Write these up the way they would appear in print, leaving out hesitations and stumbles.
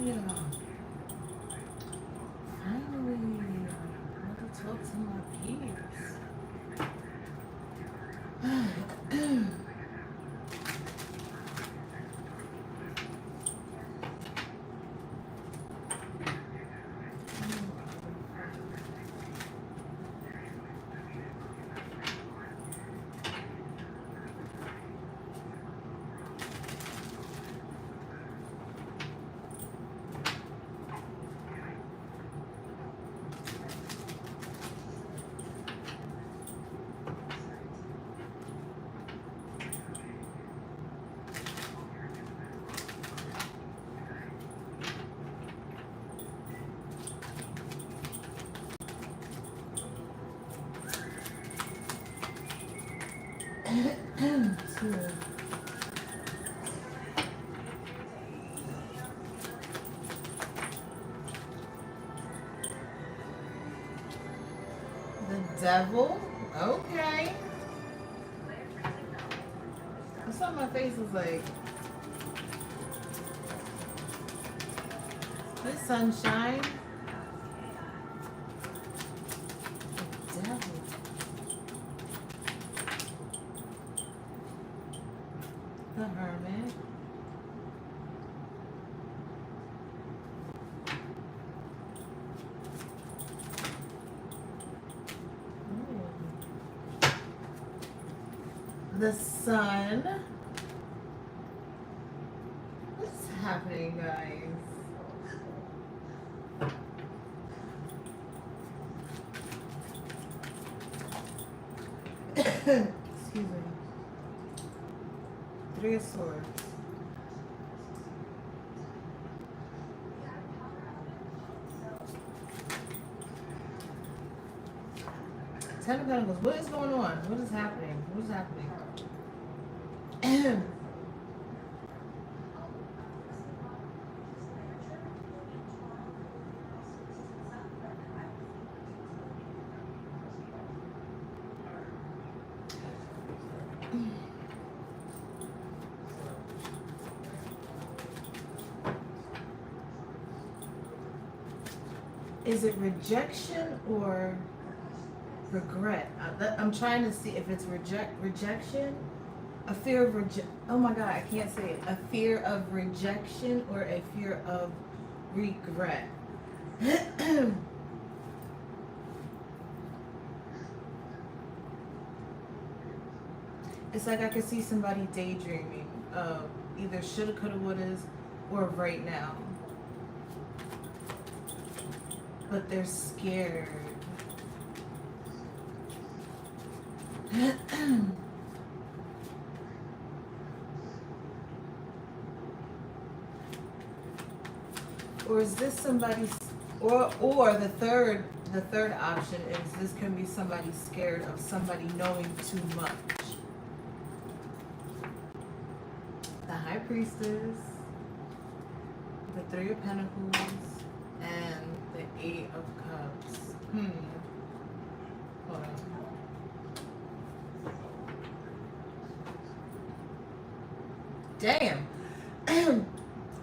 Finally, I want to talk to my peers. The devil? Okay. I saw my face was like, this sunshine. The devil. The hermit. The sun. What's happening, guys? Excuse me. Three of Swords. Ten of Pentacles. What is going on? What is happening? What is happening? Is it rejection or regret? I'm trying to see if it's rejection, a fear of oh my God, I can't say it. A fear of rejection or a fear of regret. It's like I could see somebody daydreaming of either shoulda, coulda, wouldas, or right now. But they're scared. Or is this somebody's, or the third option is this can be somebody scared of somebody knowing too much. The High Priestess, the Three of Pentacles, and the Eight of Cups. Hold on. Damn.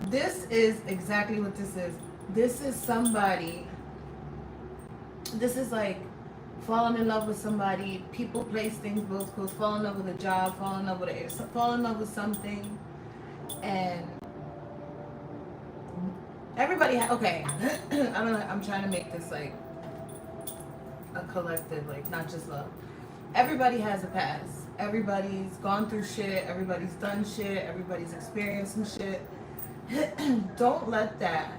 This is exactly what this is. This is somebody, this is like falling in love with somebody, people, place, things, both close, fall in love with a job, fall in love with fall in love with something, and everybody, okay, I don't know, I'm trying to make this like a collective, like not just love. Everybody has a past. Everybody's gone through shit. Everybody's done shit. Everybody's experienced some shit. Don't let that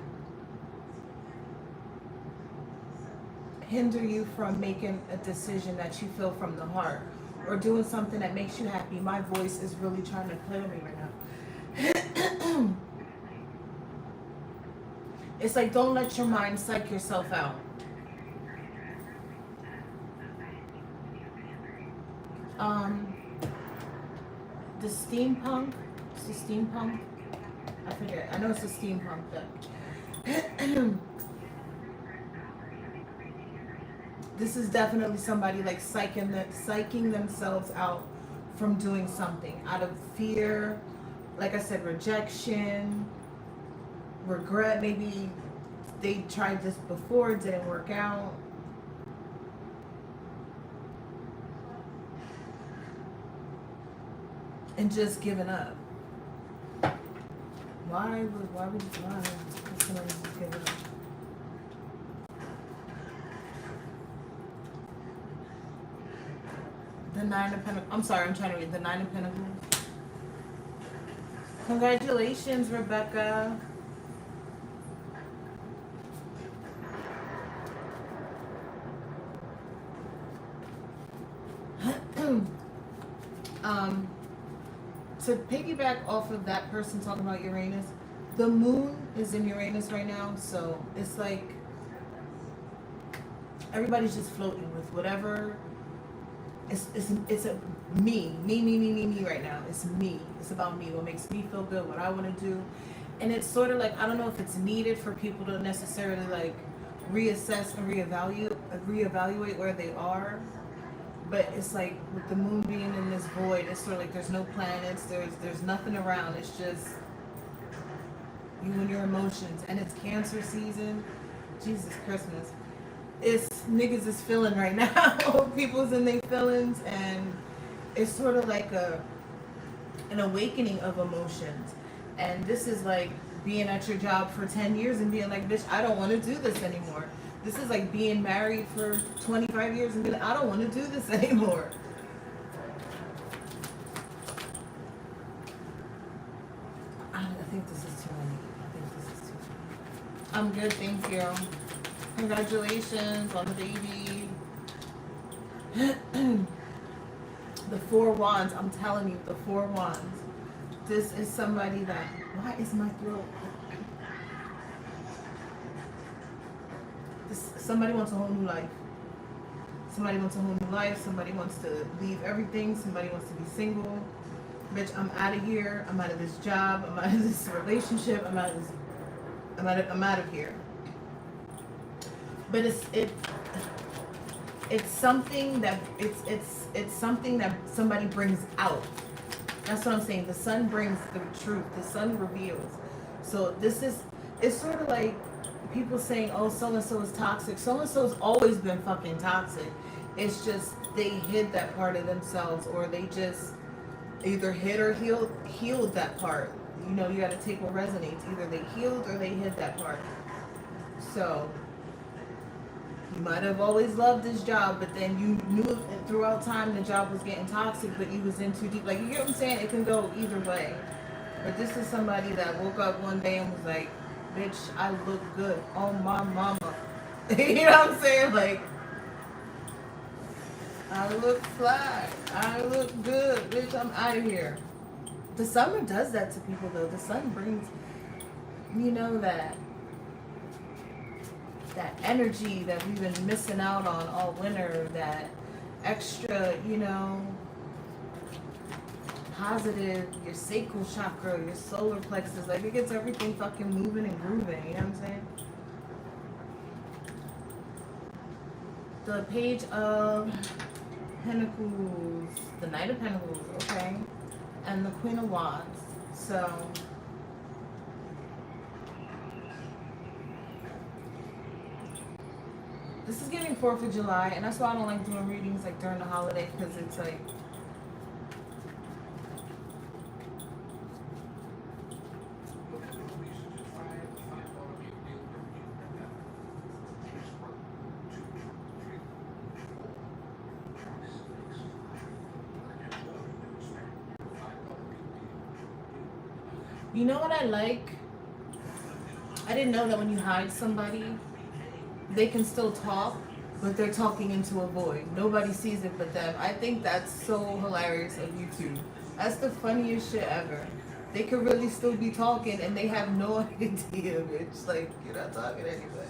hinder you from making a decision that you feel from the heart or doing something that makes you happy. My voice is really trying to clear me right now. It's like, don't let your mind psych yourself out. The steampunk, it's the steampunk, I forget, I know it's a steampunk deck. This is definitely somebody like psyching themselves out from doing something out of fear, like I said, rejection, regret. Maybe they tried this before, it didn't work out. And just giving up. Why would somebody just give it up? The Nine of Pentacles. I'm sorry, I'm trying to read the Nine of Pentacles. Congratulations, Rebecca. To piggyback off of that person talking about Uranus, the moon is in Uranus right now, so it's like everybody's just floating with whatever. It's a me right now. It's me. It's about me. What makes me feel good, what I want to do. And it's sort of like, I don't know if it's needed for people to necessarily like reassess and reevaluate where they are. But it's like with the moon being in this void, it's sort of like there's no planets, there's nothing around. It's just you and your emotions. And it's Cancer season. Jesus Christmas. It's niggas is feeling right now. People's in their feelings, and it's sort of like an awakening of emotions. And this is like being at your job for 10 years and being like, bitch, I don't want to do this anymore. This is like being married for 25 years and being like, I don't want to do this anymore. I think this is too many. I'm good, thank you. Congratulations on the baby. The Four Wands, I'm telling you, the Four Wands. This is somebody that, why is my throat? Somebody wants a whole new life. Somebody wants a whole new life. Somebody wants to leave everything. Somebody wants to be single. Bitch, I'm out of here. I'm out of this job. I'm out of this relationship. I'm out of here. But it's something that it's something that somebody brings out. That's what I'm saying. The sun brings the truth. The sun reveals. So it's sort of like people saying, oh, so-and-so is toxic. So-and-so's always been fucking toxic. It's just they hid that part of themselves, or they just either hid or healed that part. You know, you got to take what resonates. Either they healed or they hid that part. So you might have always loved this job, but then you knew throughout time the job was getting toxic, but you was in too deep. Like, you get what I'm saying? It can go either way. But this is somebody that woke up one day and was like, bitch, I look good. Oh, my mama. You know what I'm saying? Like, I look fly. I look good. Bitch, I'm out of here. The summer does that to people, though. The sun brings, you know, that energy that we've been missing out on all winter, that extra, you know, positive, your sacral chakra, your solar plexus, like it gets everything fucking moving and grooving, you know what I'm saying? The Page of Pentacles, the Knight of Pentacles, okay, and the Queen of Wands. So this is giving 4th of July, and that's why I don't like doing readings like during the holiday, because it's like, you know what I like? I didn't know that when you hide somebody, they can still talk, but they're talking into a void. Nobody sees it but them. I think that's so hilarious of YouTube. That's the funniest shit ever. They could really still be talking and they have no idea, bitch. Like, you're not talking to anybody.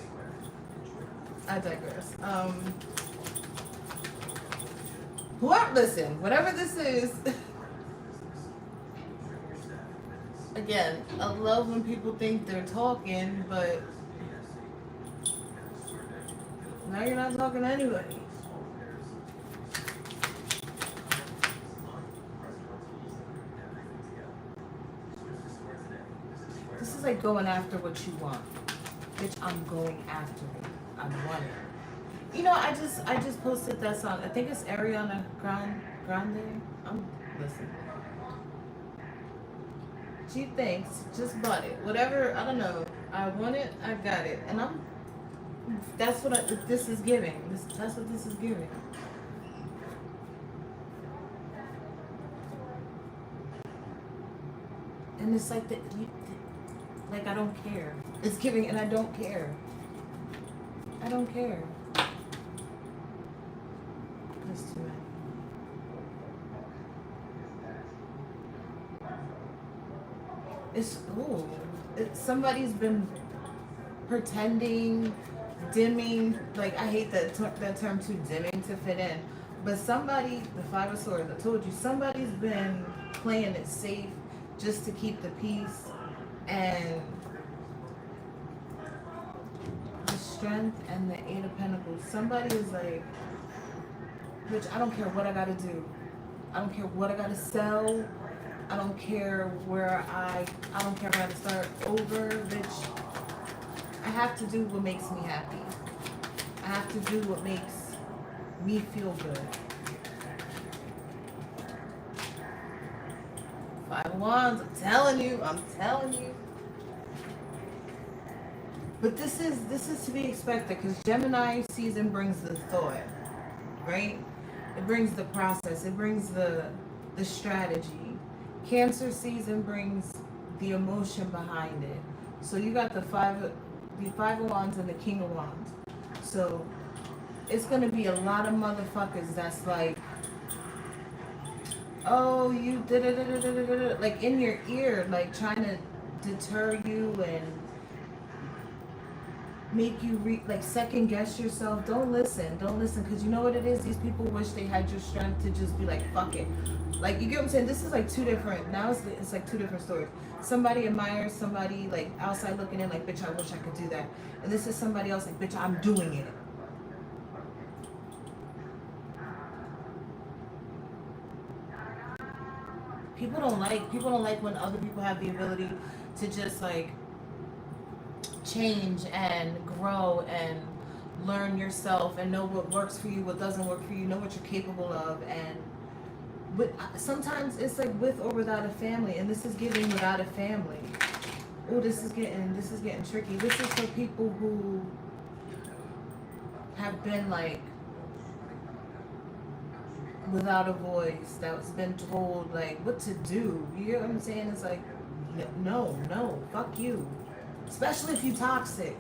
I digress. Listen, whatever this is, again, I love when people think they're talking, but now you're not talking to anybody. like going after what you want. Bitch, I'm going after it. I want it. You know, I just posted that song. I think it's Ariana Grande. Listen. She thinks, just bought it. Whatever, I don't know. I want it, I got it. And that's what this is giving. That's what this is giving. And it's like like I don't care. It's giving, and I don't care. I don't care. That's too many. Somebody's been pretending, dimming. Like, I hate that term too, dimming to fit in. But somebody, the Five of Swords, I told you, somebody's been playing it safe just to keep the peace. And the Strength and the Eight of Pentacles. Somebody is like, bitch, I don't care what I gotta do. I don't care what I gotta sell. I don't care where I don't care if I have to start over, bitch. I have to do what makes me happy. I have to do what makes me feel good. Five of Wands, I'm telling you. But this is to be expected, because Gemini season brings the thought, right? It brings the process. It brings the strategy. Cancer season brings the emotion behind it. So you got the five of Wands and the King of Wands. So it's gonna be a lot of motherfuckers that's like, oh, you did it, like in your ear, like trying to deter you and make you like second guess yourself. Don't listen, because you know what it is? These people wish they had your strength to just be like, fuck it. Like, you get what I'm saying? This is like two different, now it's like two different stories. Somebody admires somebody, like outside looking in, like, bitch, I wish I could do that. And this is somebody else, like, bitch, I'm doing it. People don't like when other people have the ability to just like change and grow and learn yourself and know what works for you, what doesn't work for you, know what you're capable of. And but sometimes it's like with or without a family, and this is giving without a family. Oh, this is getting tricky. This is for people who have been like without a voice, that's been told like what to do. You hear what I'm saying? It's like, no, fuck you. Especially if you toxic.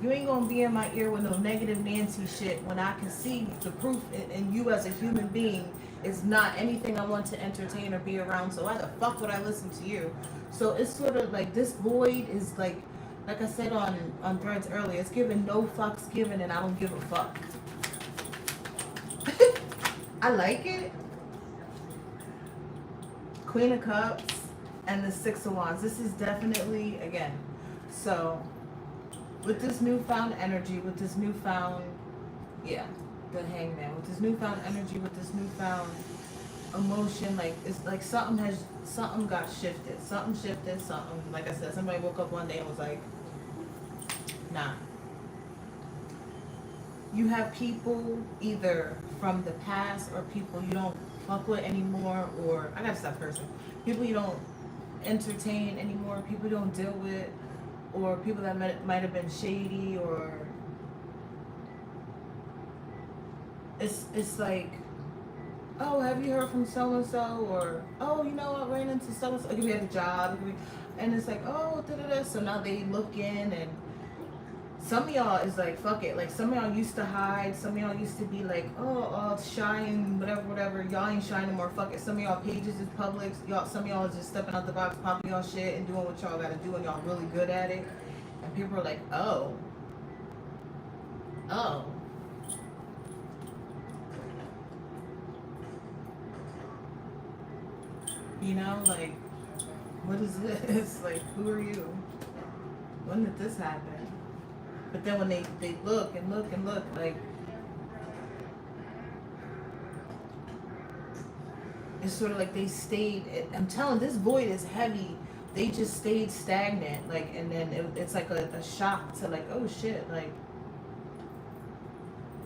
You ain't gonna be in my ear with no negative Nancy shit when I can see the proof in you as a human being is not anything I want to entertain or be around. So why the fuck would I listen to you? So it's sort of like this void is like I said on Threads earlier, it's given no fucks given, and I don't give a fuck. I like it. Queen of Cups and the Six of Wands. This is definitely, again, so with this newfound energy, with this newfound, the Hangman, with this newfound energy, with this newfound emotion, like it's like something got shifted. Something, like I said, somebody woke up one day and was like, nah. You have people either from the past or people you don't fuck with anymore, or I gotta stop cursing. People you don't entertain anymore, people you don't deal with, or people that might have been shady, or it's like, oh, have you heard from so and so, or oh, you know, I ran into so and so. It could be at a job, and it's like, oh, da. So now they look in, and some of y'all is like, fuck it. Like, some of y'all used to hide. Some of y'all used to be like, all shy and whatever. Y'all ain't shy anymore. Fuck it. Some of y'all pages is public. Some of y'all is just stepping out the box, popping y'all shit and doing what y'all gotta do, and y'all really good at it. And people are like, oh. You know, like, what is this? Like, who are you? When did this happen? But then when they look and look, like, it's sort of like they stayed. I'm telling, this void is heavy they just stayed stagnant, like, and then it's like a shock to like, oh shit, like,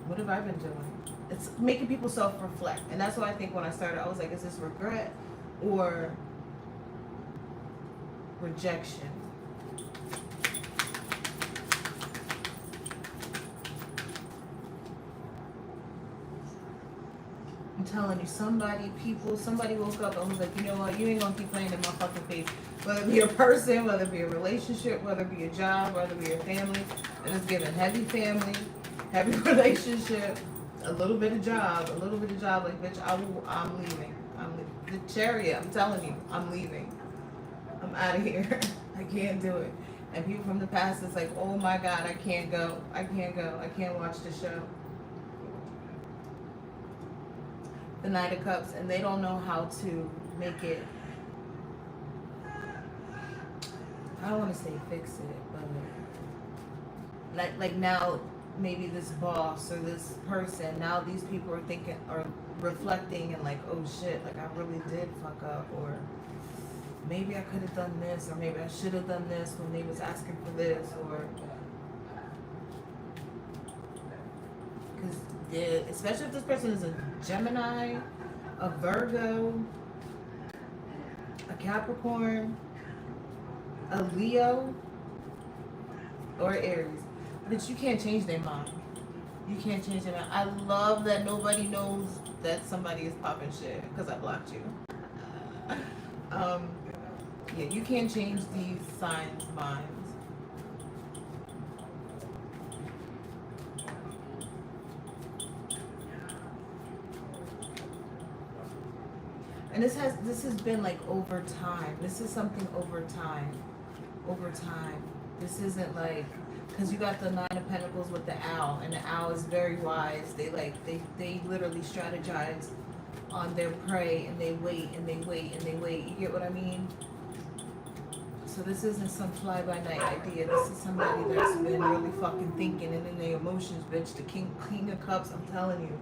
what have I been doing? It's making people self-reflect, and that's why I think when I started, I was like, is this regret or rejection? I'm telling you, somebody woke up and was like, you know what, you ain't gonna keep playing in my fucking face. Whether it be a person, whether it be a relationship, whether it be a job, whether it be a family, and it's given heavy family, heavy relationship, a little bit of job, like, bitch, I'm leaving. The chariot, I'm telling you, I'm leaving. I'm out of here. I can't do it. And people from the past, it's like, oh my God, I can't go. I can't watch the show. The Knight of Cups, and they don't know how to make it, I don't want to say fix it, but like now, maybe this boss or this person, now these people are thinking, or reflecting and like, oh shit, like I really did fuck up, or maybe I could have done this, or maybe I should have done this when they was asking for this, or because especially if this person is a Gemini, a Virgo, a Capricorn, a Leo, or Aries, but you can't change their mind. You can't change their mind. I love that nobody knows that somebody is popping shit because I blocked you. Yeah, you can't change these signs' minds. And this has been like over time. This is something over time. Over time. This isn't like, because you got the Nine of Pentacles with the owl, and the owl is very wise. They literally strategize on their prey, and they wait and they wait and they wait. You get what I mean? So this isn't some fly-by-night idea. This is somebody that's been really fucking thinking, and in their emotions, bitch. The King of Cups, I'm telling you.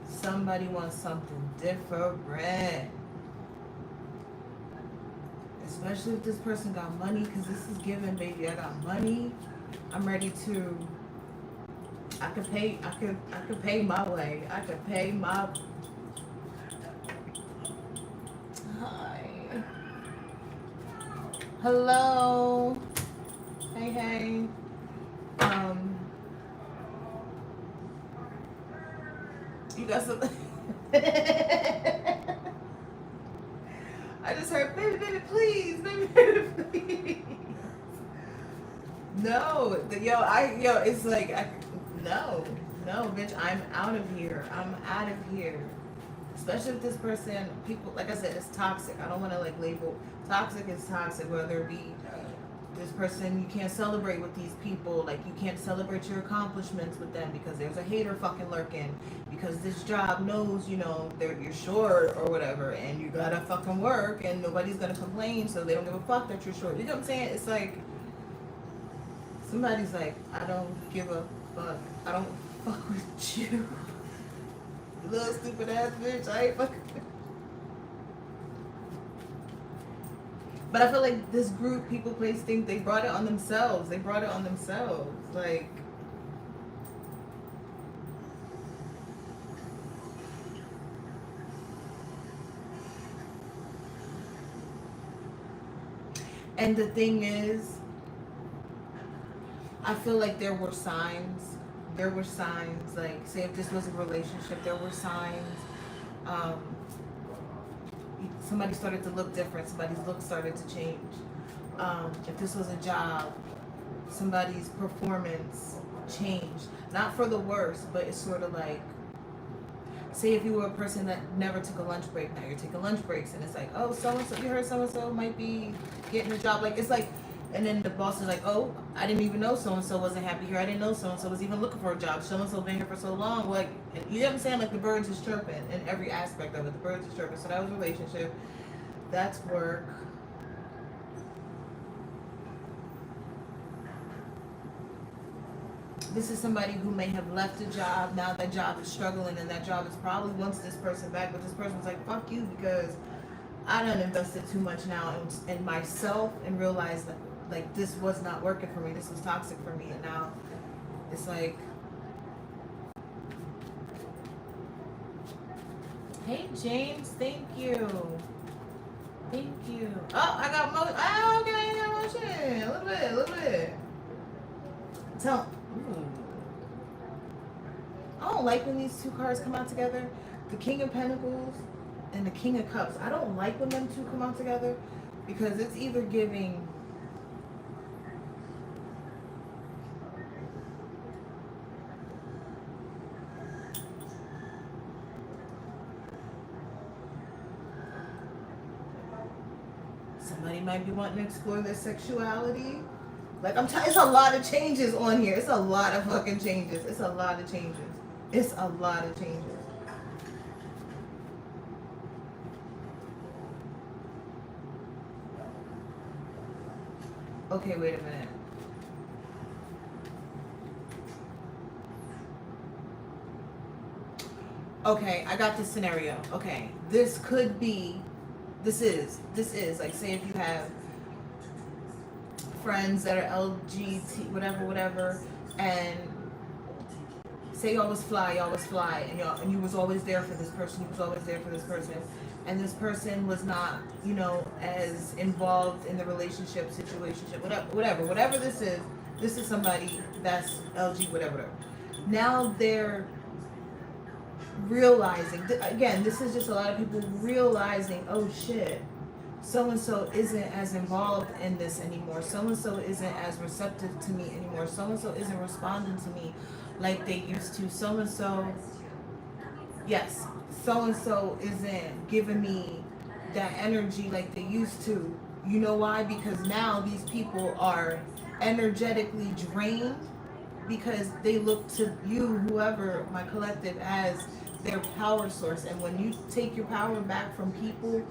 Somebody wants something different. Especially if this person got money, because this is given, baby. I got money. I'm ready to. I could pay my way. I could pay my. Hi. Hello. Hey. You got some. I just heard, baby, please, baby, please. No, it's like, no, bitch, I'm out of here. I'm out of here. Especially if this person, people, like I said, it's toxic. I don't want to like label toxic is toxic, whether it be this person, you can't celebrate with these people, like you can't celebrate your accomplishments with them because there's a hater fucking lurking, because this job knows, you're short or whatever, and you gotta fucking work, and nobody's gonna complain, so they don't give a fuck that you're short. You know what I'm saying? It's like, somebody's like, I don't give a fuck. I don't fuck with you. You little stupid ass bitch. I ain't fucking. But I feel like this group, people, place, think they brought it on themselves. Like, and the thing is, I feel like there were signs. Like, say if this was a relationship, there were signs. Somebody started to look different. Somebody's look started to change. If this was a job, somebody's performance changed. Not for the worse, but it's sort of like, say if you were a person that never took a lunch break, now you're taking lunch breaks, and it's like, oh, so-and-so, you heard so-and-so might be getting a job. Like, it's like, and then the boss is like, oh, I didn't even know so-and-so wasn't happy here. I didn't know so-and-so was even looking for a job. So-and-so been here for so long. Like, you know what I'm saying? Like, the birds is chirping in every aspect of it. The birds is chirping. So that was a relationship. That's work. This is somebody who may have left a job. Now that job is struggling, and that job is probably wants this person back. But this person's like, fuck you, because I done invested too much now in myself and realized that like this was not working for me. This was toxic for me, and now it's like, hey James, thank you. Thank you. Oh, I got motion. Oh, okay, I got motion. A little bit. Tell. Ooh. I don't like when these two cards come out together. The King of Pentacles and the King of Cups. I don't like when them two come out together because it's either giving somebody might be wanting to explore their sexuality. Like I'm telling, it's a lot of changes on here. It's a lot of fucking changes. It's a lot of changes. It's a lot of changes. Okay, wait a minute. Okay, I got this scenario. Okay, this could be, this is like, say if you have friends that are LGBT, whatever, and say y'all was fly, and you was always there for this person, and this person was not, as involved in the relationship, situationship, whatever this is somebody that's LG, whatever. Now they're realizing, again, this is just a lot of people realizing, oh shit, so-and-so isn't as involved in this anymore, so-and-so isn't as receptive to me anymore, so-and-so isn't responding to me like they used to, so-and-so isn't giving me that energy like they used to. You know why? Because now these people are energetically drained because they look to you, whoever, my collective, as their power source. And when you take your power back from people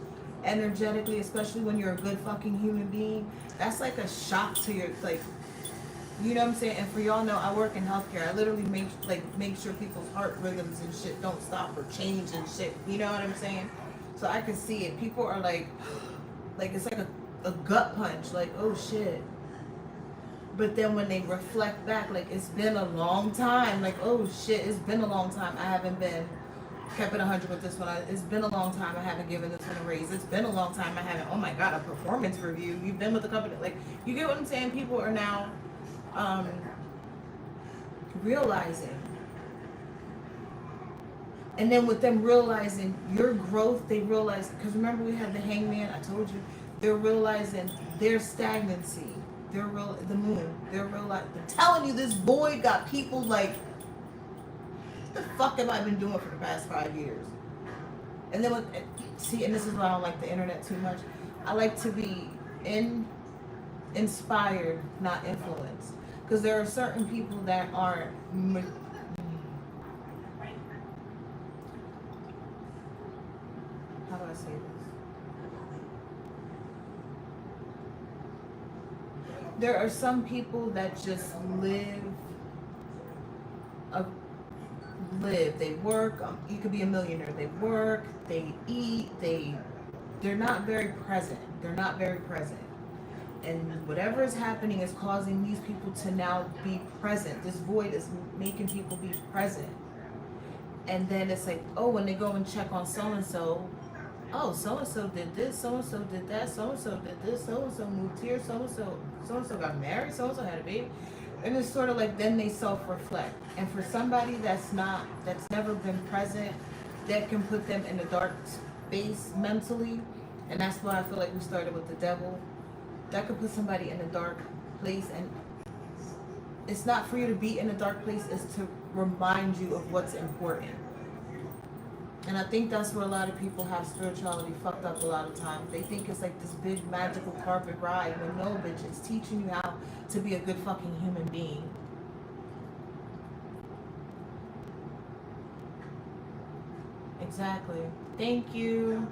energetically, especially when you're a good fucking human being, that's like a shock to your, like, you know what I'm saying? And for y'all know, I work in healthcare. I literally make sure people's heart rhythms and shit don't stop or change and shit. You know what I'm saying? So I can see it. People are like it's like a gut punch. Like, oh shit. But then when they reflect back, like, it's been a long time. Like, oh shit, it's been a long time. I haven't been kept it 100 with this one. It's been a long time I haven't given this one a raise. It's been a long time I haven't, oh my God, a performance review. You've been with the company. Like, you get what I'm saying? People are now realizing. And then with them realizing your growth, they realize, because remember we had the Hangman, I told you, they're realizing their stagnancy. The moon. I'm telling you, this void got people like, what the fuck have I been doing for the past 5 years? And then and this is why I don't like the internet too much. I like to be inspired, not influenced. Because there are certain people that aren't, how do I say this? There are some people that just live. They work. You could be a millionaire. They work. They eat. They're not very present. And whatever is happening is causing these people to now be present. This void is making people be present. And then it's like, oh, when they go and check on so-and-so, oh, so-and-so did this, so-and-so did that, so-and-so did this, so-and-so moved here, so-and-so got married, so-and-so had a baby. And it's sort of like, then they self-reflect. And for somebody that's never been present, that can put them in a dark space mentally. And that's why I feel like we started with the devil. That could put somebody in a dark place. And it's not for you to be in a dark place, it's to remind you of what's important. And I think that's where a lot of people have spirituality fucked up a lot of times. They think it's like this big magical carpet ride, when no, bitch, it's teaching you how to be a good fucking human being. Exactly. Thank you.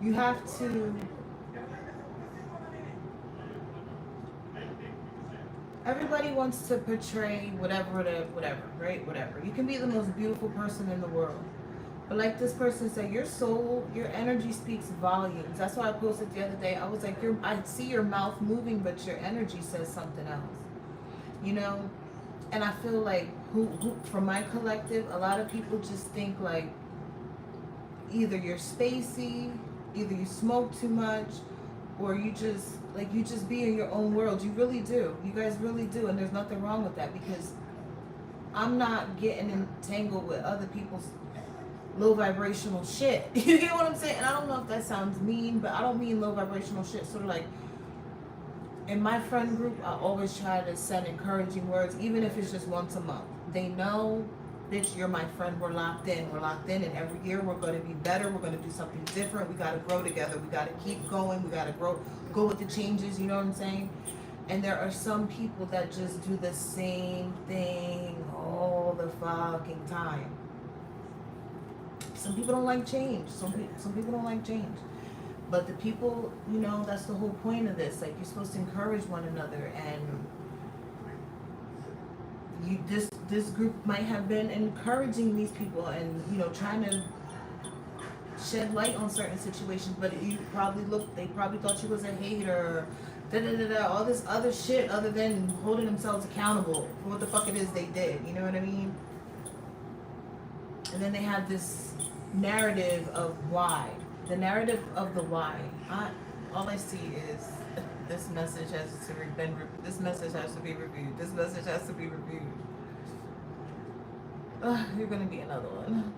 You have to. Everybody wants to portray whatever, right? Whatever. You can be the most beautiful person in the world. But like this person said, your soul, your energy speaks volumes. That's why I posted the other day. I was like, I see your mouth moving, but your energy says something else. You know? And I feel like who from my collective, a lot of people just think like either you're spacey, either you smoke too much, or you just be in your own world. You really do. You guys really do. And there's nothing wrong with that, because I'm not getting entangled with other people's low vibrational shit. You get what I'm saying? And I don't know if that sounds mean, but I don't mean low vibrational shit. Sort of like in my friend group, I always try to send encouraging words, even if it's just once a month. They know, bitch, you're my friend. We're locked in. We're locked in. And every year we're going to be better. We're going to do something different. We got to grow together. We got to keep going. We got to go with the changes. You know what I'm saying? And there are some people that just do the same thing all the fucking time. Some people don't like change. Some people don't like change. But the people, you know, that's the whole point of this. Like, you're supposed to encourage one another, and this group might have been encouraging these people and, you know, trying to shed light on certain situations, but they probably thought you was a hater, all this other shit other than holding themselves accountable for what the fuck it is they did. You know what I mean? And then they have this narrative of why. The narrative of the why. All I see is this message has to be reviewed. This message has to be reviewed. This message has to be reviewed. You're gonna be another one.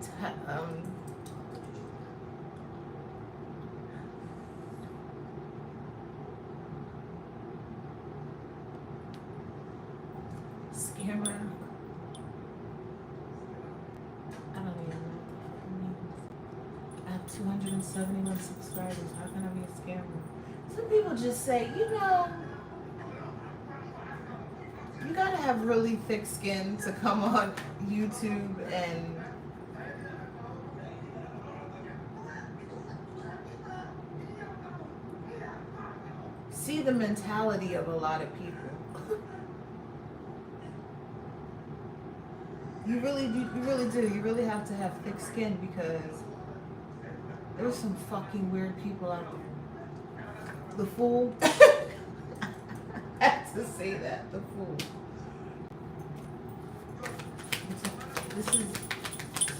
Scammer. I don't even know what that means. I have 271 subscribers. How can I be a scammer? Some people just say, you know, you gotta have really thick skin to come on YouTube and see the mentality of a lot of people. You really do. You really have to have thick skin, because there's some fucking weird people out there. The fool. I had to say that. The fool. This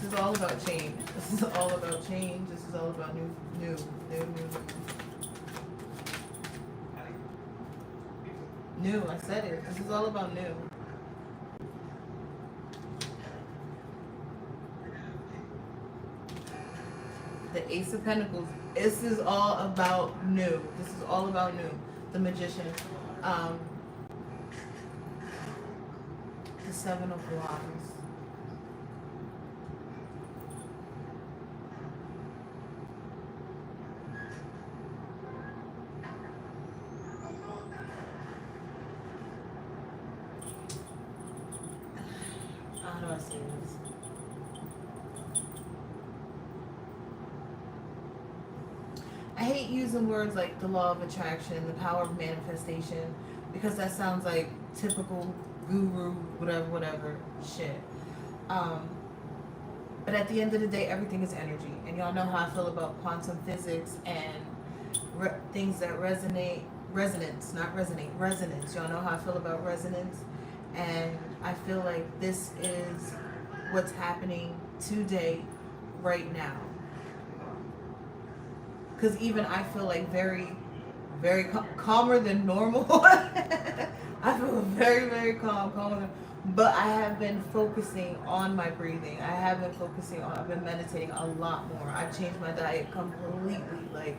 is all about change. This is all about change. This is all about new. New, I said it. This is all about new. The Ace of Pentacles. This is all about new. This is all about new. The Magician. The Seven of Wands. How do I say this? I hate using words like the law of attraction, the power of manifestation, because that sounds like typical guru, whatever shit. But at the end of the day, everything is energy. And y'all know how I feel about quantum physics and things that resonate. Resonance. Y'all know how I feel about resonance. And I feel like this is what's happening today, right now. Because even I feel like very calmer than normal. I feel very calmer. But I have been focusing on my breathing. I've been meditating a lot more. I've changed my diet completely. Like,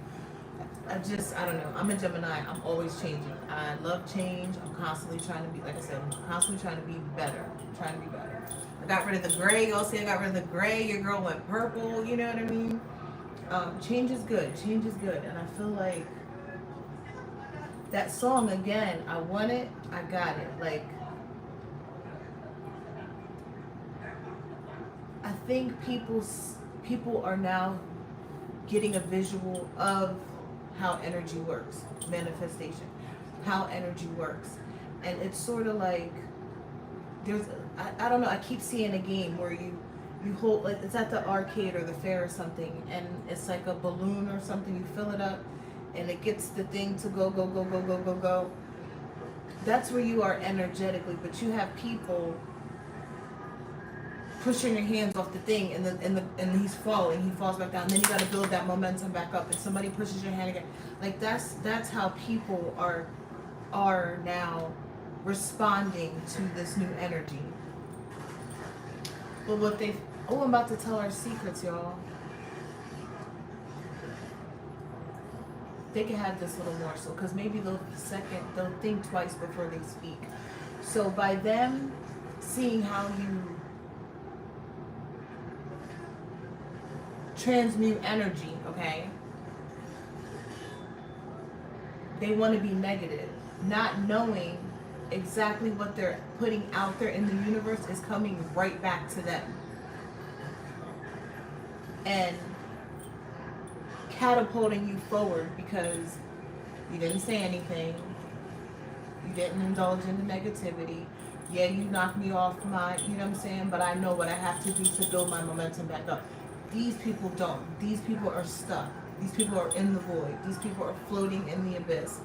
I don't know. I'm a Gemini. I'm always changing. I love change. I'm constantly trying to be, like I said, I'm constantly trying to be better. I got rid of the gray. Y'all say I got rid of the gray. Your girl went purple. You know what I mean? Change is good. And I feel like that song again, I want it, I got it. Like, I think people are now getting a visual of how energy works, manifestation, how energy works. And it's sort of like, I don't know, I keep seeing a game where You hold, like, it's at the arcade or the fair or something, and it's like a balloon or something. You fill it up, and it gets the thing to go, go, go, go, go, go, go. That's where you are energetically, but you have people pushing your hands off the thing, and he's falling. He falls back down. Then you got to build that momentum back up, and somebody pushes your hand again. Like that's how people are now responding to this new energy. But what they I'm about to tell our secrets, y'all. They can have this little morsel because maybe they'll think twice before they speak. So by them seeing how you transmute energy, okay, they want to be negative, not knowing exactly what they're putting out there in the universe is coming right back to them and catapulting you forward because you didn't say anything, you didn't indulge in the negativity. Yeah, you knocked me off my, you know what I'm saying, but I know what I have to do to build my momentum back up. These people don't. These people are stuck. These people are in the void. These people are floating in the abyss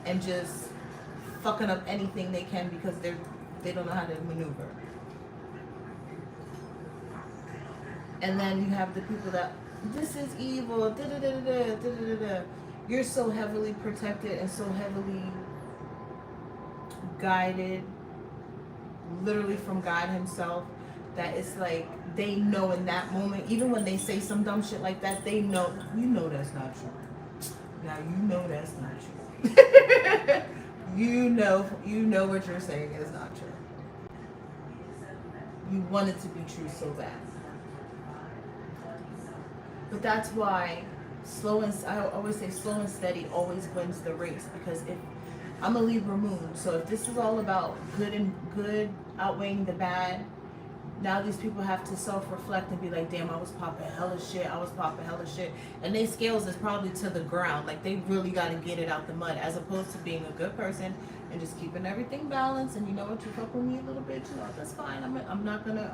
and just fucking up anything they can because they don't know how to maneuver. And then you have the people that, this is evil, da da da da da da da da. You're so heavily protected and so heavily guided, literally from God himself, that it's like they know in that moment, even when they say some dumb shit like that, they know, you know that's not true. Now you know that's not true. you know what you're saying is not true. You want it to be true so bad. But that's why I always say slow and steady always wins the race, because if I'm a Libra moon, so if this is all about good outweighing the bad, now these people have to self-reflect and be like, damn, I was popping hella shit. And their scales is probably to the ground. Like, they really got to get it out the mud, as opposed to being a good person and just keeping everything balanced. And you know what, you fuck with me a little bit, you know, that's fine. I'm not gonna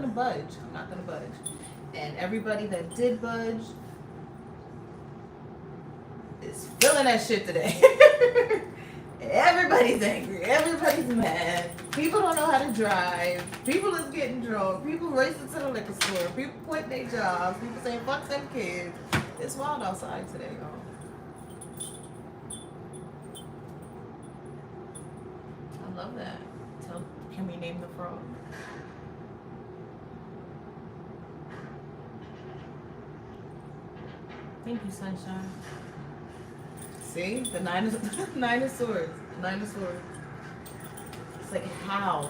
budge. I'm not gonna budge. And everybody that did budge is feeling that shit today. Everybody's angry. Everybody's mad. People don't know how to drive. People is getting drunk. People racing to the liquor store. People quitting their jobs. People saying fuck them kids. It's wild outside today, y'all. I love that. Can we name the frog? Thank you, sunshine. See? The nine of swords. Nine of swords. It's like how?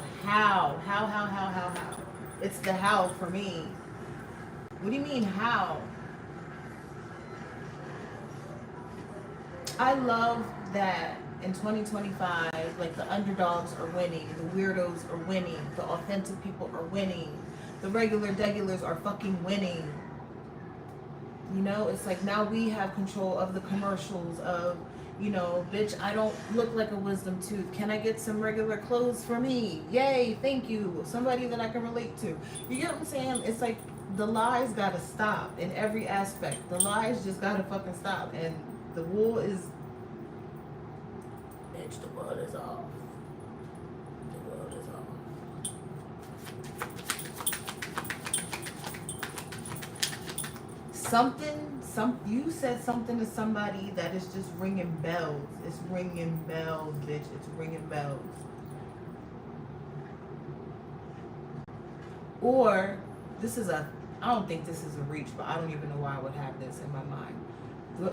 It's the how for me. What do you mean how? I love that in 2025, like, the underdogs are winning, the weirdos are winning, the authentic people are winning, the regulars are fucking winning. You know, it's like now we have control of the commercials of, you know, bitch, I don't look like a wisdom tooth. Can I get some regular clothes for me? Yay, thank you. Somebody that I can relate to. You get what I'm saying? It's like the lies gotta stop in every aspect. The lies just gotta fucking stop. And the wool is, bitch, the world is off. The world is off. You said something to somebody that is just ringing bells. It's ringing bells, bitch. It's ringing bells. Or I don't think this is a reach, but I don't even know why I would have this in my mind.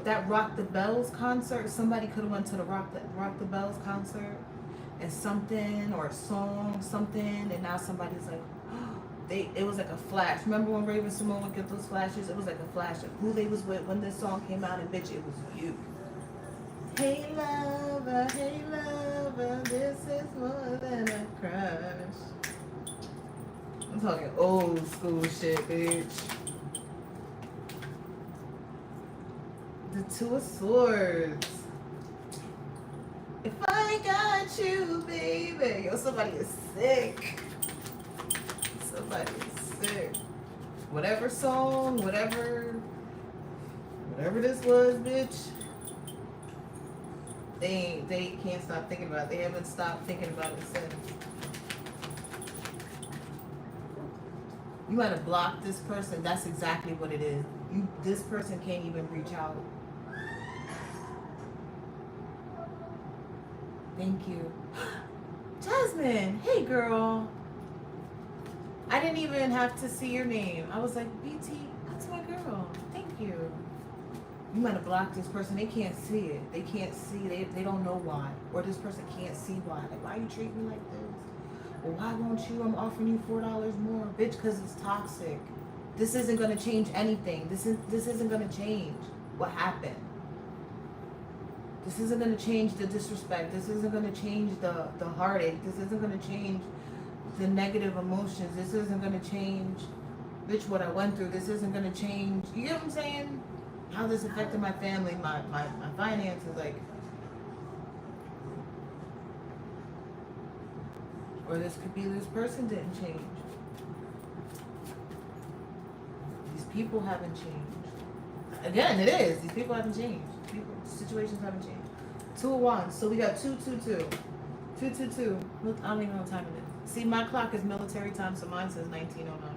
That Rock the Bells concert, somebody could have went to the Rock the Bells concert and something, or a song, something, and now somebody's like, it was like a flash. Remember when Raven Simone would get those flashes? It was like a flash of who they was with when this song came out, and bitch, it was you. Hey lover, this is more than a crush. I'm talking old school shit, bitch. The Two of Swords. If I got you, baby. Yo, somebody is sick. Somebody is it. Whatever song, whatever this was, bitch. They can't stop thinking about it. They haven't stopped thinking about it since. You might have blocked this person. That's exactly what it is. This person can't even reach out. Thank you. Jasmine, hey girl. I didn't even have to see your name. I was like, BT, that's my girl. Thank you. You might have blocked this person. They can't see it. They can't see. They don't know why. Or this person can't see why. Like, why you treat me like this? Well, why won't you? I'm offering you $4 more. Bitch, because it's toxic. This isn't going to change anything. This isn't going to change what happened. This isn't going to change the disrespect. This isn't going to change the heartache. This isn't going to change the negative emotions. This isn't going to change, bitch, what I went through. This isn't going to change. You get what I'm saying? How this affected my family, my finances, like. Or this could be this person didn't change. These people haven't changed. Again, it is. These people haven't changed. Situations haven't changed. 2 of Wands. So we got 222. 222. Look, I don't even know what time it is. See, my clock is military time, so mine says 1909.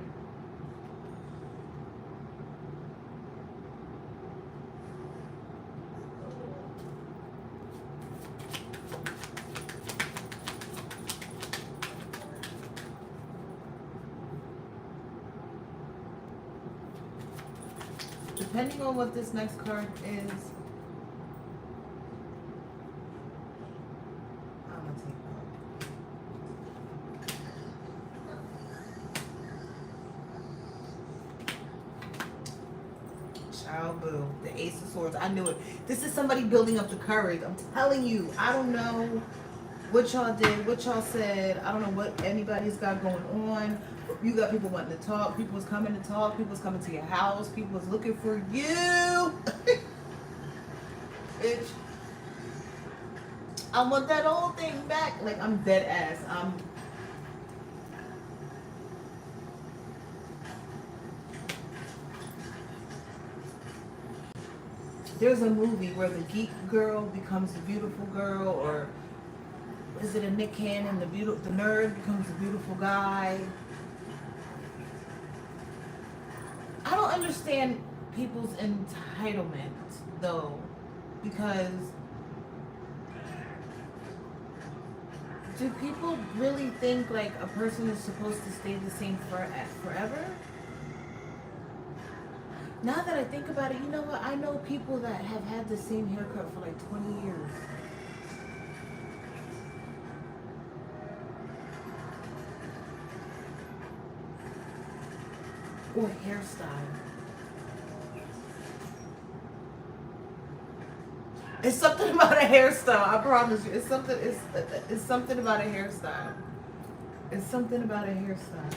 Depending on what this next card is, I'm gonna take that. Child boo. The Ace of Swords. I knew it. This is somebody building up the courage. I'm telling you. I don't know what y'all did, what y'all said. I don't know what anybody's got going on. You got people wanting to talk. People was coming to talk. People was coming to your house. People was looking for you. Bitch. I want that old thing back. Like, I'm dead ass. There's a movie where the geek girl becomes the beautiful girl, or is it a Nick Cannon? The nerd becomes the beautiful guy. I don't understand people's entitlement, though, because do people really think like a person is supposed to stay the same forever? Now that I think about it, you know what? I know people that have had the same haircut for like 20 years. Or hairstyle. It's something about a hairstyle. I promise you. It's something about a hairstyle. It's something about a hairstyle.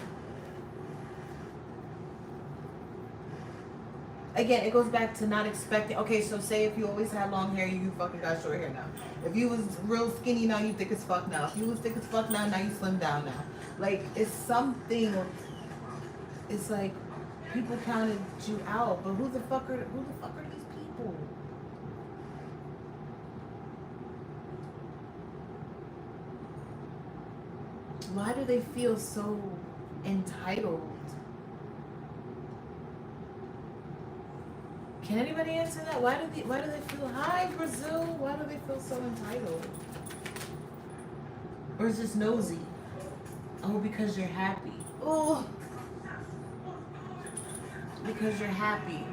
Again, it goes back to not expecting. Okay, so say if you always had long hair, you fucking got short hair now. If you was real skinny now, you thick as fuck now. If you was thick as fuck now you slim down now. Like, it's something. It's like people counted you out, but who the fuck are these people? Why do they feel so entitled? Can anybody answer that? Why do they feel, hi Brazil? Why do they feel so entitled? Or is this nosy? Oh, because you're happy. Oh. Because you're happy.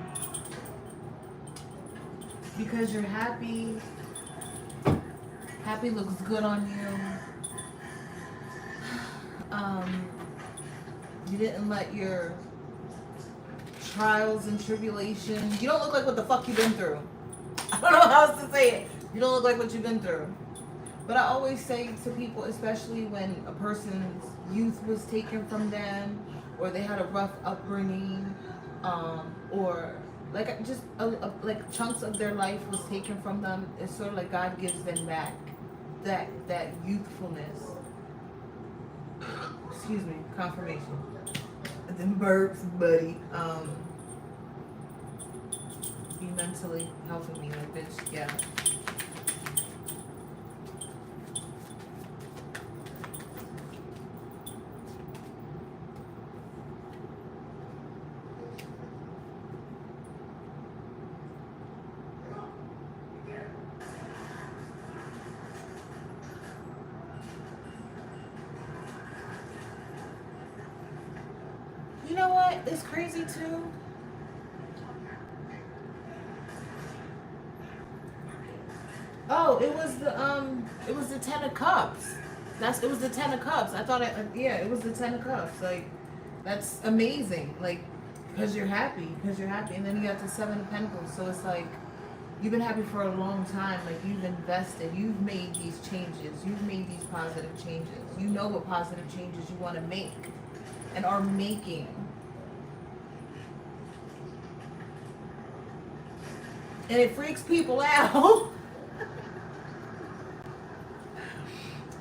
Because you're happy. Happy looks good on you. You didn't let your trials and tribulations. You don't look like what the fuck you've been through. I don't know how else to say it. You don't look like what you've been through. But I always say to people, especially when a person's youth was taken from them, or they had a rough upbringing, or like just like chunks of their life was taken from them. It's sort of like God gives them back that youthfulness. Excuse me, confirmation. Them burps, buddy. Be mentally helping me, like, bitch, yeah. You know what? It's crazy too. Oh, it was the Ten of Cups. It was the Ten of Cups. I thought yeah, it was the Ten of Cups. Like, that's amazing. Like, because you're happy, and then you got the Seven of Pentacles. So it's like, you've been happy for a long time. Like, you've invested, you've made these changes, you've made these positive changes. You know what positive changes you want to make, and are making. And it freaks people out.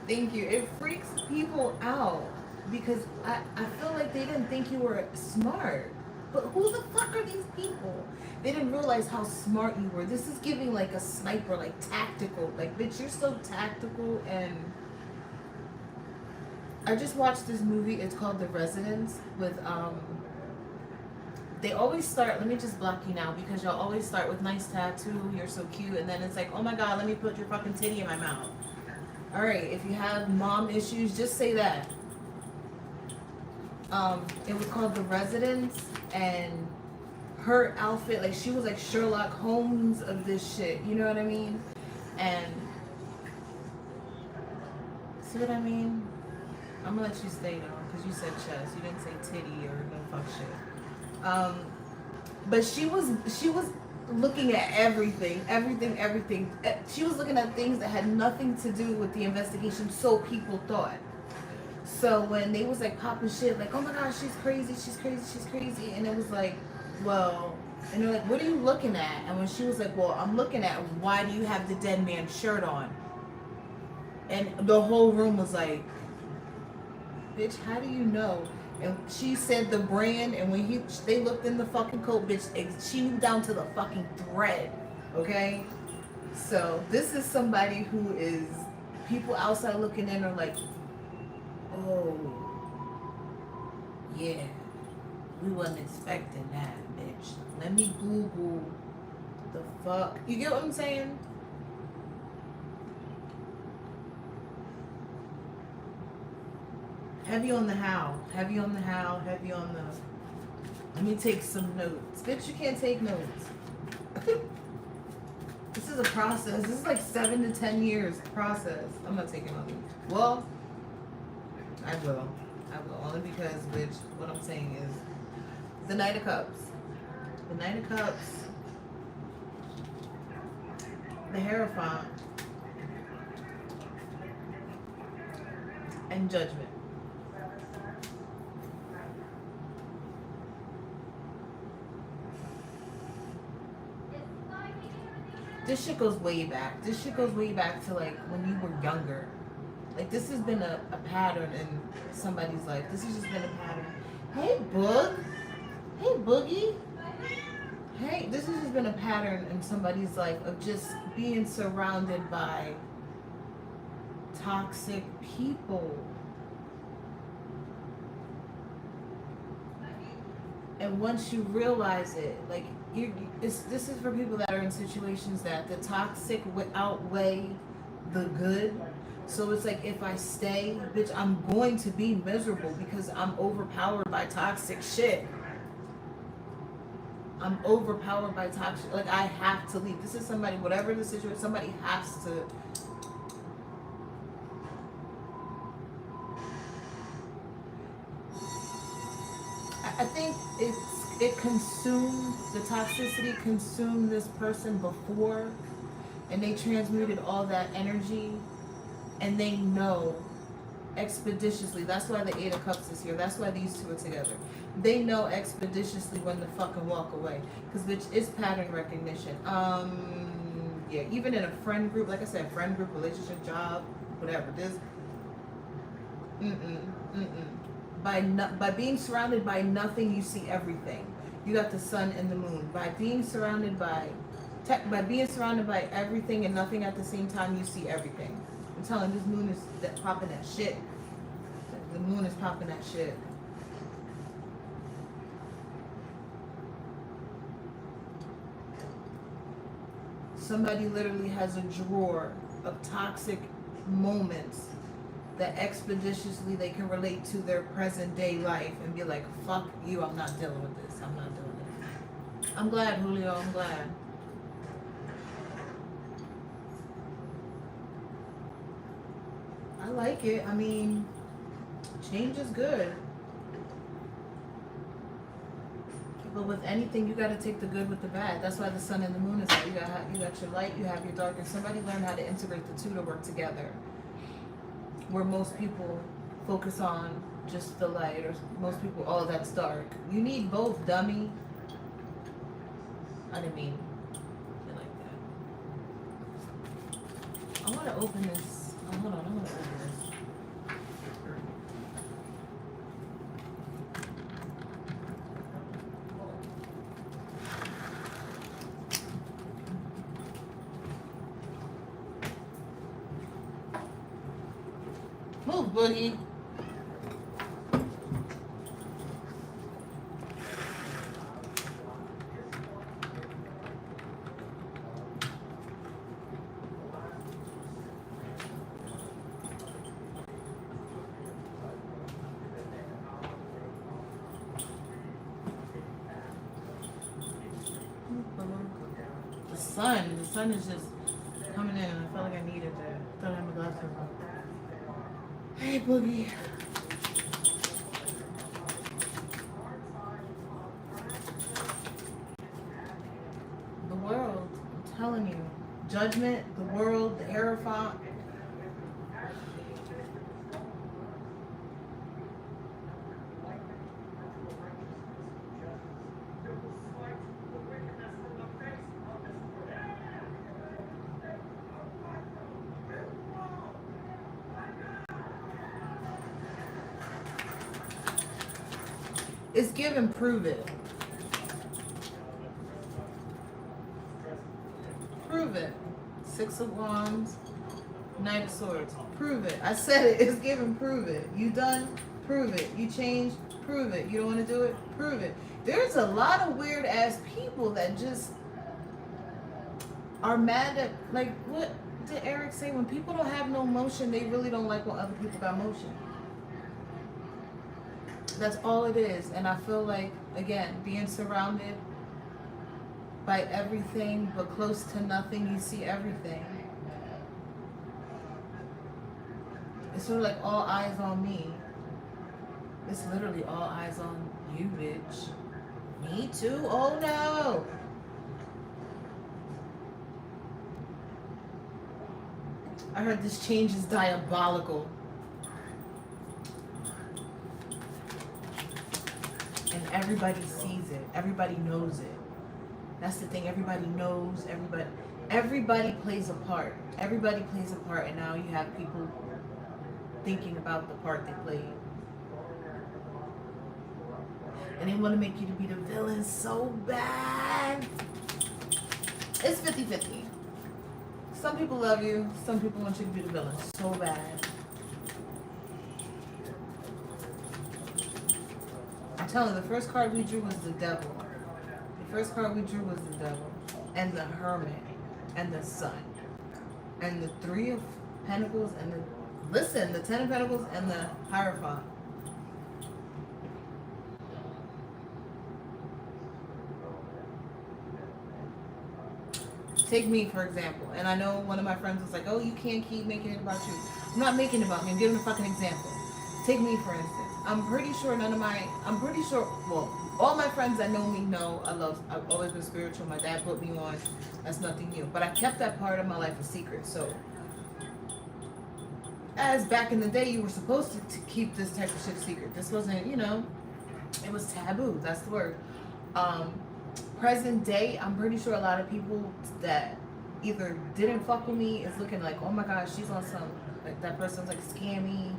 Thank you. It freaks people out because I feel like they didn't think you were smart. But who the fuck are these people? They didn't realize how smart you were. This is giving like a sniper, like tactical. Like, bitch, you're so tactical. And I just watched this movie. It's called The Residence with they always start, let me just block you now because y'all always start with nice tattoo, you're so cute, and then it's like, oh my god, let me put your fucking titty in my mouth. Alright, if you have mom issues, just say that. It was called The Residence, and her outfit, like, she was like Sherlock Holmes of this shit, you know what I mean? And, see what I mean? I'm gonna let you stay though, because you said chest, you didn't say titty or no fuck shit. But she was looking at everything. She was looking at things that had nothing to do with the investigation, so people thought. So when they was like popping shit, like, oh my god, she's crazy, and it was like, well, and they're like, what are you looking at? And when she was like, well, I'm looking at, why do you have the dead man's shirt on? And the whole room was like, bitch, how do you know? And she said the brand, and when they looked in the fucking coat, bitch, she knew down to the fucking thread, okay? So this is somebody who is, people outside looking in are like, oh, yeah, we wasn't expecting that, bitch. Let me Google the fuck. You get what I'm saying? Heavy on the how. Heavy on the how. Heavy on the... Let me take some notes. Bitch, you can't take notes. This is a process. This is like 7 to 10 years process. I'm not taking notes. Well, I will. Only because, bitch, what I'm saying is the Knight of Cups. The Knight of Cups. The Hierophant. And Judgment. This shit goes way back. This shit goes way back to like when you were younger. Like, this has been a pattern in somebody's life. This has just been a pattern. Hey, Boog. Hey, Boogie. Hey, this has just been a pattern in somebody's life of just being surrounded by toxic people. And once you realize it, like, this is for people that are in situations that the toxic outweigh the good. So it's like, if I stay, bitch, I'm going to be miserable because I'm overpowered by toxic shit. I'm overpowered by toxic, like, I have to leave. This is somebody, whatever the situation, somebody has to. I think it consumed, the toxicity consumed this person before, and they transmuted all that energy, and they know expeditiously. That's why the Eight of Cups is here. That's why these two are together. They know expeditiously when to fucking walk away. Because, bitch, it's pattern recognition. Yeah, even in a friend group, like I said, friend group, relationship, job, whatever. This, by being surrounded by nothing, you see everything. You got the sun and the moon. By being surrounded by being surrounded by everything and nothing at the same time, you see everything. I'm telling you, this moon is popping that shit. The moon is popping that shit. Somebody literally has a drawer of toxic moments that expeditiously they can relate to their present day life and be like, fuck you, I'm not dealing with this. I'm not doing this. I'm glad, Julio, I'm glad. I like it. I mean, change is good. But with anything, you got to take the good with the bad. That's why the sun and the moon is like, you got your light, you have your dark, and somebody learn how to integrate the two to work together. Where most people focus on just the light, or most people, oh, that's dark. You need both, dummy. I didn't mean it like that. I want to open this. Oh, hold on, I want to open this. Move, Boogie. The sun is just coming in. I felt like I needed that. I thought I had my glasses on. Hey, Boogie. The world, I'm telling you. Judgment, the world, the Hierophant. It's give and prove it. Prove it. Six of Wands, Knight of Swords. Prove it. I said it. It's give and prove it. You done? Prove it. You changed? Prove it. You don't want to do it? Prove it. There's a lot of weird ass people that just are mad at, like, what did Eric say? When people don't have no motion, they really don't like when other people got motion. That's all it is. And I feel like, again, being surrounded by everything but close to nothing, you see everything. It's sort of like all eyes on me. It's literally all eyes on you, bitch. Me too? Oh no! I heard this change is diabolical. And everybody sees it. Everybody knows it. That's the thing. Everybody knows. Everybody plays a part. Everybody plays a part. And now you have people thinking about the part they played. And they want to make you to be the villain so bad. It's 50-50. Some people love you. Some people want you to be the villain so bad. I'm telling you, the first card we drew was the devil. The first card we drew was the devil. And the hermit. And the sun. And the three of pentacles and the 10 of pentacles and the hierophant. Take me, for example. And I know one of my friends was like, oh, you can't keep making it about you. I'm not making it about me. I'm giving a fucking example. Take me, for instance. I'm pretty sure well, all my friends that know me know I've always been spiritual. My dad put me on. That's nothing new. But I kept that part of my life a secret. So, as back in the day, you were supposed to keep this type of shit secret. This wasn't, it was taboo. That's the word. Present day, I'm pretty sure a lot of people that either didn't fuck with me is looking like, oh my gosh, she's on some, like that person's like scammy,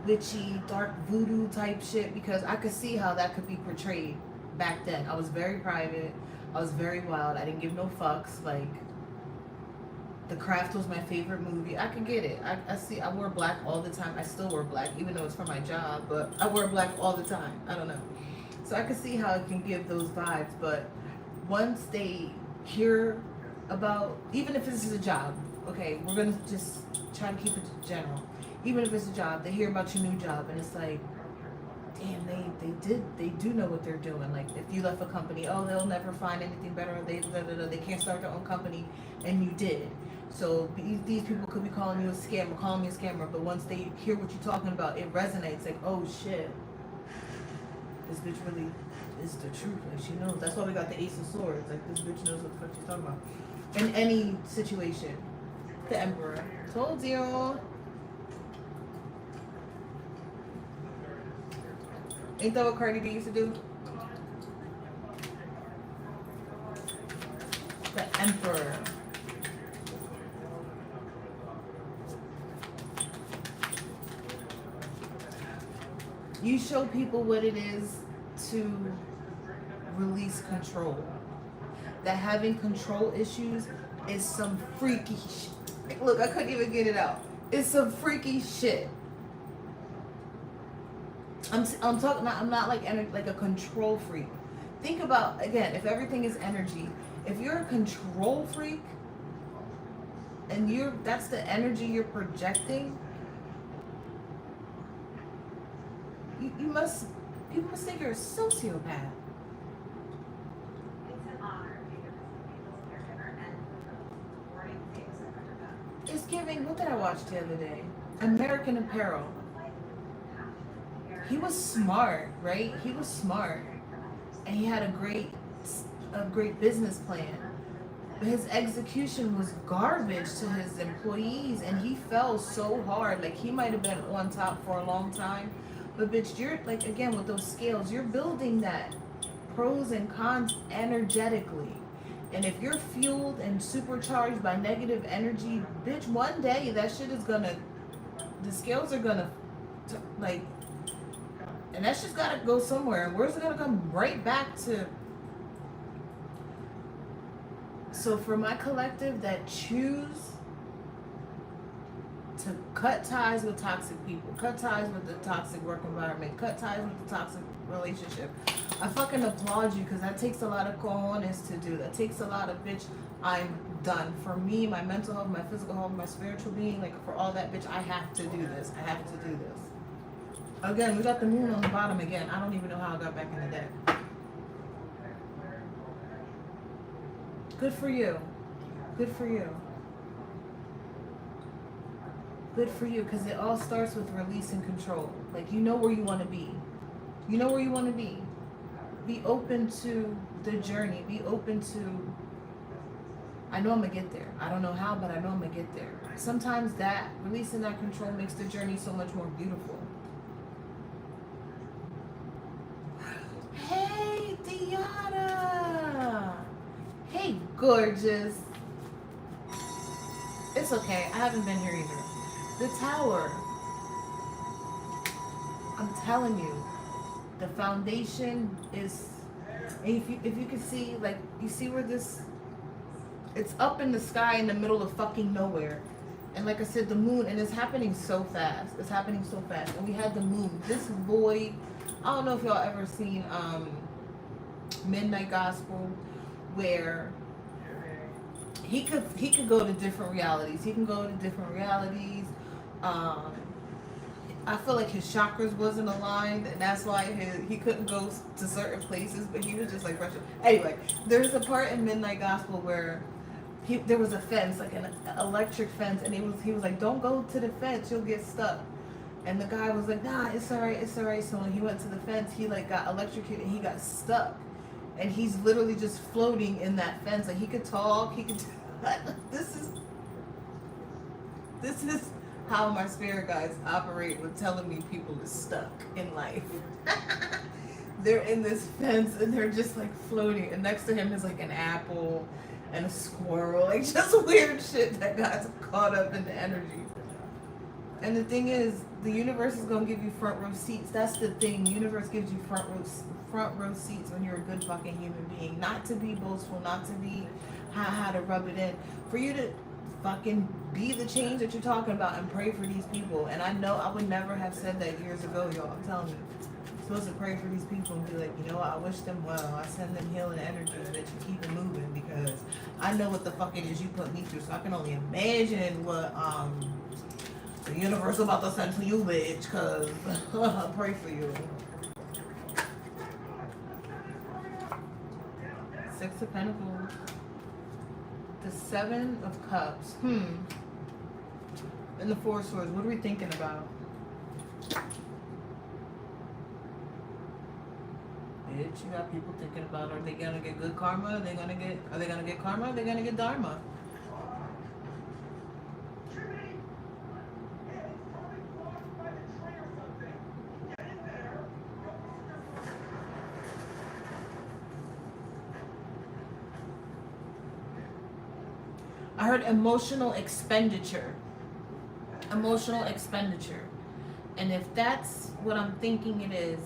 witchy, dark voodoo type shit, because I could see how that could be portrayed back then. I was very private. I was very wild. I didn't give no fucks. Like, The Craft was my favorite movie. I could get it. I wore black all the time. I still wear black, even though it's for my job, but I wear black all the time. I don't know. So I could see how it can give those vibes, but once they hear about, even if this is a job, okay, we're gonna just try to keep it general. Even if it's a job, they hear about your new job, and it's like, damn, they do know what they're doing. Like, if you left a company, oh, they'll never find anything better. They can't start their own company, and you did. So these people could be calling you a scammer, calling me a scammer, but once they hear what you're talking about, it resonates. Like, oh shit, this bitch really is the truth. Like, she knows. That's why we got the Ace of Swords. Like, this bitch knows what the fuck she's talking about. In any situation, the Emperor. Told you. Ain't that what Cardi B used to do? The Emperor. You show people what it is to release control. That having control issues is some freaky shit. Look, I couldn't even get it out. It's some freaky shit. I'm talking. I'm not like a control freak. Think about, again, if everything is energy. If you're a control freak, and that's the energy you're projecting. People must think you're a sociopath. It's giving, what did I watch the other day? American Apparel. He was smart, right? He was smart. And he had a great business plan. But his execution was garbage to his employees, and he fell so hard. Like, he might have been on top for a long time. But bitch, you're like, again, with those scales, you're building that pros and cons energetically. And if you're fueled and supercharged by negative energy, bitch, one day that shit is gonna, the scales are gonna, like, and that shit's gotta go somewhere. And where's it gonna come? Right back to. So for my collective that choose to cut ties with toxic people, cut ties with the toxic work environment, cut ties with the toxic relationship, I fucking applaud you, because that takes a lot of cojones to do. That takes a lot of, bitch, I'm done. For me, my mental health, my physical health, my spiritual being, like, for all that, bitch, I have to do this. I have to do this. Again, we got the moon on the bottom again. I don't even know how I got back in the deck. Good for you. Good for you. Good for you, because it all starts with release and control. Like, you know where you want to be. You know where you want to be. Be open to the journey. Be open to, I know I'm going to get there. I don't know how, but I know I'm going to get there. Sometimes that, releasing that control makes the journey so much more beautiful. Hey, Diana. Hey, gorgeous. It's okay. I haven't been here either. The Tower. I'm telling you, the foundation is, if you can see, like, you see where this, it's up in the sky in the middle of fucking nowhere. And like I said, the moon, and it's happening so fast. It's happening so fast. And we had the moon, this void. I don't know if y'all ever seen Midnight Gospel, where he could go to different realities. He can go to different realities. I feel like his chakras wasn't aligned, and that's why he couldn't go to certain places, but he was just like rushing. Anyway, there's a part in Midnight Gospel where there was a fence, like an electric fence, and he was like, don't go to the fence, you'll get stuck. And the guy was like, nah, it's alright, it's alright. So when he went to the fence, he like got electrocuted and he got stuck. And he's literally just floating in that fence. Like, he could talk, he could this is how my spirit guides operate with telling me people are stuck in life. They're in this fence and they're just like floating, and next to him is like an apple and a squirrel, like just weird shit that got caught up in the energy. And the thing is, the universe is gonna give you front row seats. That's the thing. The universe gives you front row seats when you're a good fucking human being. Not to be boastful, not to be how to rub it in. For you to fucking be the change that you're talking about and pray for these people. And I know I would never have said that years ago, y'all. I'm telling you. You're supposed to pray for these people and be like, you know what, I wish them well. I send them healing energy that you keep them moving, because I know what the fuck it is you put me through. So I can only imagine what the universe about to send to you, bitch, cause I pray for you. Six of Pentacles. The Seven of Cups. And the Four of Swords. What are we thinking about? Bitch, you got people thinking about, are they gonna get good karma? Are they gonna get karma? Are they gonna get dharma? I heard emotional expenditure. Emotional expenditure. And if that's what I'm thinking it is,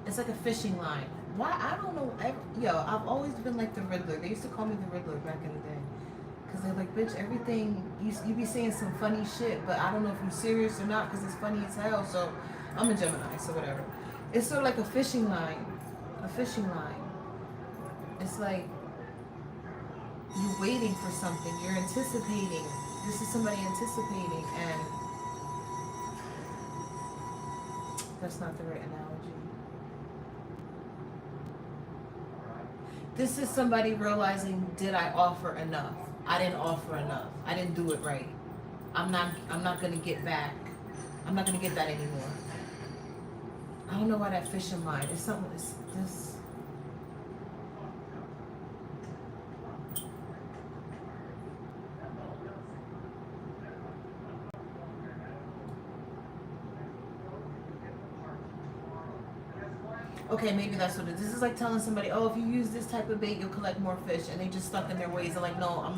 it's like a fishing line. Why? I don't know. I've always been like the Riddler. They used to call me the Riddler back in the day. Because they're like, bitch, everything, you be saying some funny shit, but I don't know if you're serious or not because it's funny as hell. So I'm a Gemini, so whatever. It's sort of like a fishing line. A fishing line. It's like, you're waiting for something. You're anticipating. This is somebody anticipating, and that's not the right analogy. This is somebody realizing, did I offer enough? I didn't offer enough. I didn't do it right. I'm not gonna get back. I'm not gonna get that anymore. I don't know why that fishing line. It's something. It's this. Okay, maybe that's what it is. This is like telling somebody, oh, if you use this type of bait, you'll collect more fish. And they just stuck in their ways. They're like, no, I'm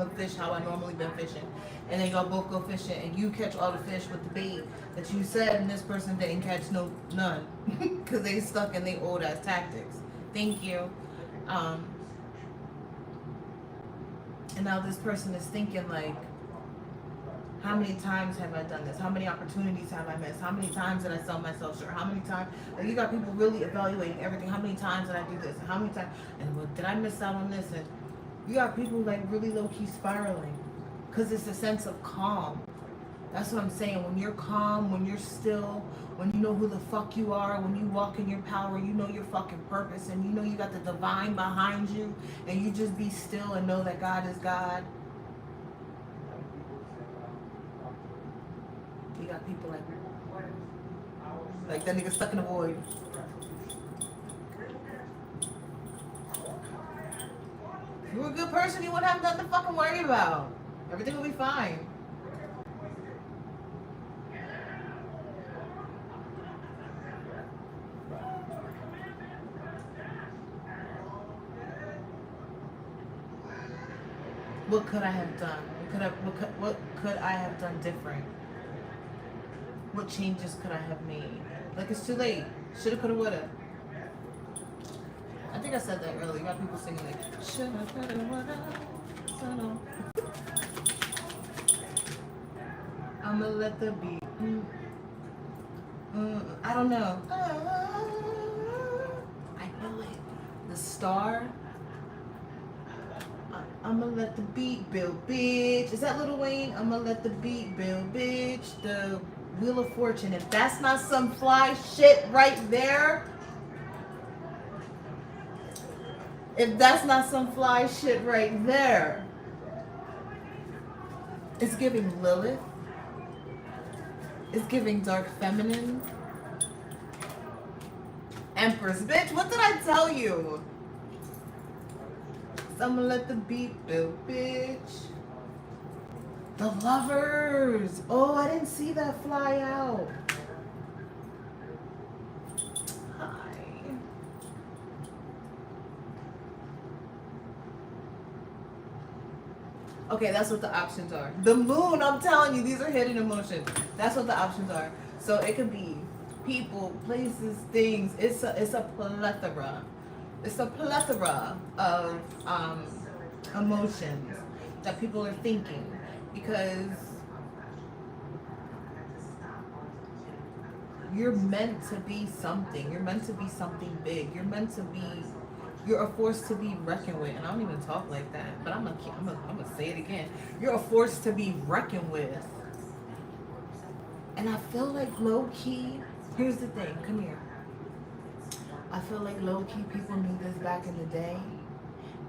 a fish how I normally been fishing. And then y'all both go fishing, and you catch all the fish with the bait that you said, and this person didn't catch none. Because they stuck in their old ass tactics. Thank you. And now this person is thinking like, how many times have I done this? How many opportunities have I missed? How many times did I sell myself short? How many times? Like, you got people really evaluating everything. How many times did I do this? How many times? And what, did I miss out on this? And you got people like really low-key spiraling. Because it's a sense of calm. That's what I'm saying. When you're calm, when you're still, when you know who the fuck you are, when you walk in your power, you know your fucking purpose, and you know you got the divine behind you, and you just be still and know that God is God. You got people like that nigga stuck in the void. If you were a good person, you wouldn't have nothing to fucking worry about. Everything will be fine. What could I have done? What could I have done different? What changes could I have made? Like, it's too late. Shoulda, coulda, woulda. I think I said that earlier. You got people singing like, shoulda, coulda, woulda. I'ma let the beat. I don't know. I know it. The star. I'ma let the beat build, bitch. Is that Lil Wayne? I'ma let the beat build, bitch. The Wheel of Fortune. If that's not some fly shit right there, if that's not some fly shit right there, it's giving Lilith. It's giving dark feminine. Empress. Bitch, what did I tell you? So I'ma let the beat build, bitch. The Lovers. Oh, I didn't see that fly out. Hi. Okay, that's what the options are. The moon, I'm telling you, these are hidden emotions. That's what the options are. So it could be people, places, things. It's a plethora. It's a plethora of emotions that people are thinking, because you're meant to be something. You're meant to be something big. You're a force to be reckoned with. And I don't even talk like that, but I'm gonna say it again. You're a force to be reckoned with. And I feel like low key, here's the thing, come here. I feel like low key people knew this back in the day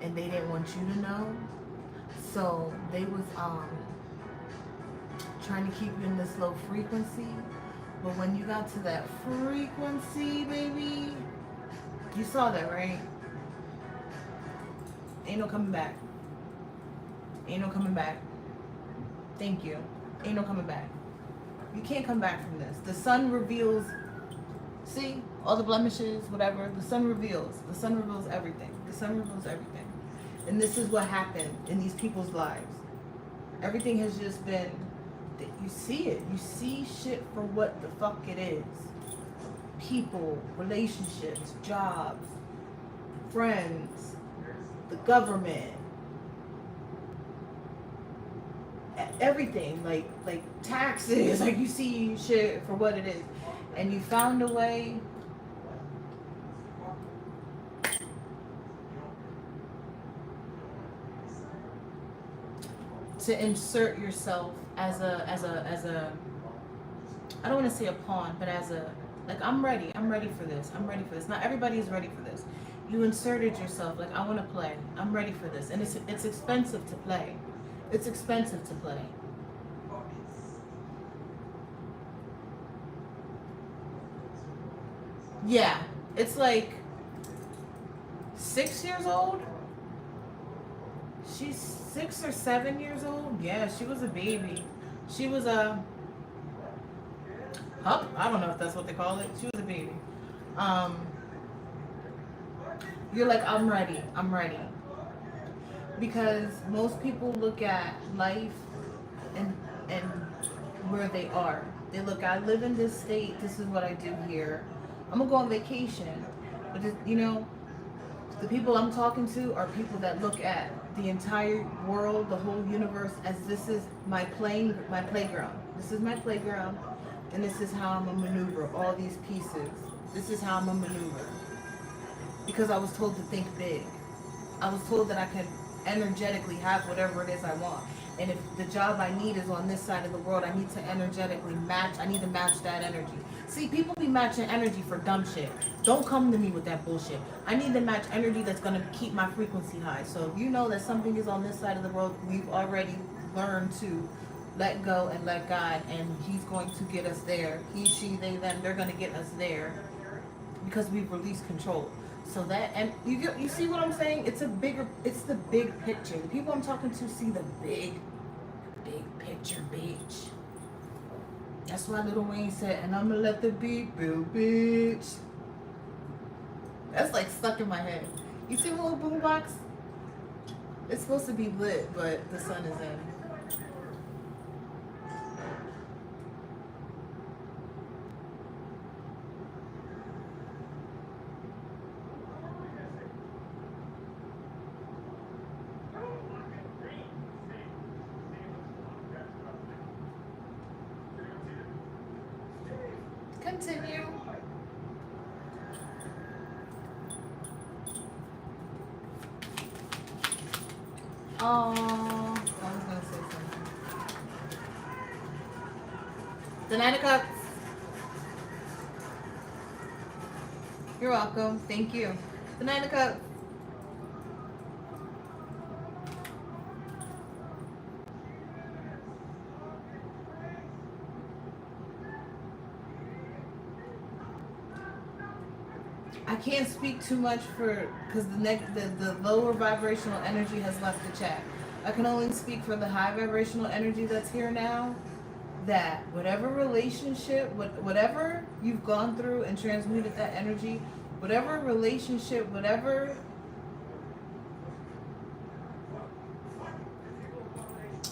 and they didn't want you to know. So they was trying to keep you in this low frequency. But when you got to that frequency, baby, you saw that, right? Ain't no coming back. Ain't no coming back. Thank you. Ain't no coming back. You can't come back from this. The sun reveals, see, all the blemishes, whatever. The sun reveals. The sun reveals everything. The sun reveals everything. And this is what happened in these people's lives. Everything has just been, you see it. You see shit for what the fuck it is. People, relationships, jobs, friends, the government, everything, like taxes, like you see shit for what it is. And you found a way to insert yourself as a I don't want to say a pawn, but as a, like, I'm ready for this. Not everybody is ready for this. You inserted yourself, like, I want to play. I'm ready for this. And it's expensive to play. It's expensive to play. Yeah, it's like 6 years old. She's 6 or 7 years old. Yeah, she was a baby. She was a pup. I don't know if that's what they call it. She was a baby. You're like, I'm ready. Because most people look at life and where they are. They look, I live in this state. This is what I do here. I'm gonna go on vacation. But you know, the people I'm talking to are people that look at the entire world, the whole universe, as this is my playground. This is my playground, and this is how I'm gonna maneuver all these pieces. This is how I'm gonna maneuver. Because I was told to think big. I was told that I could energetically have whatever it is I want. And if the job I need is on this side of the world, I need to energetically match. I need to match that energy. See, people be matching energy for dumb shit. Don't come to me with that bullshit. I need to match energy that's going to keep my frequency high. So if you know that something is on this side of the world, we've already learned to let go and let God, and he's going to get us there. He, she, they, them, they're going to get us there because we've released control. So that, and you see what I'm saying? It's the big picture. The people I'm talking to see the big picture, bitch. That's why Lil Wayne said, and I'm gonna let the beat build, bitch. That's like stuck in my head. You see the little boombox? It's supposed to be lit, but the sun is in. Continue. Oh, I was gonna say something. The 9 of Cups. You're welcome. Thank you. The 9 of Cups. I can't speak too much because the lower vibrational energy has left the chat. I can only speak for the high vibrational energy that's here now. That whatever relationship, whatever you've gone through and transmuted that energy, whatever relationship, whatever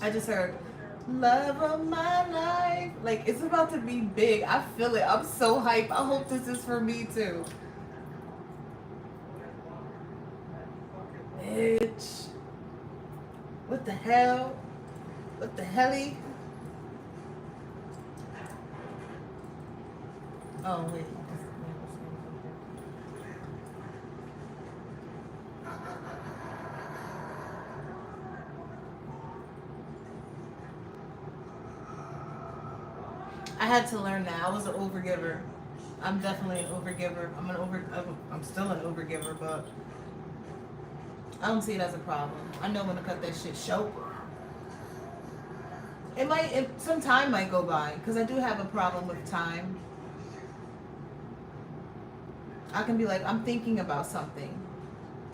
I just heard love of my life. Like, it's about to be big. I feel it. I'm so hyped. I hope this is for me too. Bitch. What the hell? What the helly? Oh, wait. I had to learn that. I was an overgiver. I'm definitely an overgiver. I'm still an overgiver, but I don't see it as a problem. I know when to cut that shit short. Some time might go by, because I do have a problem with time. I can be like, I'm thinking about something.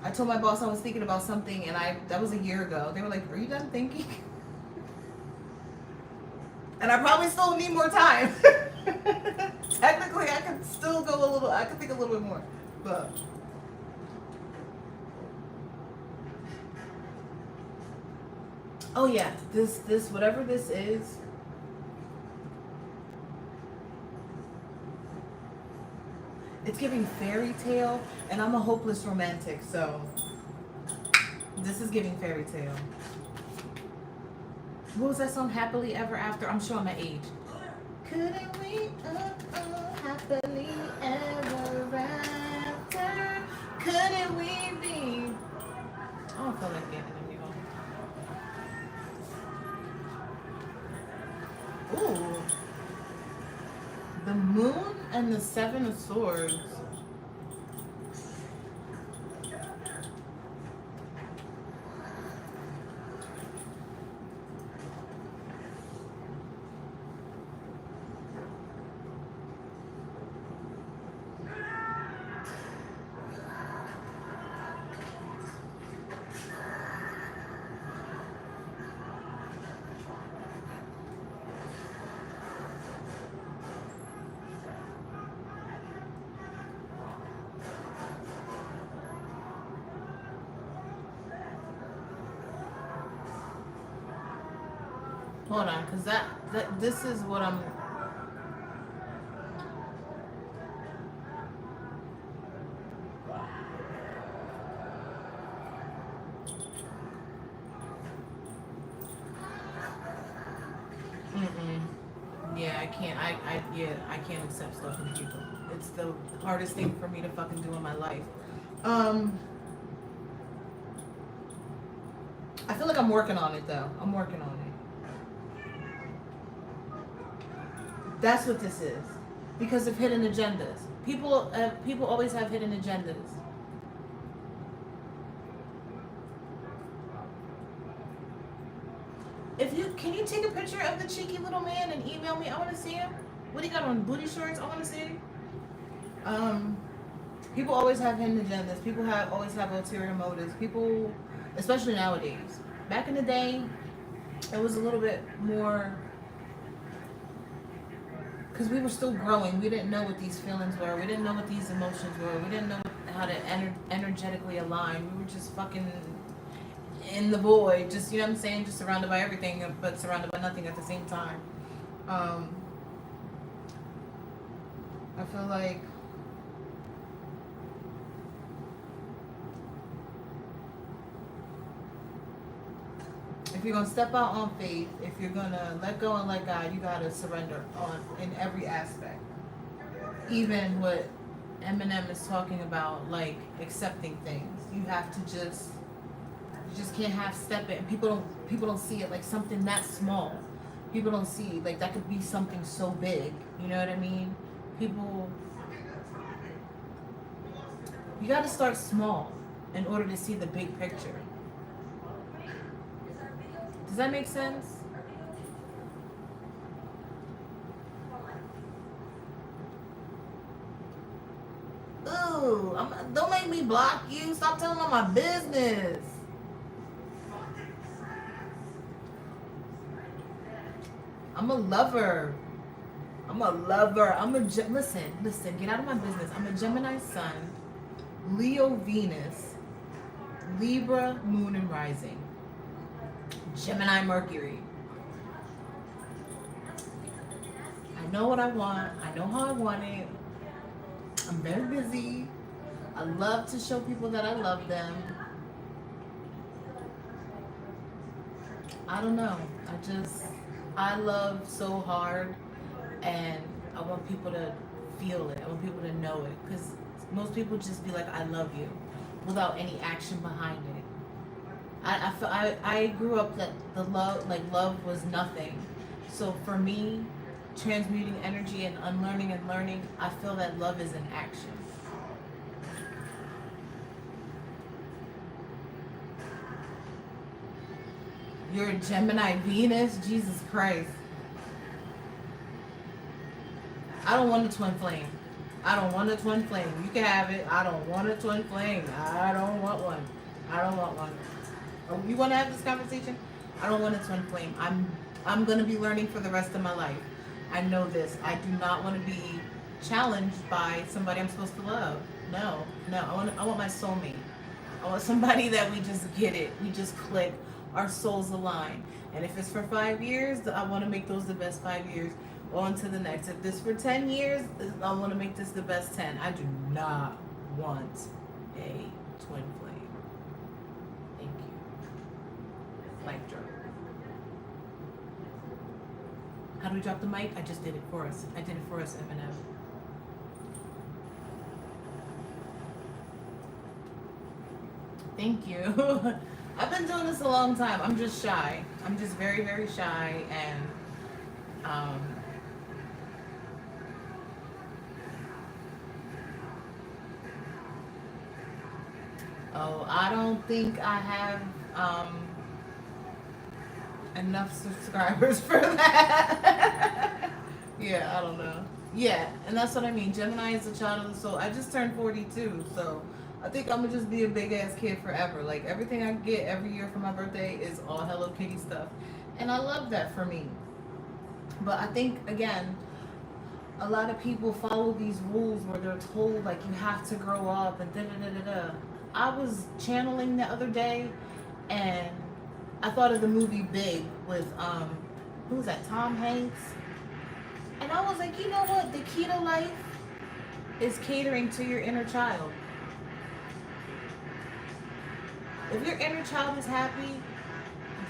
I told my boss I was thinking about something, and that was a year ago. They were like, are you done thinking? And I probably still need more time. Technically, I could still I could think a little bit more. But oh yeah, this whatever this is, it's giving fairy tale, and I'm a hopeless romantic, so this is giving fairy tale. What was that song? Happily Ever After? I'm showing my age. Couldn't we happily ever after? Couldn't we be? I don't feel like getting it, you know. Ooh. The Moon and the Seven of Swords. Hold on, because this is what I'm... Yeah, I can't. I can't accept stuff from people. It's the hardest thing for me to fucking do in my life. I feel like I'm working on it though. I'm working on it. That's what this is, because of hidden agendas. People always have hidden agendas. Can you take a picture of the cheeky little man and email me? I want to see him. What he got on, booty shorts? I want to see. People always have hidden agendas. People always have ulterior motives. People, especially nowadays. Back in the day, it was a little bit more, because we were still growing. We didn't know what these feelings were. We didn't know what these emotions were. We didn't know how to energetically align. We were just fucking in the void, just, you know what I'm saying, just surrounded by everything, but surrounded by nothing at the same time. I feel like if you're gonna step out on faith, if you're gonna let go and let God, you gotta surrender in every aspect. Even what Eminem is talking about, like accepting things, you have to just can't half step it. And people don't see it like something that small. People don't see like that could be something so big. You know what I mean? People, you got to start small in order to see the big picture. Does that make sense? Ooh, don't make me block you. Stop telling all my business. I'm a lover. Listen, get out of my business. I'm a Gemini sun, Leo Venus, Libra moon and rising. Gemini Mercury. I know what I want. I know how I want it. I'm very busy. I love to show people that I love them. I don't know. I love so hard, and I want people to feel it. I want people to know it, because most people just be like, I love you, without any action behind it. I grew up that the love was nothing. So for me, transmuting energy and unlearning and learning, I feel that love is an action. You're a Gemini Venus? Jesus Christ. I don't want a twin flame. I don't want a twin flame. You can have it. I don't want a twin flame. I don't want one. I don't want one. Oh, you want to have this conversation? I don't want a twin flame. I'm going to be learning for the rest of my life. I know this. I do not want to be challenged by somebody I'm supposed to love. No. I want my soulmate. I want somebody that we just get it. We just click. Our souls align. And if it's for 5 years, I want to make those the best 5 years. On to the next. If this for 10 years, I want to make this the best 10. I do not want a twin flame. Thank you. Mic drop. How do we drop the mic? I just did it for us. I did it for us, Eminem. Thank you. I've been doing this a long time. I'm just shy. I'm just very, very shy, and I don't think I have enough subscribers for that. Yeah, I don't know. Yeah, and that's what I mean. Gemini is a child of the soul. I just turned 42, so I think I'm gonna just be a big ass kid forever. Like, everything I get every year for my birthday is all Hello Kitty stuff, and I love that for me. But I think, again, a lot of people follow these rules where they're told, like, you have to grow up and da da da da da. I was channeling the other day, and I thought of the movie Big with who was that, Tom Hanks, and I was like, you know what, the key to life is catering to your inner child. If your inner child is happy,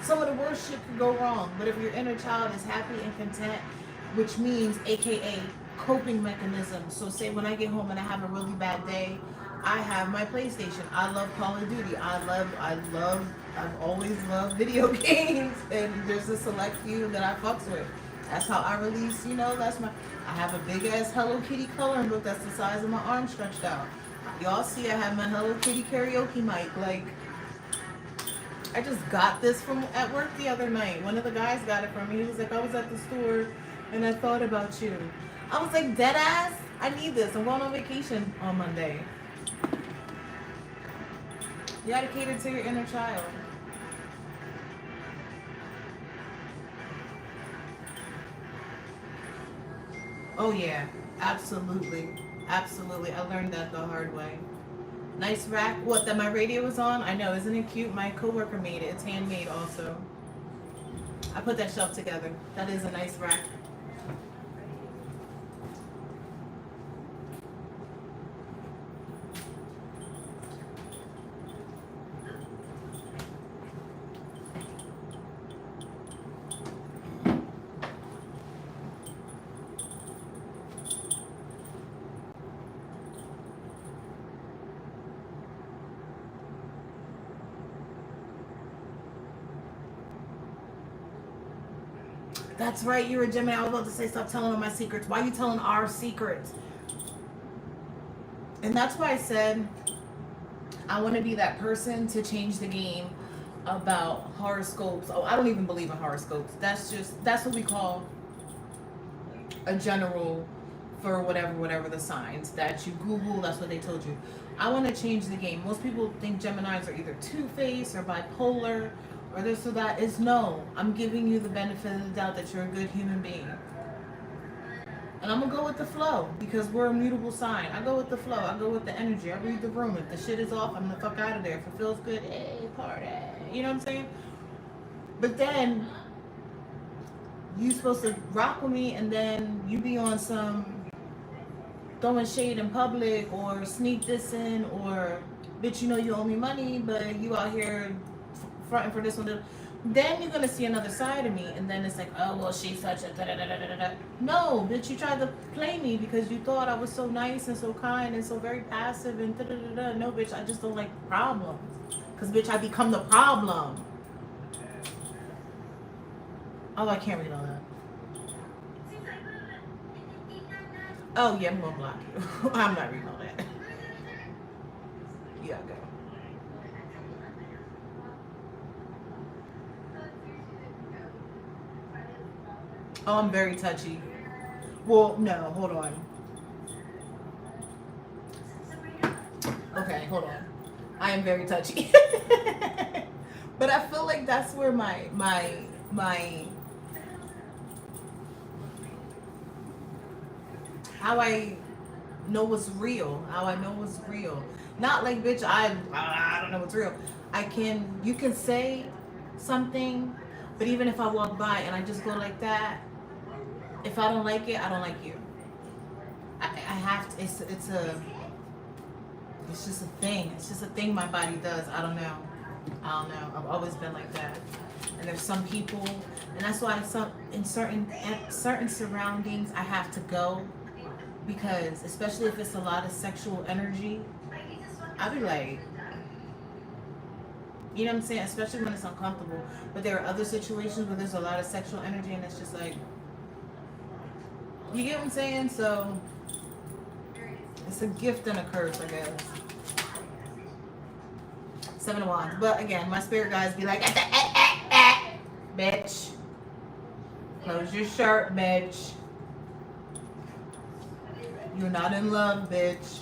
some of the worst shit could go wrong. But if your inner child is happy and content, which means AKA coping mechanism. So say when I get home and I have a really bad day, I have my PlayStation. I love Call of Duty. I've always loved video games, and there's a select few that I fucks with. That's how I release, I have a big ass Hello Kitty coloring book that's the size of my arm stretched out. Y'all see I have my Hello Kitty karaoke mic. Like, I just got this from at work the other night. One of the guys got it from me. He was like, I was at the store and I thought about you. I was like, dead ass? I need this. I'm going on vacation on Monday. You gotta cater to your inner child. Oh yeah, absolutely. Absolutely. I learned that the hard way. Nice rack. What, that my radio was on? I know, isn't it cute? My coworker made it. It's handmade also. I put that shelf together. That is a nice rack. That's right, you're a Gemini. I was about to say, stop telling all my secrets. Why are you telling our secrets? And that's why I said I want to be that person to change the game about horoscopes. Oh, I don't even believe in horoscopes. That's what we call a general for whatever the signs that you Google. That's what they told you. I want to change the game. Most people think Geminis are either two-faced or bipolar or this or that. Is no. I'm giving you the benefit of the doubt that you're a good human being. And I'm going to go with the flow because we're a mutable sign. I go with the flow. I go with the energy. I read the room. If the shit is off, I'm the fuck out of there. If it feels good, hey, party. You know what I'm saying? But then you supposed to rock with me, and then you be on some throwing shade in public or sneak this in, or bitch, you know you owe me money, but you out here fronting for this one. Then you're gonna see another side of me, and then it's like, oh well, she's such a da da da da da da. No, bitch, you tried to play me because you thought I was so nice and so kind and so very passive and da da da da. No, bitch, I just don't like problems, cause bitch, I become the problem. Oh, I can't read all that. Oh yeah, I'm gonna block you. I'm not reading all that. Yeah, go. Oh, I'm very touchy. Well, no, hold on. Okay, hold on. I am very touchy. But I feel like that's where my how I know what's real. How I know what's real. Not like bitch, I don't know what's real. You can say something, but even if I walk by and I just go like that, if I don't like it, I don't like you. I have to. It's just a thing. It's just a thing my body does. I don't know. I don't know. I've always been like that. And there's some people, and that's why in certain surroundings I have to go, because especially if it's a lot of sexual energy, I'll be like, you know what I'm saying? Especially when it's uncomfortable. But there are other situations where there's a lot of sexual energy, and it's just like, you get what I'm saying? So it's a gift and a curse, I guess. Seven of Wands. But again, my spirit guys be like, bitch. Close your shirt, bitch. You're not in love, bitch.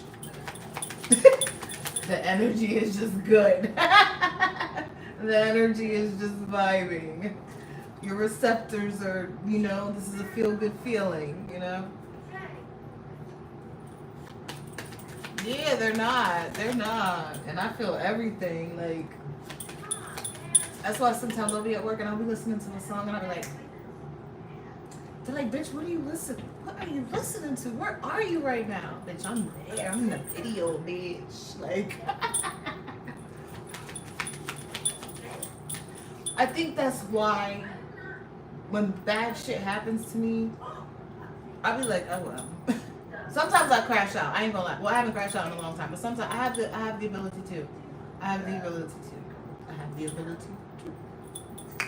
The energy is just good. The energy is just vibing. Your receptors are, this is a feel-good feeling, Yeah, they're not. They're not. And I feel everything. Like, that's why sometimes I'll be at work and I'll be listening to a song and I'll be like, they're like, bitch, what are you listening to? Where are you right now? Bitch, I'm there. I'm in the video, bitch. Like, I think that's why when bad shit happens to me, I'll be like, oh well. Sometimes I crash out. I ain't gonna lie. Well, I haven't crashed out in a long time, but sometimes I have the ability to. I have the ability to.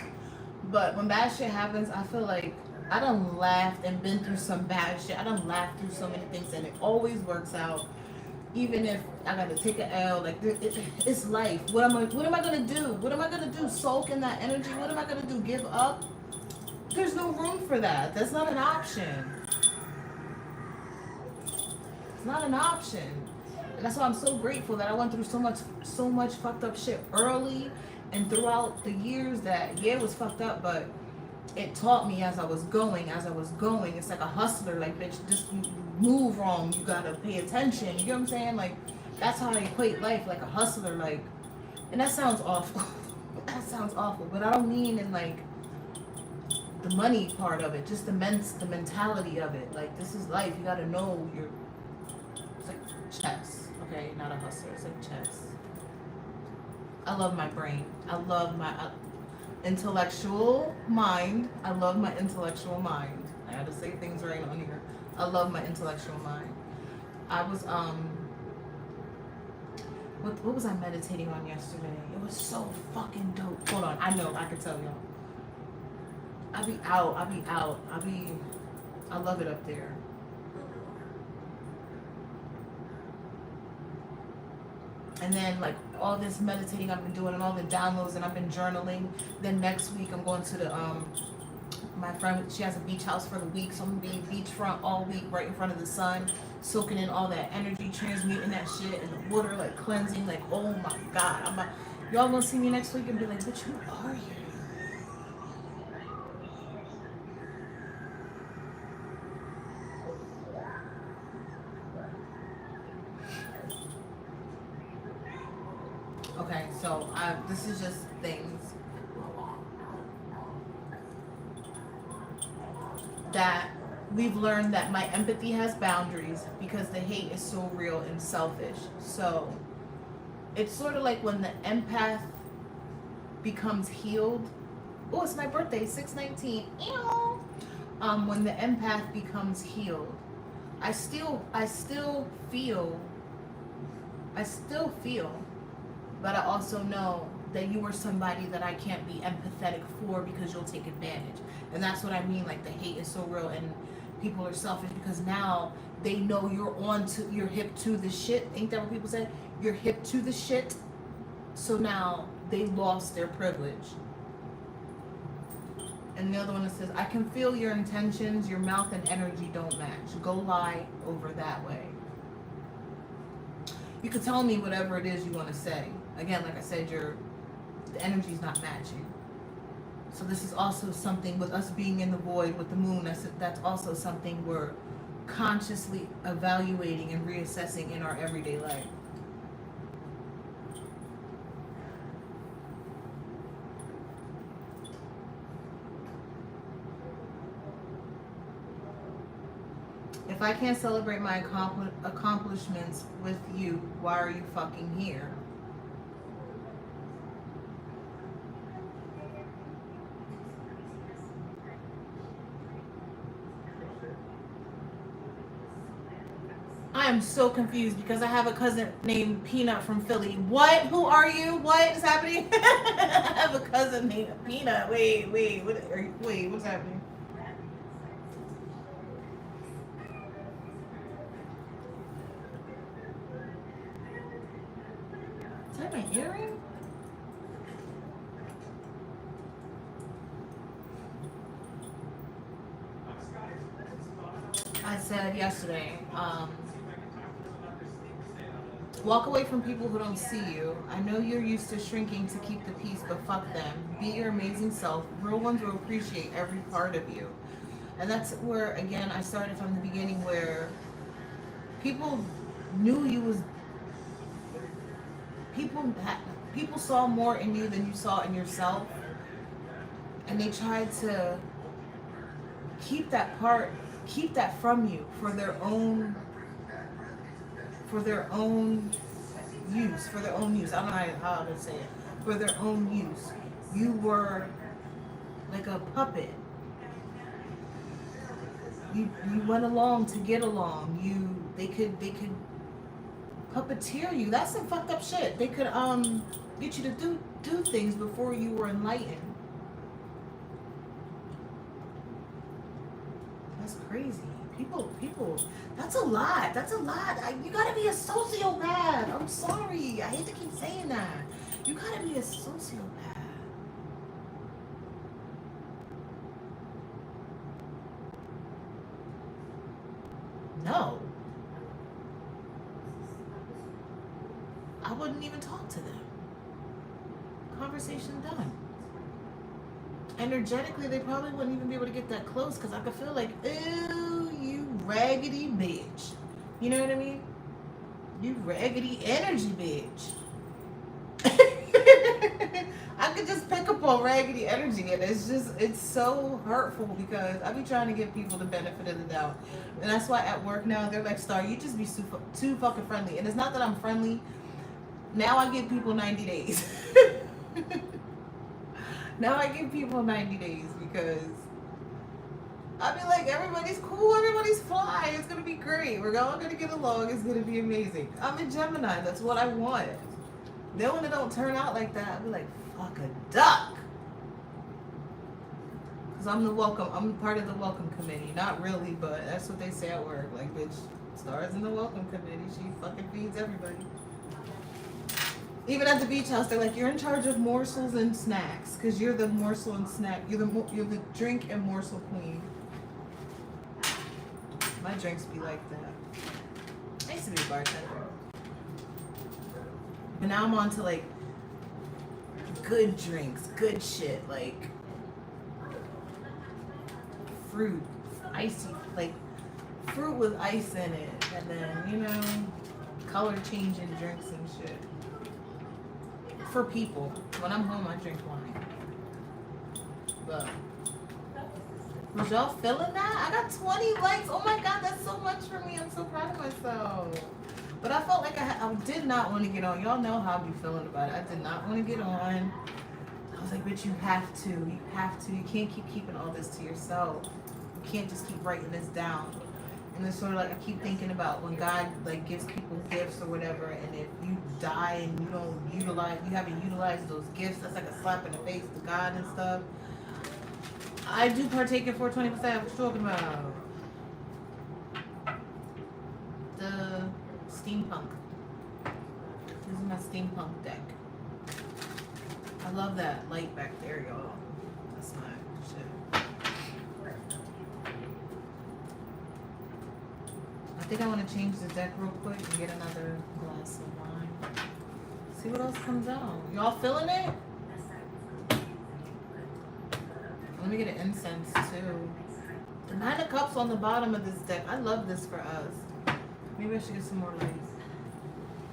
But when bad shit happens, I feel like I done laughed and been through some bad shit. I done laughed through so many things, and it always works out. Even if I gotta take an L, like it's life. What am I gonna do? What am I gonna do? Sulk in that energy? What am I gonna do? Give up? There's no room for that. That's not an option. Not an option. And that's why I'm so grateful that I went through so much fucked up shit early and throughout the years that, yeah, it was fucked up, but it taught me as I was going. It's like a hustler, like, bitch, just you move wrong, you gotta pay attention. You know what I'm saying? Like, that's how I equate life, like a hustler, like, and that sounds awful. That sounds awful, but I don't mean in like the money part of it, just the mentality of it. Like, this is life. You gotta know your chess, okay? Not a hustler. It's like chess. I love my brain. I love my intellectual mind. I love my intellectual mind. I had to say things right on here. I love my intellectual mind. I was what was I meditating on yesterday? It was so fucking dope. Hold on, I know, I can tell y'all. I love it up there. And then like all this meditating I've been doing and all the downloads, and I've been journaling. Then next week I'm going to the my friend, she has a beach house for the week, so I'm gonna be beachfront all week, right in front of the sun, soaking in all that energy, transmuting that shit, and the water like cleansing. Like, oh my god, y'all gonna see me next week and be like, bitch, who are you? Okay, so this is just things. that we've learned that my empathy has boundaries because the hate is so real and selfish. So it's sort of like when the empath becomes healed. Oh, it's my birthday, 6/19. Ew. When the empath becomes healed, I still feel, but I also know that you are somebody that I can't be empathetic for because you'll take advantage. And that's what I mean, like the hate is so real and people are selfish because now they know you're hip to the shit. Ain't that what people say? You're hip to the shit. So now they lost their privilege. And the other one that says, I can feel your intentions, your mouth and energy don't match. Go lie over that way. You can tell me whatever it is you want to say. Again, like I said, the energy's not matching. So this is also something with us being in the void with the moon. That's also something we're consciously evaluating and reassessing in our everyday life. If I can't celebrate my accomplishments with you, why are you fucking here? I am so confused because I have a cousin named Peanut from Philly. What? Who are you? What is happening? I have a cousin named Peanut. Wait, what's happening? Is that my earring? I said yesterday, walk away from people who don't see you. I know you're used to shrinking to keep the peace, but fuck them. Be your amazing self. Real ones will appreciate every part of you. And that's where, again, I started from the beginning where people knew you was... People saw more in you than you saw in yourself. And they tried to keep that from you for their own use. I don't know how to say it. For their own use. You were like a puppet. You went along to get along. They could puppeteer you. That's some fucked up shit. They could get you to do things before you were enlightened. That's crazy. People, that's a lot. You gotta be a sociopath. I'm sorry. I hate to keep saying that. You gotta be a sociopath. No. I wouldn't even talk to them. Conversation done. Energetically, they probably wouldn't even be able to get that close because I could feel like, ew, you raggedy bitch. You know what I mean? You raggedy energy bitch. I could just pick up on raggedy energy, and it's so hurtful because I be trying to give people the benefit of the doubt. And that's why at work now, they're like, Star, you just be too fucking friendly. And it's not that I'm friendly. Now I give people 90 days. Now I give people 90 days because I be like, everybody's cool, everybody's fly, it's going to be great. We're all going to get along, it's going to be amazing. I'm a Gemini, that's what I want. Then when it don't turn out like that, I'll be like, fuck a duck. Because I'm part of the welcome committee. Not really, but that's what they say at work. Like, bitch, Star's in the welcome committee. She fucking feeds everybody. Even at the beach house, they're like, you're in charge of morsels and snacks because you're the morsel and snack. You're the drink and morsel queen. My drinks be like that. I used to be a bartender, but now I'm on to like good drinks, good shit, like fruit, icy, like fruit with ice in it, and then color changing drinks and shit. For people. When I'm home, I drink wine. But Was y'all feeling that? I got 20 likes. Oh my god, that's so much for me. I'm so proud of myself. But I felt like I did not want to get on. Y'all know how I be feeling about it. I did not want to get on. I was like, bitch, you have to. You have to. You can't keep keeping all this to yourself. You can't just keep writing this down. And it's sort of like I keep thinking about when God like gives people gifts or whatever, and if you die and you don't utilize, you haven't utilized those gifts, that's like a slap in the face to God and stuff. I do partake in 420%. What you talking about? The steampunk. This is my steampunk deck. I love that light back there, y'all. That's my shit. I think I want to change the deck real quick and get another glass of wine. See what else comes out. Y'all feeling it? Let me get an incense too. The 9 of Cups on the bottom of this deck. I love this for us. Maybe I should get some more lights.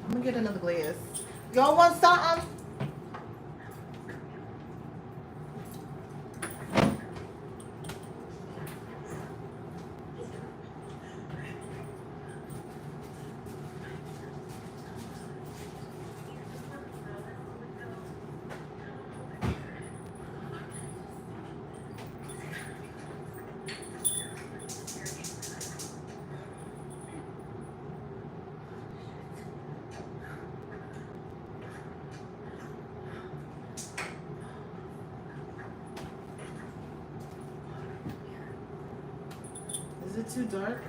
I'm gonna get another glass. Y'all want something? Is it too dark?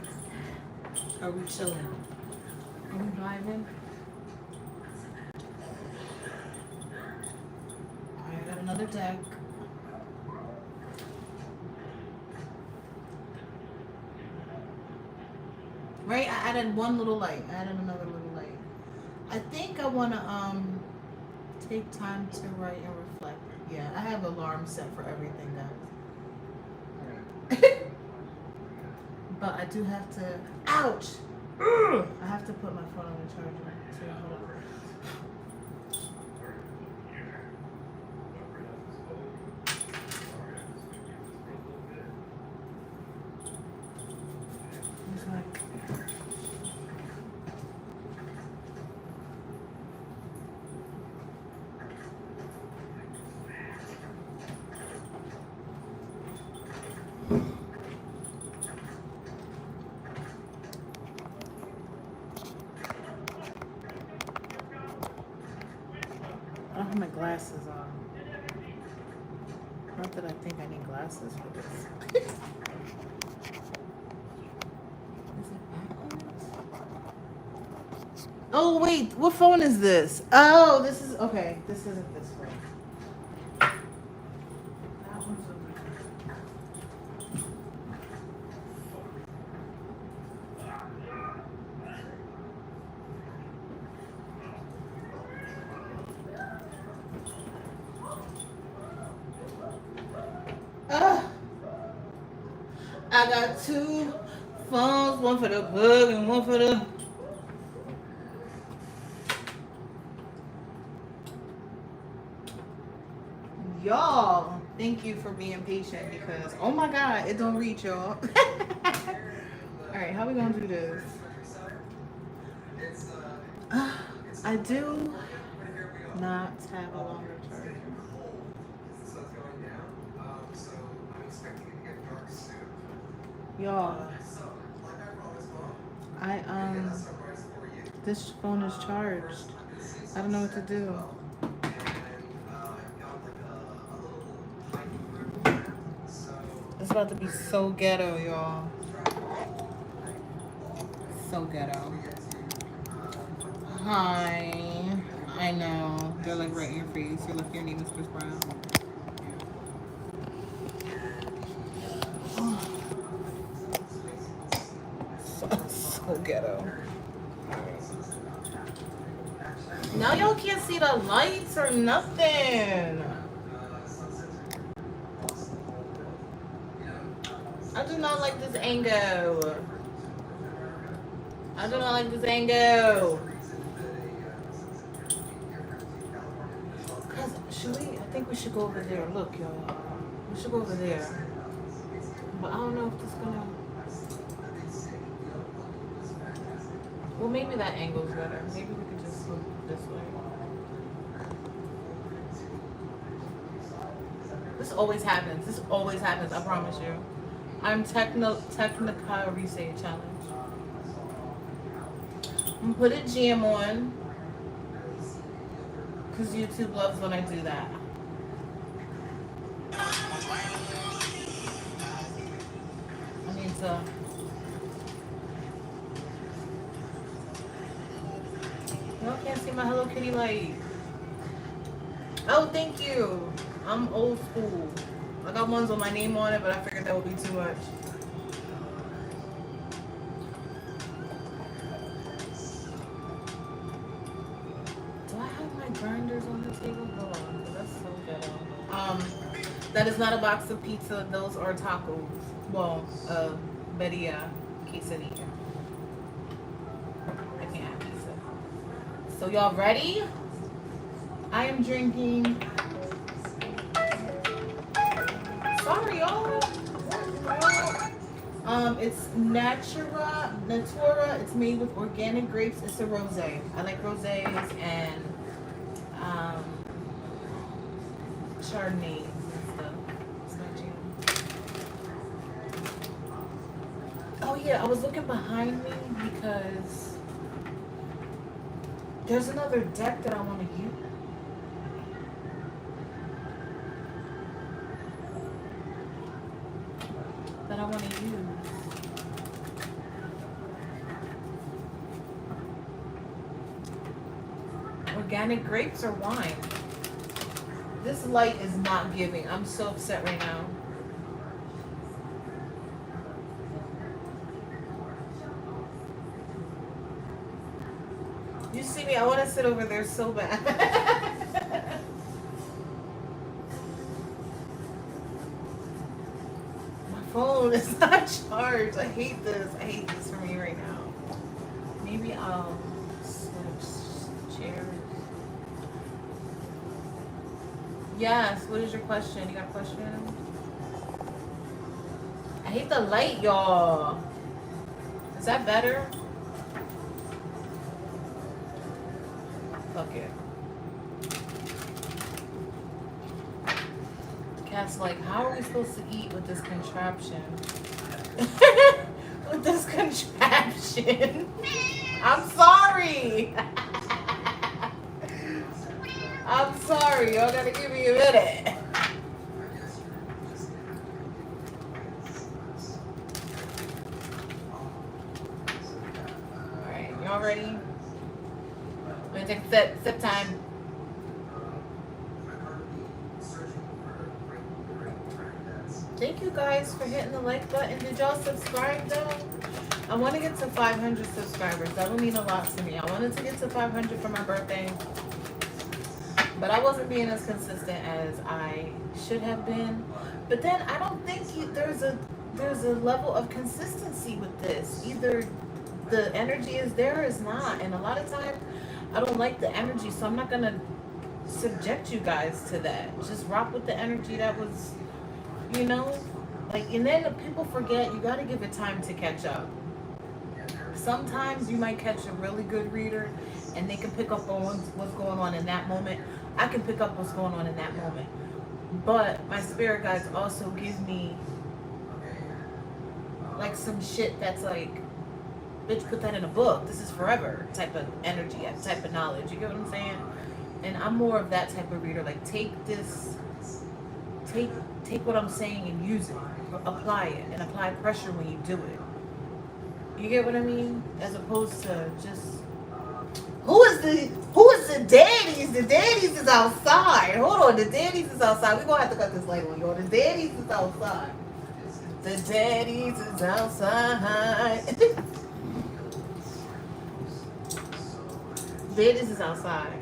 Are we chilling? Are we vibing? Alright, I got another deck. Right, I added one little light. I added another little light. I think I want to take time to write and reflect. Yeah, I have an alarm set for everything, guys. But I do have to, ouch! I have to put my phone on the charger too. Hold on. I don't have my glasses on. Not that I think I need glasses for this. Is it backwards? Oh wait, what phone is this? Oh, this is okay. This isn't this phone. That one's over there. I got 2 phones, one for the plug and one for the... Y'all, thank you for being patient because, oh my God, it don't reach, y'all. All right, how we gonna do this? I do not have a longer charger. Y'all, this phone is charged. I don't know what to do. It's about to be so ghetto, y'all. So ghetto. Hi. I know. They're like right in your face. You're like, your name is Chris Brown. So ghetto. Now y'all can't see the lights or nothing. I do not like this angle. I do not like this angle. Cause should we? I think we should go over there. Look, y'all. We should go over there. But I don't know if this is gonna. Well, maybe that angle's better. Maybe we could just look this way. This always happens. This always happens. I promise you. I'm Technica Reset Challenge. I'm gonna put a jam on because YouTube loves when I do that. I need to. Y'all can't see my Hello Kitty light. Oh, thank you. I'm old school. I got ones with my name on it, but I figured that would be too much. Do I have my grinders on the table? Hold on, that's so ghetto. That is not a box of pizza. Those are tacos. Well, Bedia quesadilla. I can't have pizza. So y'all ready? I am drinking. Sorry, y'all. It's Natura. It's made with organic grapes. It's a rosé. I like rosés and Chardonnay and stuff. It's my jam. Oh yeah, I was looking behind me because there's another deck that I want to use. That I want to use. Organic grapes or wine? This light is not giving. I'm so upset right now. You see me, I want to sit over there so bad. Phone is not charged. I hate this. I hate this for me right now. Maybe I'll switch chairs. Yes, what is your question? You got a question? I hate the light, y'all. Is that better? Fuck it. Cat's like, how are we supposed to eat with this contraption? With this contraption. I'm sorry. I'm sorry. Y'all gotta give me a minute. Alright, y'all ready? I'm gonna take a sip time. Thank you guys for hitting the like button. Did y'all subscribe though? I want to get to 500 subscribers. That will mean a lot to me. I wanted to get to 500 for my birthday, but I wasn't being as consistent as I should have been. But then I don't think there's a level of consistency with this. Either the energy is there or is not, and a lot of times I don't like the energy, so I'm not gonna subject you guys to that. Just rock with the energy that was. You know, like, and then people forget you got to give it time to catch up. Sometimes you might catch a really good reader and they can pick up on what's going on in that moment. I can pick up what's going on in that moment. But my spirit guides also give me like some shit that's like, bitch, put that in a book. This is forever type of energy, type of knowledge. You get what I'm saying? And I'm more of that type of reader. Like, take what I'm saying and use it, apply it, and apply pressure when you do it. You get what I mean? As opposed to just who is the daddies? The daddies is outside. Hold on, the daddies is outside. We're gonna have to cut this light on, y'all. The daddies is outside. The daddies is outside. Daddies is outside.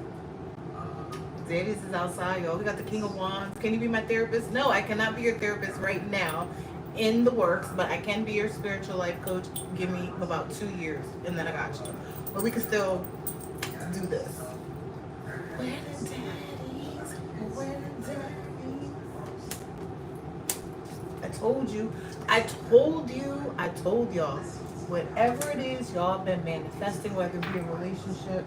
Daddies is outside, y'all. We got the King of Wands. Can you be my therapist? No, I cannot be your therapist right now in the works, but I can be your spiritual life coach. Give me about 2 years, and then I got you. But we can still do this. Where the daddies? Where the daddies? told you, I told y'all, whatever it is y'all been manifesting, whether it be a relationship,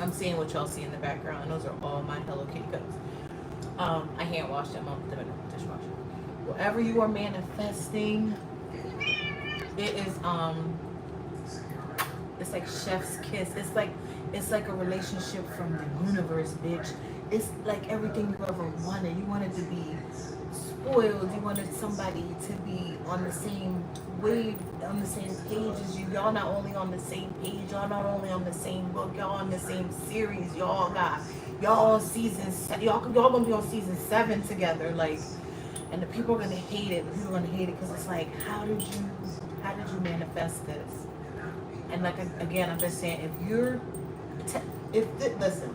I'm seeing what y'all see in the background, and those are all my Hello Kitty cups. I hand washed them on the dishwasher. Whatever you are manifesting, it is it's like chef's kiss. It's like a relationship from the universe, bitch. It's like everything you ever wanted. You wanted to be spoiled. You wanted somebody to be on the same wave, on the same page as you. Y'all not only on the same page, y'all not only on the same book, y'all on the same series. Y'all on season. Y'all gonna be on season 7 together. Like, and the people are gonna hate it. The people are gonna hate it because it's like, how did you manifest this? And like, again, I'm just saying, listen,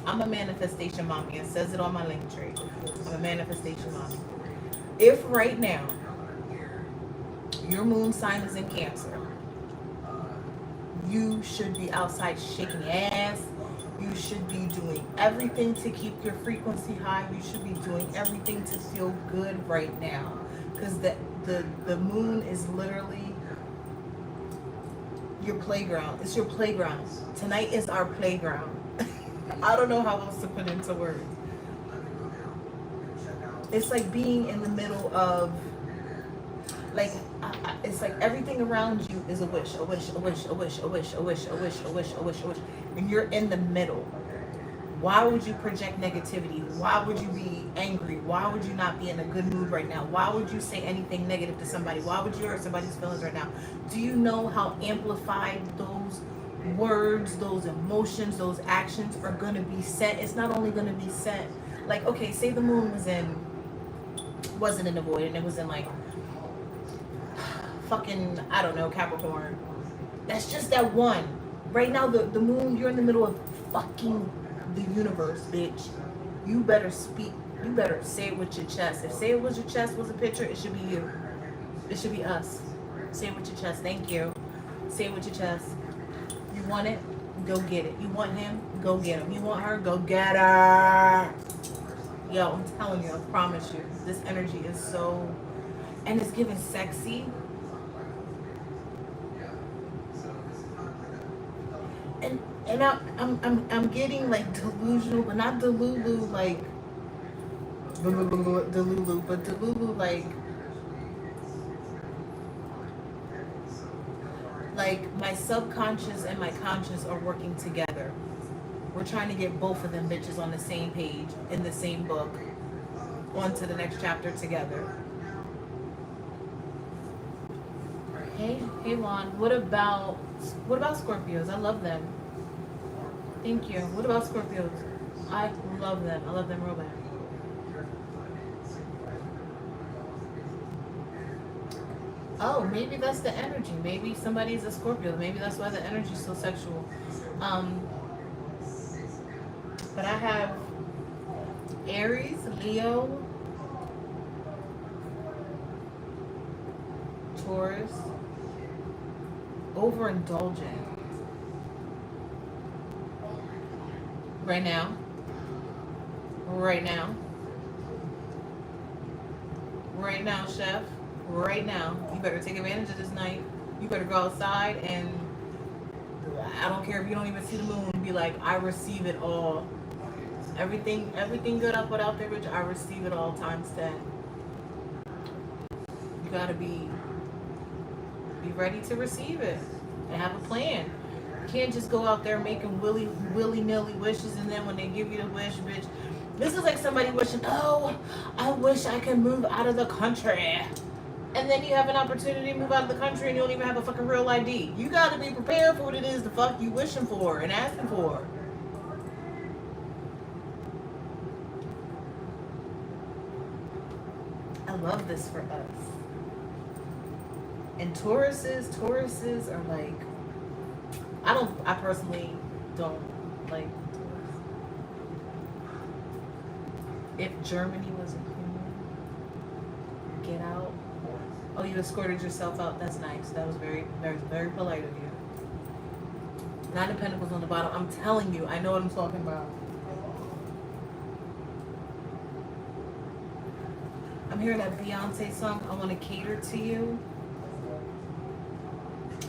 I'm a manifestation mommy. It says it on my link tree. I'm a manifestation mommy. If right now your moon sign is in Cancer, you should be outside shaking ass. You should be doing everything to keep your frequency high. You should be doing everything to feel good right now, because the moon is literally your playground. It's your playground. Tonight is our playground. I don't know how else to put it into words. It's like being in the middle of, like, it's like everything around you is a wish, a wish, a wish, a wish, a wish, a wish, a wish, a wish, a wish, a wish, and you're in the middle. Why would you project negativity? Why would you be angry? Why would you not be in a good mood right now? Why would you say anything negative to somebody? Why would you hurt somebody's feelings right now? Do you know how amplified those words, those emotions, those actions are going to be set? It's not only going to be set, like, okay, say the moon wasn't in the void, and it was in, like, fucking, I don't know, Capricorn. That's just that one. Right now, the moon, you're in the middle of fucking the universe, bitch. You better speak. You better say it with your chest. If say it with your chest was a picture, it should be you. It should be us. Say it with your chest. Thank you. Say it with your chest. You want it? Go get it. You want him? Go get him. You want her? Go get her. Yo, I'm telling you, I promise you, this energy is so, and it's giving sexy. And I'm getting like delusional, but not delulu like delulu, but delulu like my subconscious and my conscious are working together. We're trying to get both of them bitches on the same page, in the same book, on to the next chapter together. Hey Lon, what about Scorpios? I love them. Thank you. What about Scorpios? I love them. I love them real bad. Oh, maybe that's the energy. Maybe somebody's a Scorpio. Maybe that's why the energy is so sexual. But I have Aries, Leo, Taurus, overindulgent. Right now. Right now. Right now, chef. Right now. You better take advantage of this night. You better go outside, and I don't care if you don't even see the moon. Be like, I receive it all. Everything good I put out there, bitch, I receive it all times 10. You gotta be ready to receive it and have a plan. You can't just go out there making willy-nilly wishes, and then when they give you the wish, bitch, this is like somebody wishing, oh, I wish I could move out of the country. And then you have an opportunity to move out of the country and you don't even have a fucking real ID. You gotta be prepared for what it is the fuck you wishing for and asking for. I love this for us. And Tauruses are like, I personally don't like Taurus. If Germany was a human, get out. Oh, you escorted yourself out. That's nice. That was very, very, very polite of you. 9 of Pentacles on the bottom. I'm telling you, I know what I'm talking about. I'm I'm hearing that Beyonce song, I Want to Cater to You.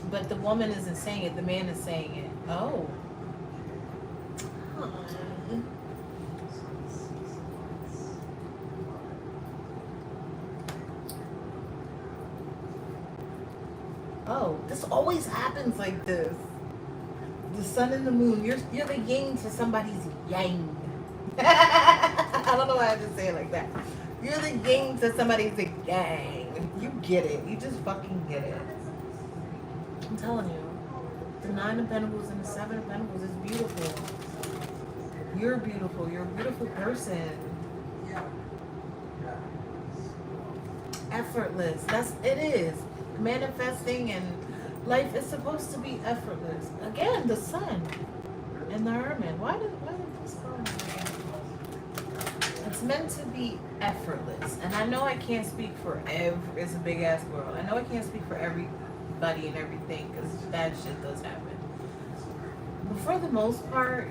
But the woman isn't saying it, the man is saying it. Oh. Oh, this always happens like this. The sun and the moon. You're the yin to somebody's yang. I don't know why I just say it like that. You're the yin to somebody's yang. You get it. You just fucking get it. I'm telling you. The 9 of Pentacles and the 7 of Pentacles is beautiful. You're beautiful. You're a beautiful person. Effortless. It is. Manifesting and life is supposed to be effortless. Again, the sun and the hermit. Why did this go? It's meant to be effortless. And I know I can't speak for it's a big ass world. I know I can't speak for everybody and everything because bad shit does happen. But for the most part,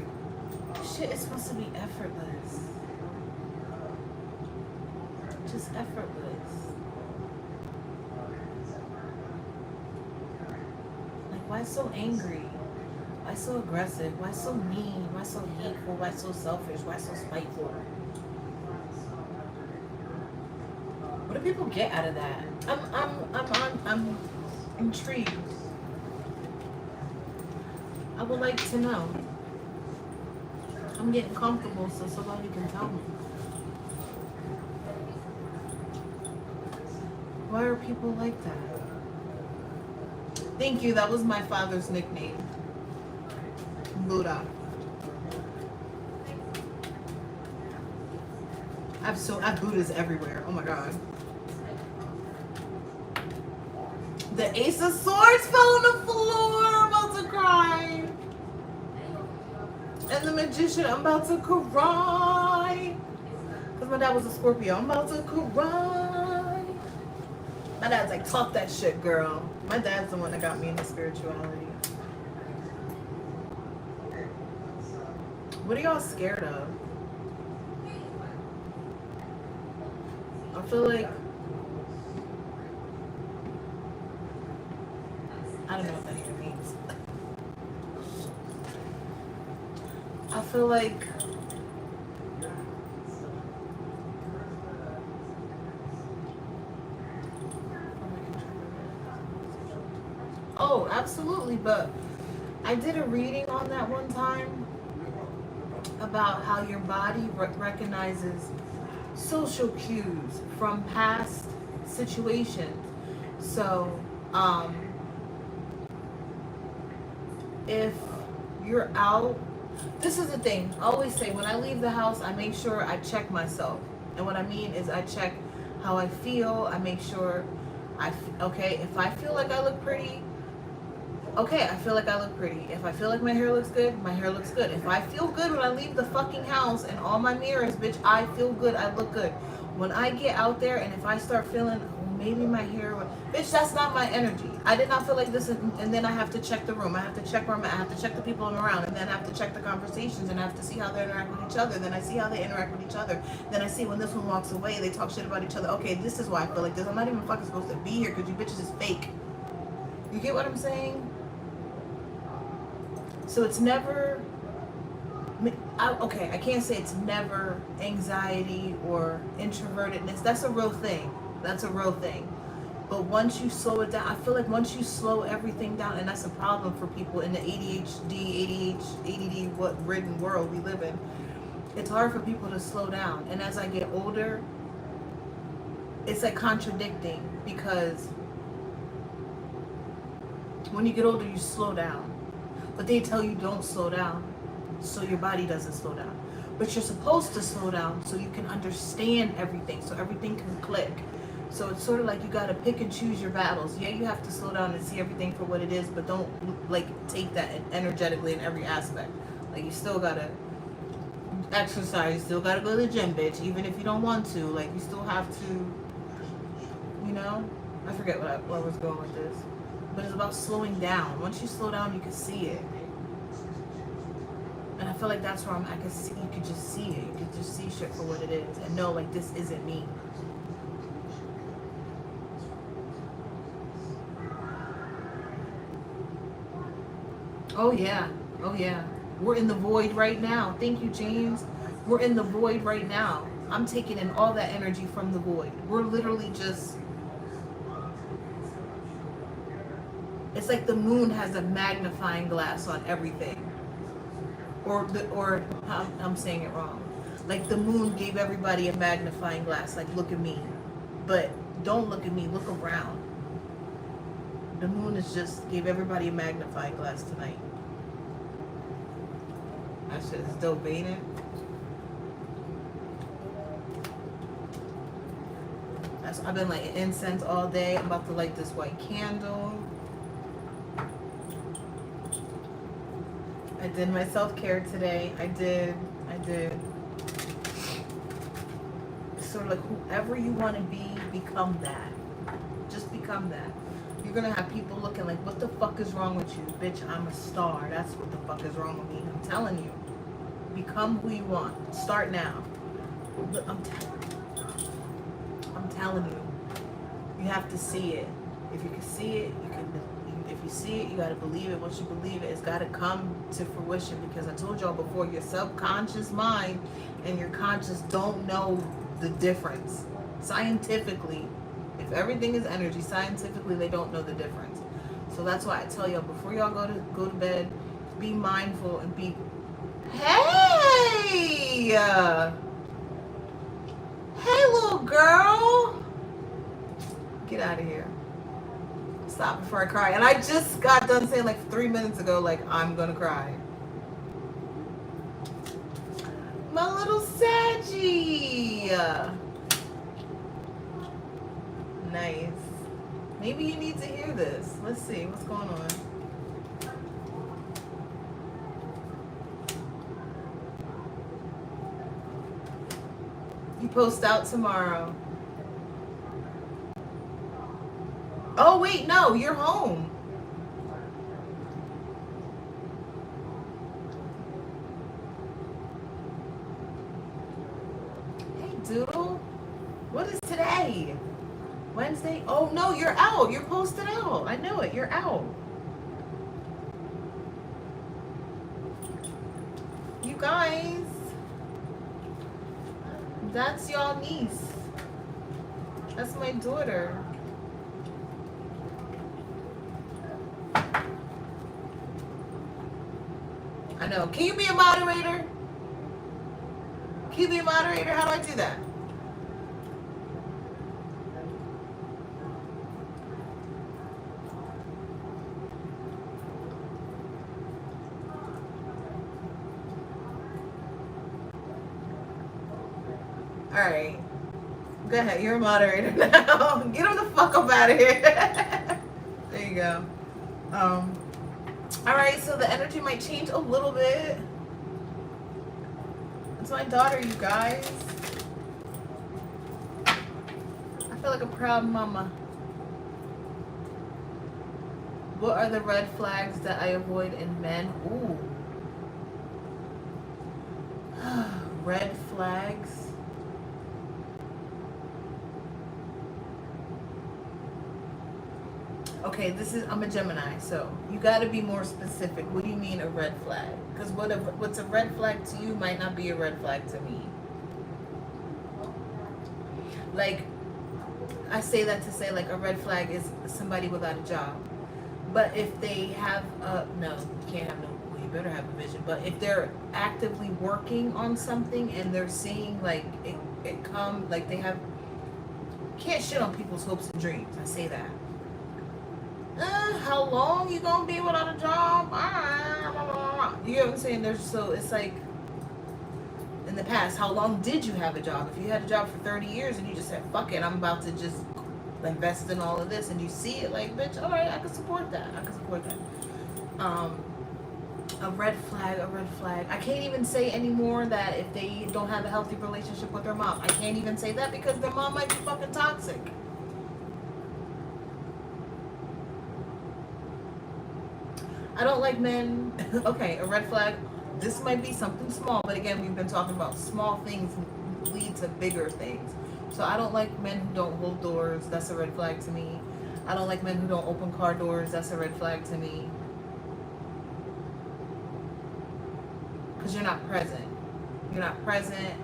shit is supposed to be effortless. Just effortless. Why so angry? Why so aggressive? Why so mean? Why so hateful? Why so selfish? Why so spiteful? What do people get out of that? I'm intrigued. I would like to know. I'm getting comfortable so somebody can tell me. Why are people like that? Thank you. That was my father's nickname. Buddha. I have Buddhas everywhere. Oh my god. The Ace of Swords fell on the floor. I'm about to cry. And the Magician, I'm about to cry. Because my dad was a Scorpio. I'm about to cry. My dad's like, talk that shit, girl. My dad's the one that got me into spirituality. What are y'all scared of? I feel like... I don't know what that even means. I feel like... Oh, absolutely, but I did a reading on that one time about how your body recognizes social cues from past situations. So, if you're out, this is the thing, I always say when I leave the house, I make sure I check myself. And what I mean is I check how I feel, I make sure okay, if I feel like I look pretty, okay, I feel like I look pretty. If I feel like my hair looks good, my hair looks good. If I feel good when I leave the fucking house and all my mirrors, bitch, I feel good, I look good. When I get out there and if I start feeling, maybe my hair, bitch, that's not my energy. I did not feel like this, and then I have to check the room. I have to check where I'm at. I have to check the people I'm around, and then I have to check the conversations, and I have to see how they interact with each other. Then I see how they interact with each other. Then I see when this one walks away, they talk shit about each other. Okay, this is why I feel like this. I'm not even fucking supposed to be here because you bitches is fake. You get what I'm saying? So it's never, okay, I can't say it's never anxiety or introvertedness. That's a real thing. That's a real thing. But once you slow it down, I feel like once you slow everything down, and that's a problem for people in the ADHD, ADD, ridden world we live in. It's hard for people to slow down. And as I get older, it's like contradicting because when you get older, you slow down. But they tell you don't slow down, so your body doesn't slow down. But you're supposed to slow down so you can understand everything, so everything can click. So it's sort of like you gotta pick and choose your battles. Yeah, you have to slow down and see everything for what it is, but don't like take that energetically in every aspect. Like you still gotta exercise, you still gotta go to the gym, bitch, even if you don't want to. Like you still have to, you know? I forget where I was going with this. But it's about slowing down. Once you slow down, you can see it. And I feel like that's where I can see, you can just see it. You can just see shit for what it is and know like this isn't me. Oh yeah. Oh yeah. We're in the void right now. Thank you, James. We're in the void right now. I'm taking in all that energy from the void. We're literally just, it's like the moon has a magnifying glass on everything. Or I'm saying it wrong. Like the moon gave everybody a magnifying glass. Like, look at me. But don't look at me, look around. The moon is just gave everybody a magnifying glass tonight. That shit is dope, ain't it? I've been lighting incense all day. I'm about to light this white candle. I did my self-care today. I did. It's sort of like whoever you want to be, become that. Just become that. You're going to have people looking like, what the fuck is wrong with you? Bitch, I'm a star. That's what the fuck is wrong with me. I'm telling you. Become who you want. Start now. I'm telling you. You have to see it. If you can see it, you can. If you see it, you gotta believe it. Once you believe it, it's gotta come to fruition. Because I told y'all before, your subconscious mind and your conscious don't know the difference. Scientifically, if everything is energy, scientifically they don't know the difference. So that's why I tell y'all before y'all go to bed, be mindful and be. Hey, hey, little girl, get out of here. Stop before I cry. And I just got done saying like 3 minutes ago, like, I'm gonna cry. My little Saggy. Nice. Maybe you need to hear this. Let's see what's going on. You post out tomorrow. Oh, wait, no, you're home. Hey, Doodle. What is today? Wednesday? Oh, no, you're out. You're posted out. I know it. You're out. You guys. That's y'all niece. That's my daughter. I know. Can you be a moderator? Can you be a moderator? How do I do that? Alright. Go ahead. You're a moderator now. Get him the fuck up out of here. There you go. Alright, so the energy might change a little bit. It's my daughter, you guys. I feel like a proud mama. What are the red flags that I avoid in men? Ooh. Red flags. Okay, I'm a Gemini, so you got to be more specific. What do you mean a red flag? Because what's a red flag to you might not be a red flag to me. Like, I say that to say, like, a red flag is somebody without a job. But if they have no, you can't have no, well, you better have a vision. But if they're actively working on something and they're seeing, like, it come, like, they have, can't shit on people's hopes and dreams. I say that. How long you gonna be without a job? You know what I'm saying? It's like, in the past, how long did you have a job? If you had a job for 30 years and you just said, fuck it, I'm about to just invest in all of this, and you see it like, bitch, all right, I can support that. A red flag. I can't even say anymore that if they don't have a healthy relationship with their mom. I can't even say that because their mom might be fucking toxic. I don't like men. Okay, a red flag. This might be something small, but again, we've been talking about small things lead to bigger things. So I don't like men who don't hold doors. That's a red flag to me. I don't like men who don't open car doors. That's a red flag to me. because you're not present. You're not present.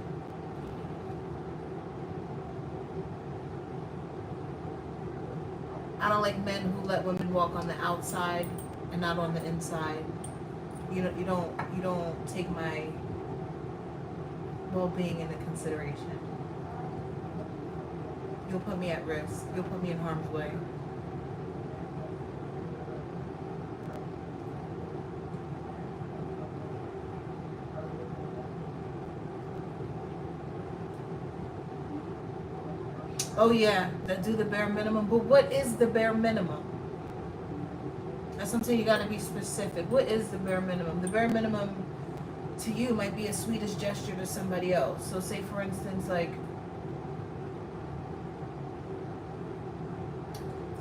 I don't like men who let women walk on the outside and not on the inside. You don't take my well-being into consideration. You'll put me at risk. You'll put me in harm's way. Oh yeah, that do the bare minimum. But what is the bare minimum? That's something you got to be specific. What is the bare minimum? The bare minimum to you might be a sweetest gesture to somebody else. So say for instance, like,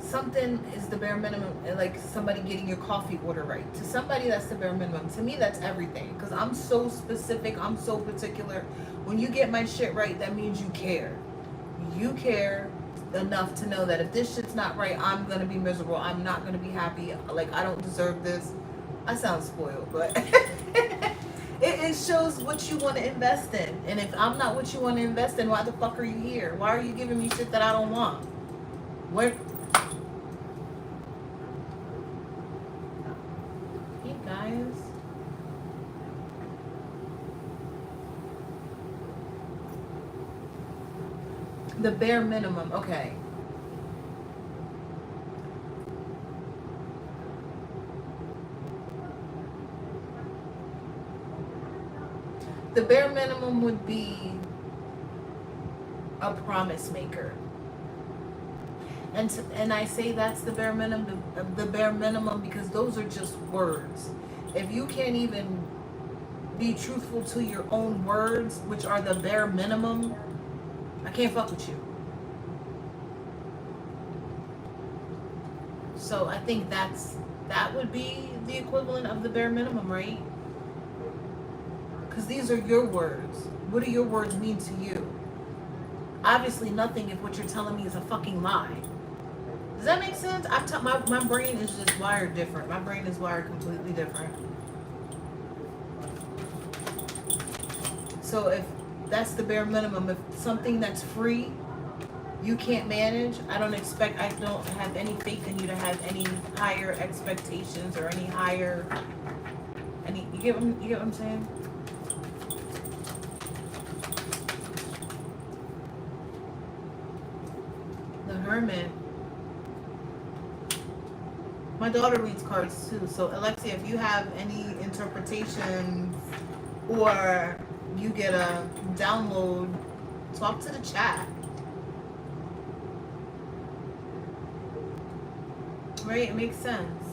something is the bare minimum, like somebody getting your coffee order right. To somebody, that's the bare minimum. To me, that's everything. Because I'm so specific. I'm so particular. When you get my shit right, that means you care. You care enough to know that if this shit's not right, I'm going to be miserable. I'm not going to be happy. Like, I don't deserve this. I sound spoiled, but it shows what you want to invest in. And if I'm not what you want to invest in, why the fuck are you here? Why are you giving me shit that I don't want? Where? Hey, guys. The bare minimum, okay. The bare minimum would be a promise maker. And I say that's the bare minimum, because those are just words. If you can't even be truthful to your own words, which are the bare minimum, I can't fuck with you. So I think that would be the equivalent of the bare minimum, right? Because these are your words. What do your words mean to you? Obviously nothing if what you're telling me is a fucking lie. Does that make sense? My brain is just wired different. My brain is wired completely different. So if that's the bare minimum, if something that's free you can't manage, I don't have any faith in you to have any higher expectations or any you get what I'm saying? The Hermit. My daughter reads cards too. So Alexia, if you have any interpretations or you get a download, talk to the chat. Right? It makes sense.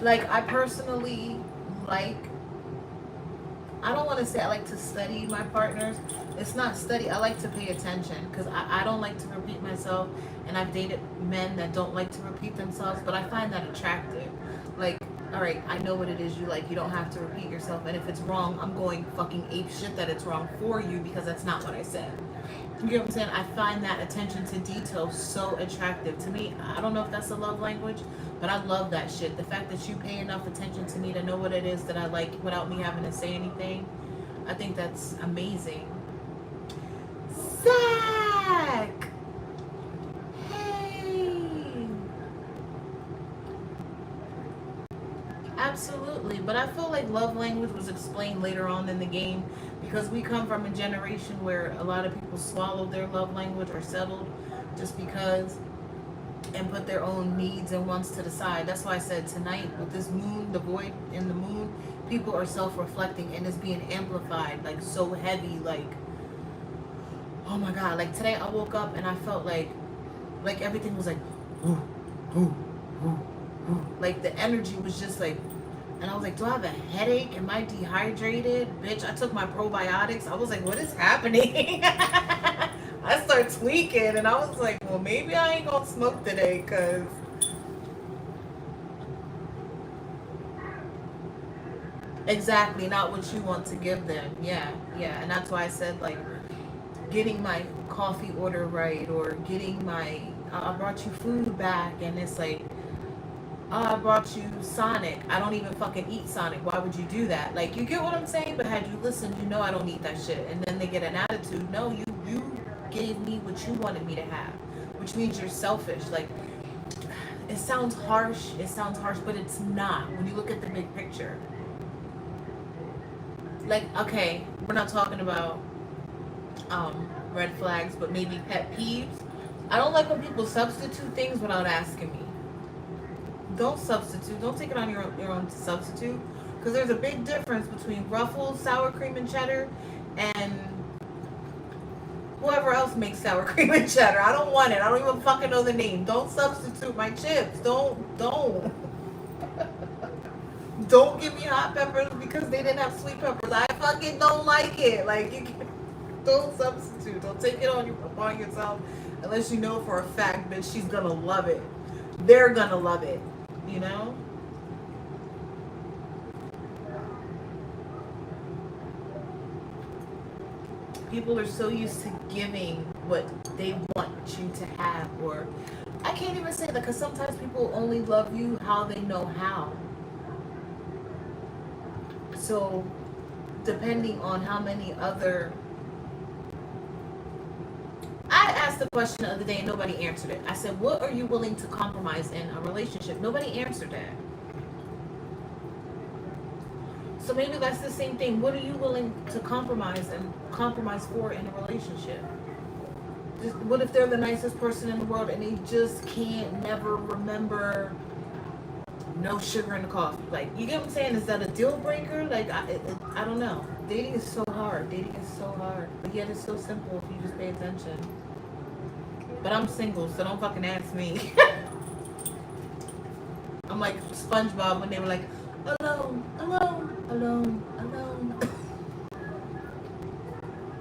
Like, I personally I don't want to say I like to study my partners. It's not study. I like to pay attention because I don't like to repeat myself. And I've dated men that don't like to repeat themselves, but I find that attractive. Like, all right, I know what it is you like. You don't have to repeat yourself. And if it's wrong, I'm going fucking ape shit that it's wrong for you because that's not what I said. You get what I'm saying? I find that attention to detail so attractive. To me, I don't know if that's a love language, but I love that shit. The fact that you pay enough attention to me to know what it is that I like without me having to say anything, I think that's amazing. Zach! Hey! Absolutely, but I feel like love language was explained later on in the game because we come from a generation where a lot of people swallowed their love language or settled just because and put their own needs and wants to the side. That's why I said tonight with this moon, the void in the moon, people are self-reflecting and it's being amplified like so heavy, like, oh my God. Like today I woke up and I felt like everything was like, ooh, ooh, ooh, ooh. Like the energy was just like, and I was like, do I have a headache? Am I dehydrated? Bitch, I took my probiotics. I was like, what is happening? I started tweaking and I was like, well, maybe I ain't gonna smoke today because exactly not what you want to give them. Yeah. And that's why I said like getting my coffee order right or getting I brought you food back, and it's like Oh, I brought you Sonic. I don't even fucking eat Sonic. Why would you do that? Like, you get what I'm saying? But had you listened, you know I don't eat that shit. And then they get an attitude. No, you gave me what you wanted me to have, which means you're selfish. Like, it sounds harsh. It sounds harsh, but it's not. When you look at the big picture. Like, okay, we're not talking about red flags, but maybe pet peeves. I don't like when people substitute things without asking me. Don't substitute. Don't take it on your own to substitute, because there's a big difference between Ruffles, sour cream and cheddar, and whoever else makes sour cream and cheddar. I don't want it. I don't even fucking know the name. Don't substitute my chips. Don't. Don't give me hot peppers because they didn't have sweet peppers. I fucking don't like it. Like, you can, don't substitute. Don't take it upon yourself unless you know for a fact that she's gonna love it. They're gonna love it. You know? People are so used to giving what they want you to have, or I can't even say that, because sometimes people only love you how they know how. So depending on how many other, I asked the question the other day and nobody answered it. I said, what are you willing to compromise in a relationship? Nobody answered that. So maybe that's the same thing. What are you willing to compromise for in a relationship? Just, what if they're the nicest person in the world and they just can't never remember no sugar in the coffee? Like, you get what I'm saying? Is that a deal breaker? Like, I don't know. Dating is so hard. But yet it's so simple if you just pay attention. But I'm single, so don't fucking ask me. I'm like SpongeBob when they were like, alone.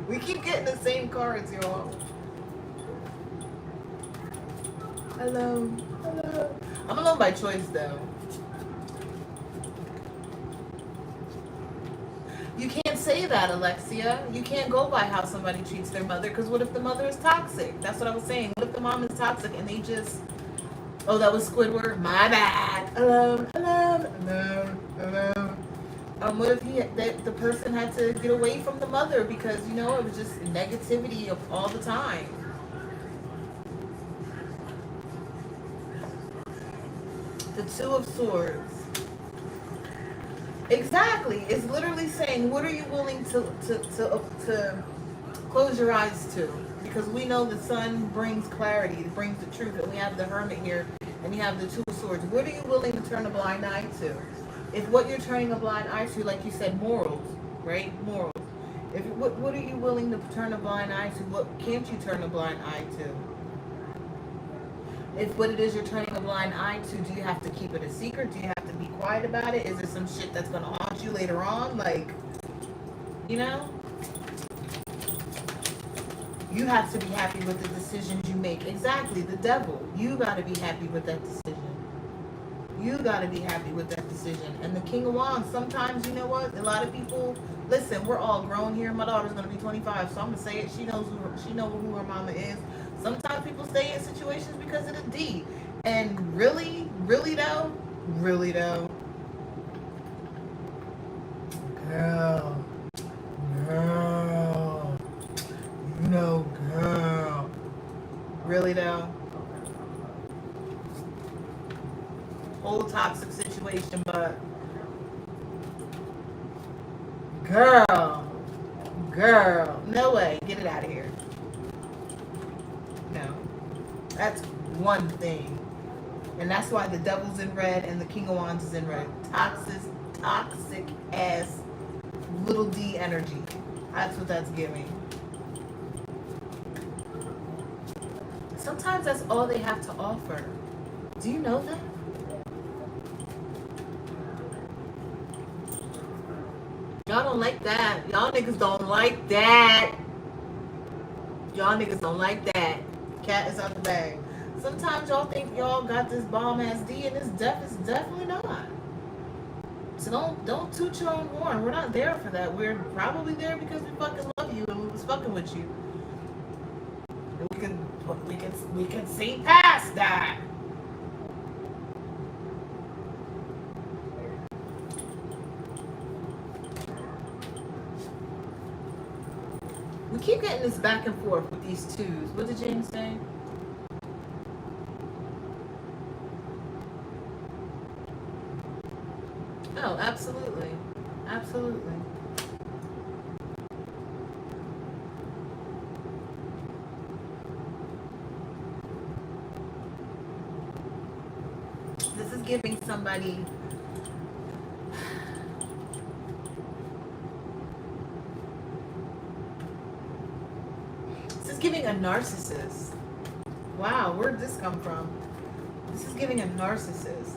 We keep getting the same cards, y'all. Alone. I'm alone by choice, though. You can't say that, Alexia. You can't go by how somebody treats their mother, because what if the mother is toxic? That's what I was saying. What if the mom is toxic and they just, oh, that was Squidward? My bad. Alone. What if the person had to get away from the mother because, you know, it was just negativity of all the time? The Two of Swords. Exactly. It's literally saying, what are you willing to close your eyes to? Because we know the sun brings clarity, it brings the truth, and we have the Hermit here, and you have the Two of Swords. What are you willing to turn a blind eye to? If what you're turning a blind eye to, like you said, morals, right? Morals. What are you willing to turn a blind eye to? What can't you turn a blind eye to? If what it is you're turning a blind eye to, do you have to keep it a secret? Do you have to be quiet about it? Is there some shit that's going to haunt you later on? Like, you know? You have to be happy with the decisions you make. Exactly, the devil. You got to be happy with that decision. You got to be happy with that decision. And the King of Wands, sometimes, you know what? A lot of people, listen, we're all grown here. My daughter's going to be 25, so I'm going to say it. She knows who her mama is. Sometimes people stay in situations because of the D. And really though, girl, you know, girl, really though, whole toxic situation, but girl, no way, get it out of here. No, that's one thing, and that's why the devil's in red and the King of Wands is in red. Toxic ass little D energy. That's what that's giving. Sometimes that's all they have to offer. Do you know that? Y'all don't like that. Y'all niggas don't like that. Y'all niggas don't like that. Cat is out the bag. Sometimes y'all think y'all got this bomb ass D, and it's definitely not. So don't toot your own horn. We're not there for that. We're probably there because we fucking love you and we was fucking with you. And we can see past that. keep getting this back and forth with these twos. What did James say? Oh, absolutely. Absolutely. This is giving somebody... This is giving a narcissist. Wow, where'd this come from? This is giving a narcissist.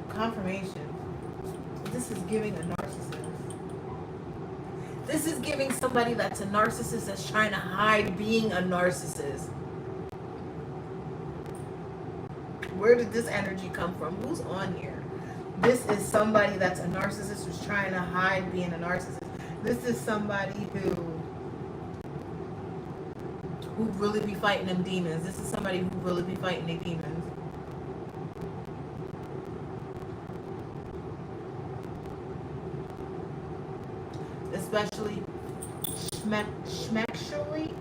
Confirmation. This is giving a narcissist. This is giving somebody that's a narcissist that's trying to hide being a narcissist. Where did this energy come from? Who's on here? This is somebody that's a narcissist who's trying to hide being a narcissist. This is somebody who really be fighting them demons. This is somebody who really be fighting their demons. Especially schmexually,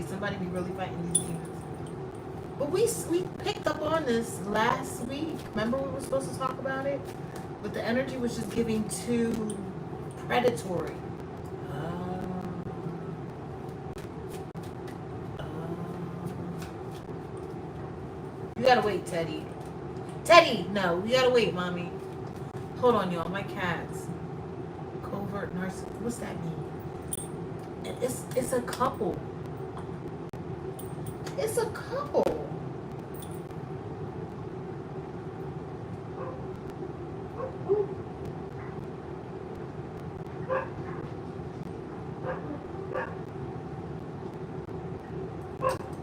somebody be really fighting these demons. But we picked up on this last week. Remember we were supposed to talk about it? But the energy was just giving too predatory. You gotta wait, Teddy. Teddy, no, you gotta wait, mommy. Hold on, y'all. My cats. Covert narcissism. What's that mean? It's a couple. It's a couple.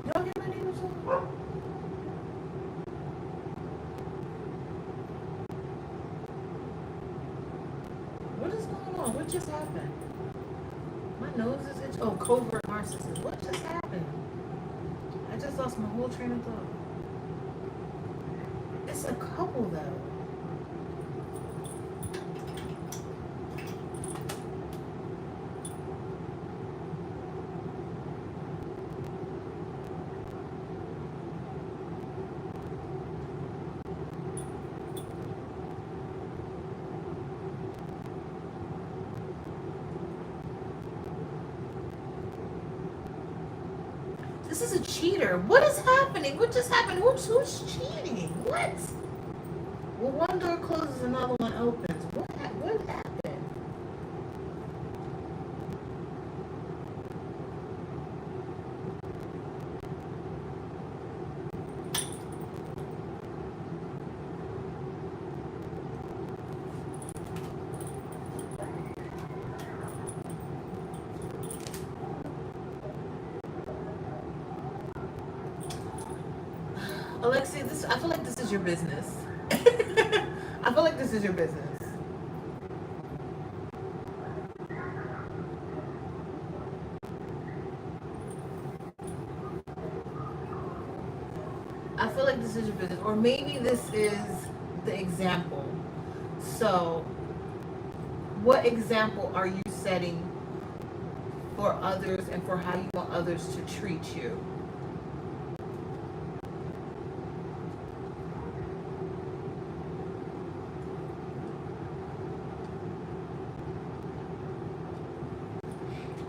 Y'all hear my neighbors? What is going on? What just happened? My nose is itching. Oh, covert narcissism. What just happened? I just lost my whole train of thought. It's a couple though. This is a cheater. What is happening? What just happened? Who's cheating? What? Well, one door closes, another one opens. What happened? Alexi, I feel like this is your business. I feel like this is your business. I feel like this is your business. Or maybe this is the example. So, what example are you setting for others and for how you want others to treat you?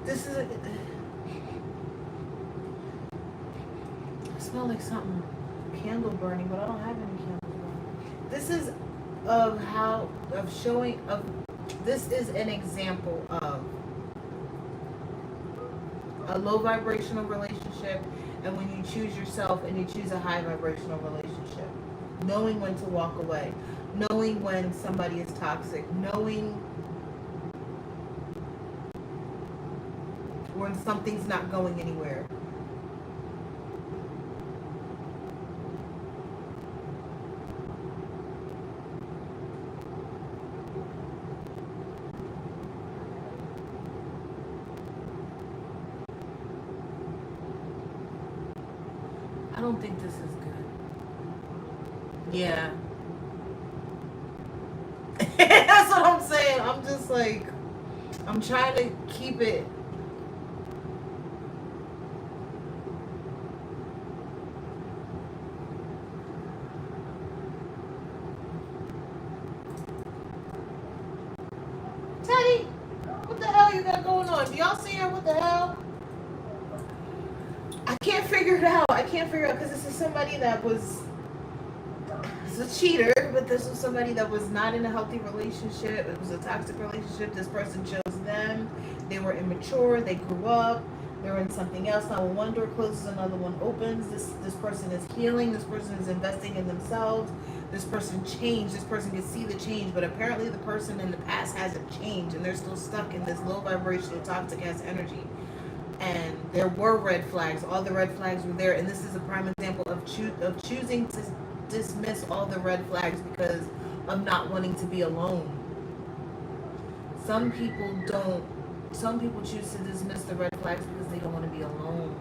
This is I smell like something candle burning, but I don't have any candles burning. This is this is an example of a low vibrational relationship, and when you choose yourself and you choose a high vibrational relationship, knowing when to walk away, knowing when somebody is toxic, knowing when something's not going anywhere. I don't think this is good. Yeah. That's what I'm saying. I'm just like, I'm trying to keep it. Teddy, what the hell you got going on? Do y'all see her? What the hell? I can't figure it out. I can't figure it out because this is somebody that was a cheater, but this was somebody that was not in a healthy relationship. It was a toxic relationship. This person chose them. They were immature. They grew up. They're in something else. Now when one door closes, another one opens. This person is healing. This person is investing in themselves. This person changed. This person can see the change, but apparently the person in the past hasn't changed, and they're still stuck in this low vibrational toxic ass energy. And there were red flags. All the red flags were there, and this is a prime example of choosing to dismiss all the red flags because of not wanting to be alone. Some people don't. Some people choose to dismiss the red flags because they don't want to be alone.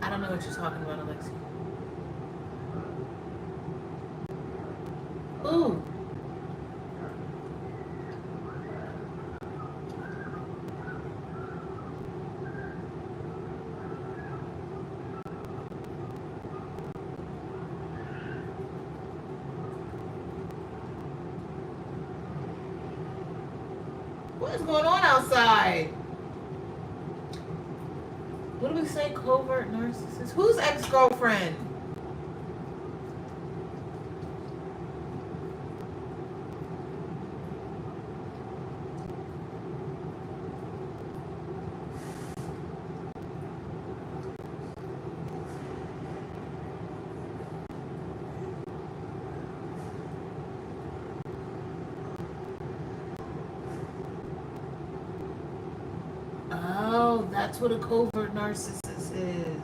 I don't know what you're talking about, Alexi. Ooh. What is going on outside? What do we say? Covert narcissist? Who's ex-girlfriend? Oh, that's what a covert narcissist is.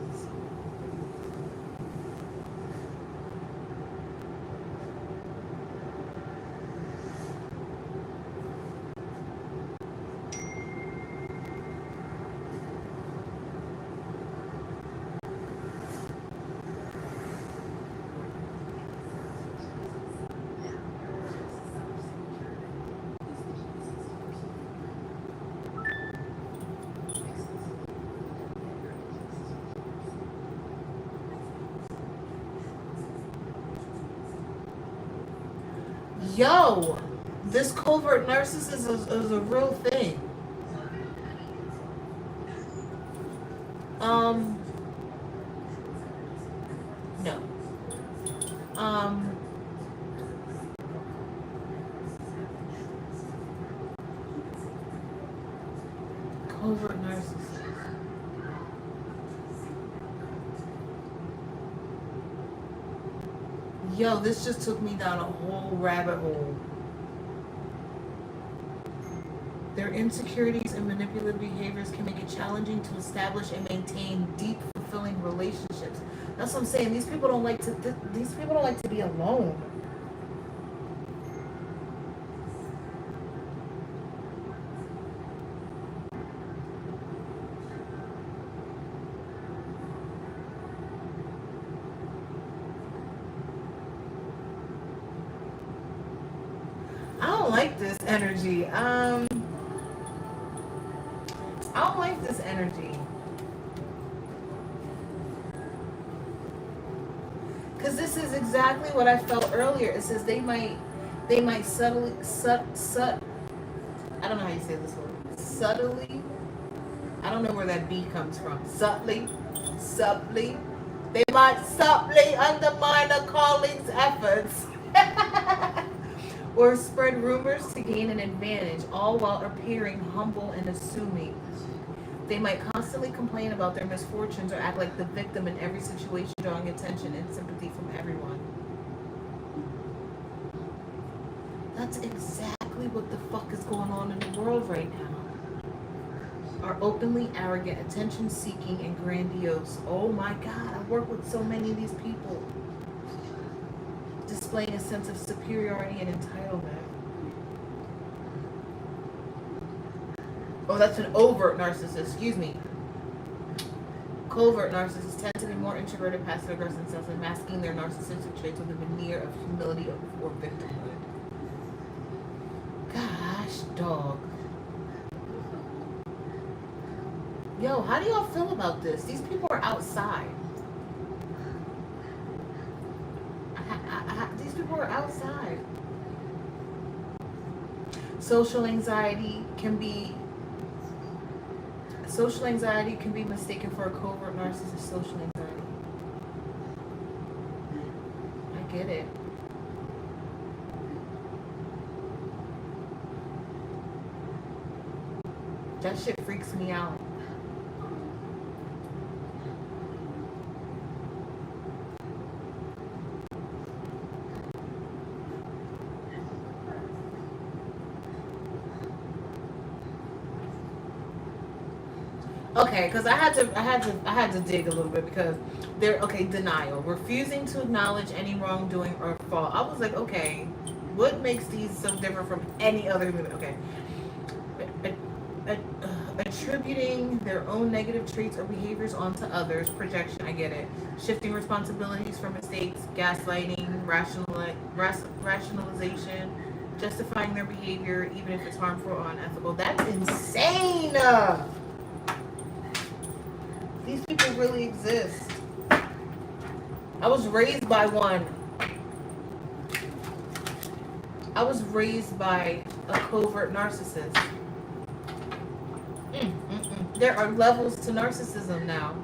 Yo, this covert narcissist is a real thing. No. Covert narcissist. Yo, this just took me down a whole rabbit hole. Their insecurities and manipulative behaviors can make it challenging to establish and maintain deep, fulfilling relationships. That's what I'm saying. These people don't like to. These people don't like to be alone. I don't like this energy. I don't like this energy. Because this is exactly what I felt earlier. It says they might subtly, I don't know how you say this word. Subtly. I don't know where that B comes from. Subtly. They might subtly undermine a colleague's efforts. Or spread rumors to gain an advantage, all while appearing humble and assuming. They might constantly complain about their misfortunes or act like the victim in every situation, drawing attention and sympathy from everyone. That's exactly what the fuck is going on in the world right now. Are openly arrogant, attention-seeking, and grandiose. Oh my God, I work with so many of these people. Displaying a sense of superiority and entitlement. Oh, that's an overt narcissist. Excuse me. Covert narcissists tend to be more introverted, passive aggressive themselves, and masking their narcissistic traits with a veneer of humility or victimhood. Gosh, dog. Yo, how do y'all feel about this? These people are outside. These people are outside. Social anxiety can be mistaken for a covert narcissist. Social anxiety. I get it. That shit freaks me out. Okay, because I had to dig a little bit because denial, refusing to acknowledge any wrongdoing or fault. I was like, okay, what makes these so different from any other human? Okay, attributing their own negative traits or behaviors onto others, projection. I get it. Shifting responsibilities for mistakes, gaslighting, rationalization, justifying their behavior even if it's harmful or unethical. That's insane. These people really exist. I was raised by one. I was raised by a covert narcissist. There are levels to narcissism now.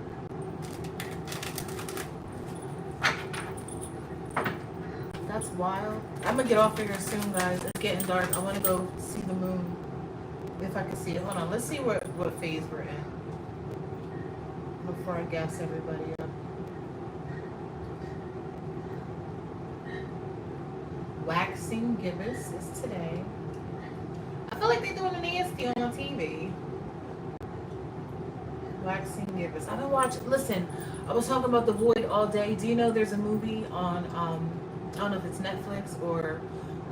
That's wild. I'm gonna get off here soon, guys. It's getting dark. I want to go see the moon. If I can see it. Hold on. Let's see what phase we're in before I gas everybody up. Waxing gibbous is today. I feel like they're doing a nasty on TV. Waxing gibbous. I've been watching. Listen, I was talking about The Void all day. Do you know there's a movie on I don't know if it's Netflix or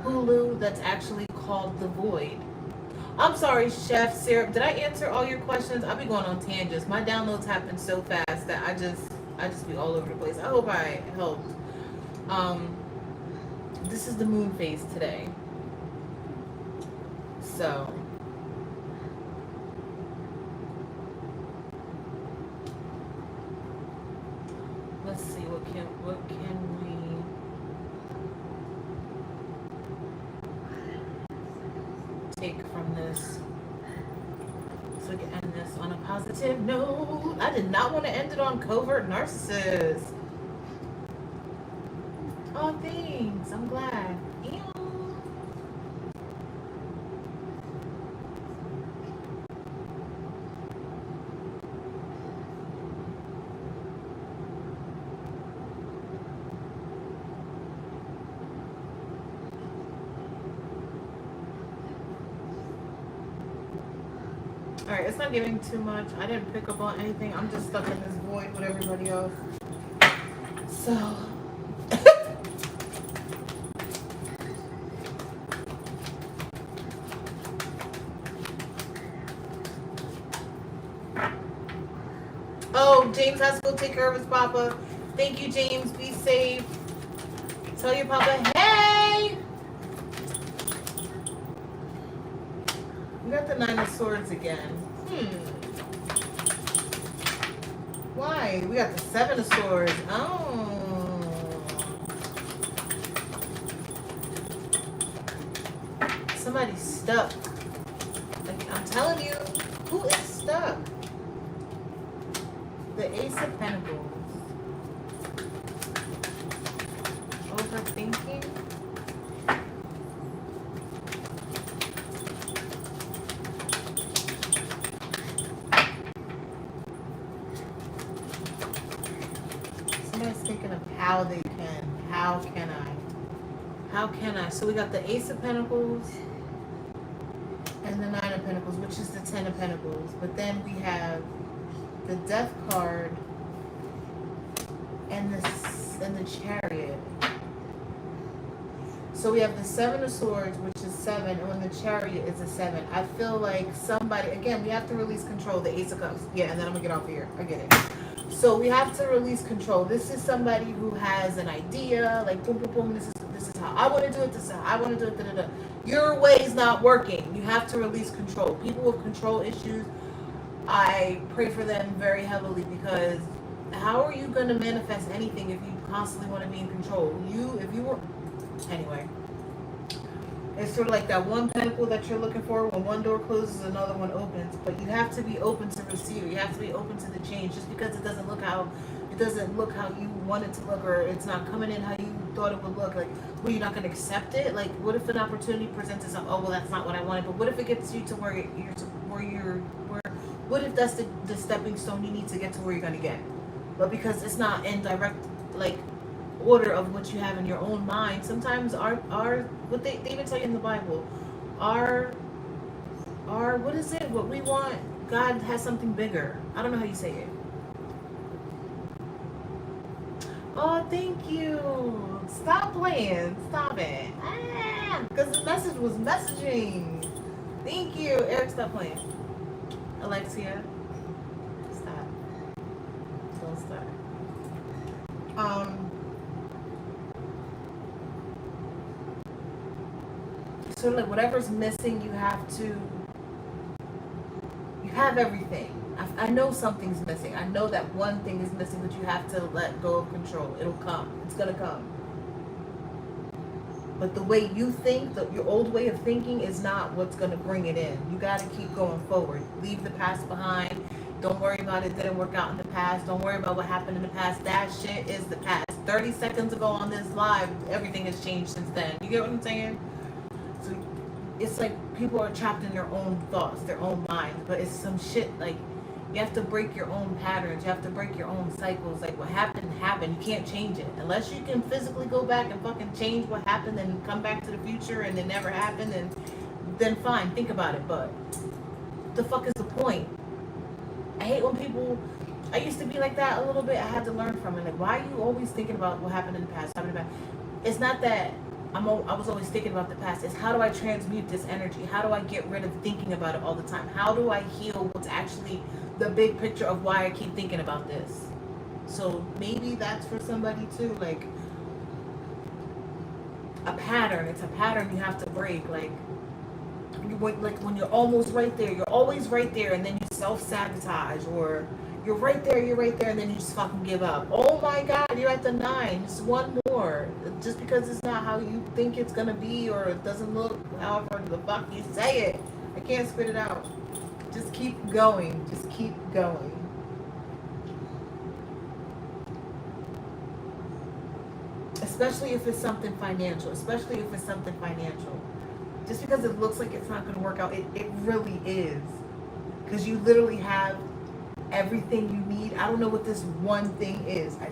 Hulu that's actually called The Void. I'm sorry, Chef Syrup. Did I answer all your questions? I'll be going on tangents. My downloads happen so fast that I just be all over the place. I hope I helped. This is the moon phase today. So let's see what can we take from this so we can end this on a positive note. I did not want to end it on covert narcissists. Oh, thanks. I'm glad. Ew. Alright, it's not giving too much. I didn't pick up on anything. I'm just stuck in this void with everybody else. So oh, James has to go take care of his papa. Thank you, James. Be safe. Tell your papa, hey! We got the 9 of Swords again. Why? We got the 7 of Swords. Oh. Somebody's stuck. Like, I'm telling you, who is stuck? The Ace of Pentacles. Overthinking. Somebody's thinking of how they can. How can I? How can I? So we got the Ace of Pentacles and the 9 of Pentacles, which is the 10 of Pentacles. But then we have the Death card and the Chariot. So we have the Seven of Swords, which is 7, and when the Chariot is a 7. I feel like somebody, again, we have to release control, the Ace of Cups. Yeah, and then I'm going to get off here. I get it. So we have to release control. This is somebody who has an idea, like boom, boom, boom, this is how I want to do it, this is how I want to do it, da, da, da. Your way is not working. You have to release control. People with control issues, I pray for them very heavily, because how are you going to manifest anything if you constantly want to be in control? If you were, anyway, it's sort of like that one pentacle that you're looking for. When one door closes, another one opens. But you have to be open to receive. You have to be open to the change. Just because it doesn't look how you want it to look, or it's not coming in how you thought it would look, like, well, you're not going to accept it. Like, what if an opportunity presents itself? Oh, well, that's not what I wanted. But what if it gets you to where what if that's the stepping stone you need to get to where you're going to get? But because it's not in direct, like, order of what you have in your own mind, sometimes our what they even tell you in the Bible, our what is it, what we want, God has something bigger. I don't know how you say it. Oh, thank you. Stop playing. Stop it. Because the message was messaging. Thank you. Eric, stop playing. Alexia, stop. Don't stop. So like whatever's missing, you have everything. I know something's missing. I know that one thing is missing, but you have to let go of control. It'll come. It's gonna come. But the way you think, your old way of thinking is not what's gonna bring it in. You gotta keep going forward. Leave the past behind. Don't worry about it didn't work out in the past. Don't worry about what happened in the past. That shit is the past. 30 seconds ago on this live, everything has changed since then. You get what I'm saying? So it's like people are trapped in their own thoughts, their own minds. But it's some shit like, you have to break your own patterns. You have to break your own cycles. Like, what happened, happened. You can't change it. Unless you can physically go back and fucking change what happened and come back to the future and it never happened, and then fine, think about it. But the fuck is the point? I hate when people, I used to be like that a little bit. I had to learn from it. Like, why are you always thinking about what happened in the past? It's not that I was always thinking about the past. It's how do I transmute this energy? How do I get rid of thinking about it all the time? How do I heal what's actually the big picture of why I keep thinking about this? So maybe that's for somebody too. Like a pattern. It's a pattern you have to break. Like when you're almost right there, you're always right there, and then you self-sabotage, or you're right there, and then you just fucking give up. Oh my God, you're at the 9. Just one more. Just because it's not how you think it's gonna be, or it doesn't look however the fuck you say it. I can't spit it out. Just keep going. Just keep going. Especially if it's something financial. Just because it looks like it's not going to work out, it really is. Because you literally have everything you need. I don't know what this one thing is. I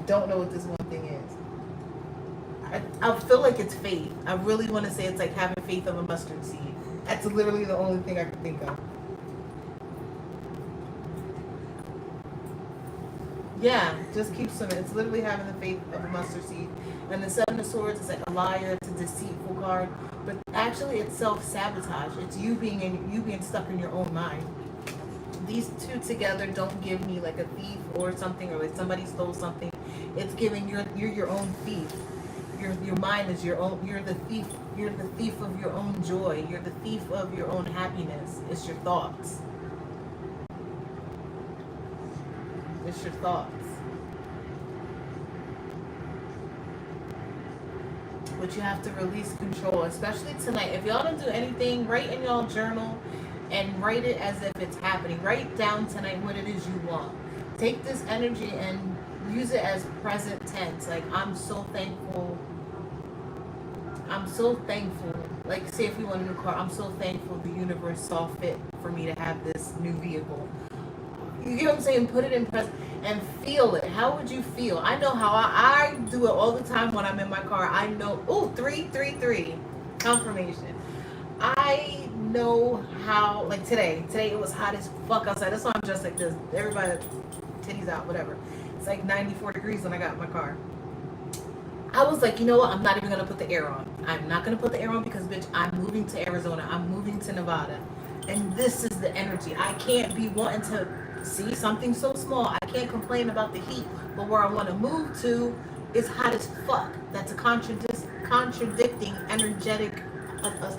feel like it's faith. I really want to say it's like having faith of a mustard seed. That's literally the only thing I can think of. Yeah, just keep swimming. It's literally having the faith of a mustard seed. And the 7 of Swords is like a liar. It's a deceitful card. But actually, it's self-sabotage. It's you being stuck in your own mind. These two together don't give me like a thief or something, or like somebody stole something. It's giving you're your own thief. Your mind is your own. You're the thief. You're the thief of your own joy. You're the thief of your own happiness. It's your thoughts. It's your thoughts. But you have to release control, especially tonight. If y'all don't do anything, write in y'all journal and write it as if it's happening. Write down tonight what it is you want. Take this energy and use it as present tense. Like, I'm so thankful. Like, say if you want a new car, I'm so thankful the universe saw fit for me to have this new vehicle. You get what I'm saying? Put it in present and feel it. How would you feel? I know how I do it all the time when I'm in my car. I know. Oh, 333 confirmation. I know how. Like today it was hot as fuck outside. That's why I'm dressed like this. Everybody, titties out, whatever. It's like 94 degrees when I got in my car. I was like, you know what? I'm not even gonna put the air on. I'm not gonna put the air on because, bitch, I'm moving to Arizona. I'm moving to Nevada, and this is the energy. I can't be wanting to see something so small. I can't complain about the heat, but where I want to move to is hot as fuck. That's a contradicting energetic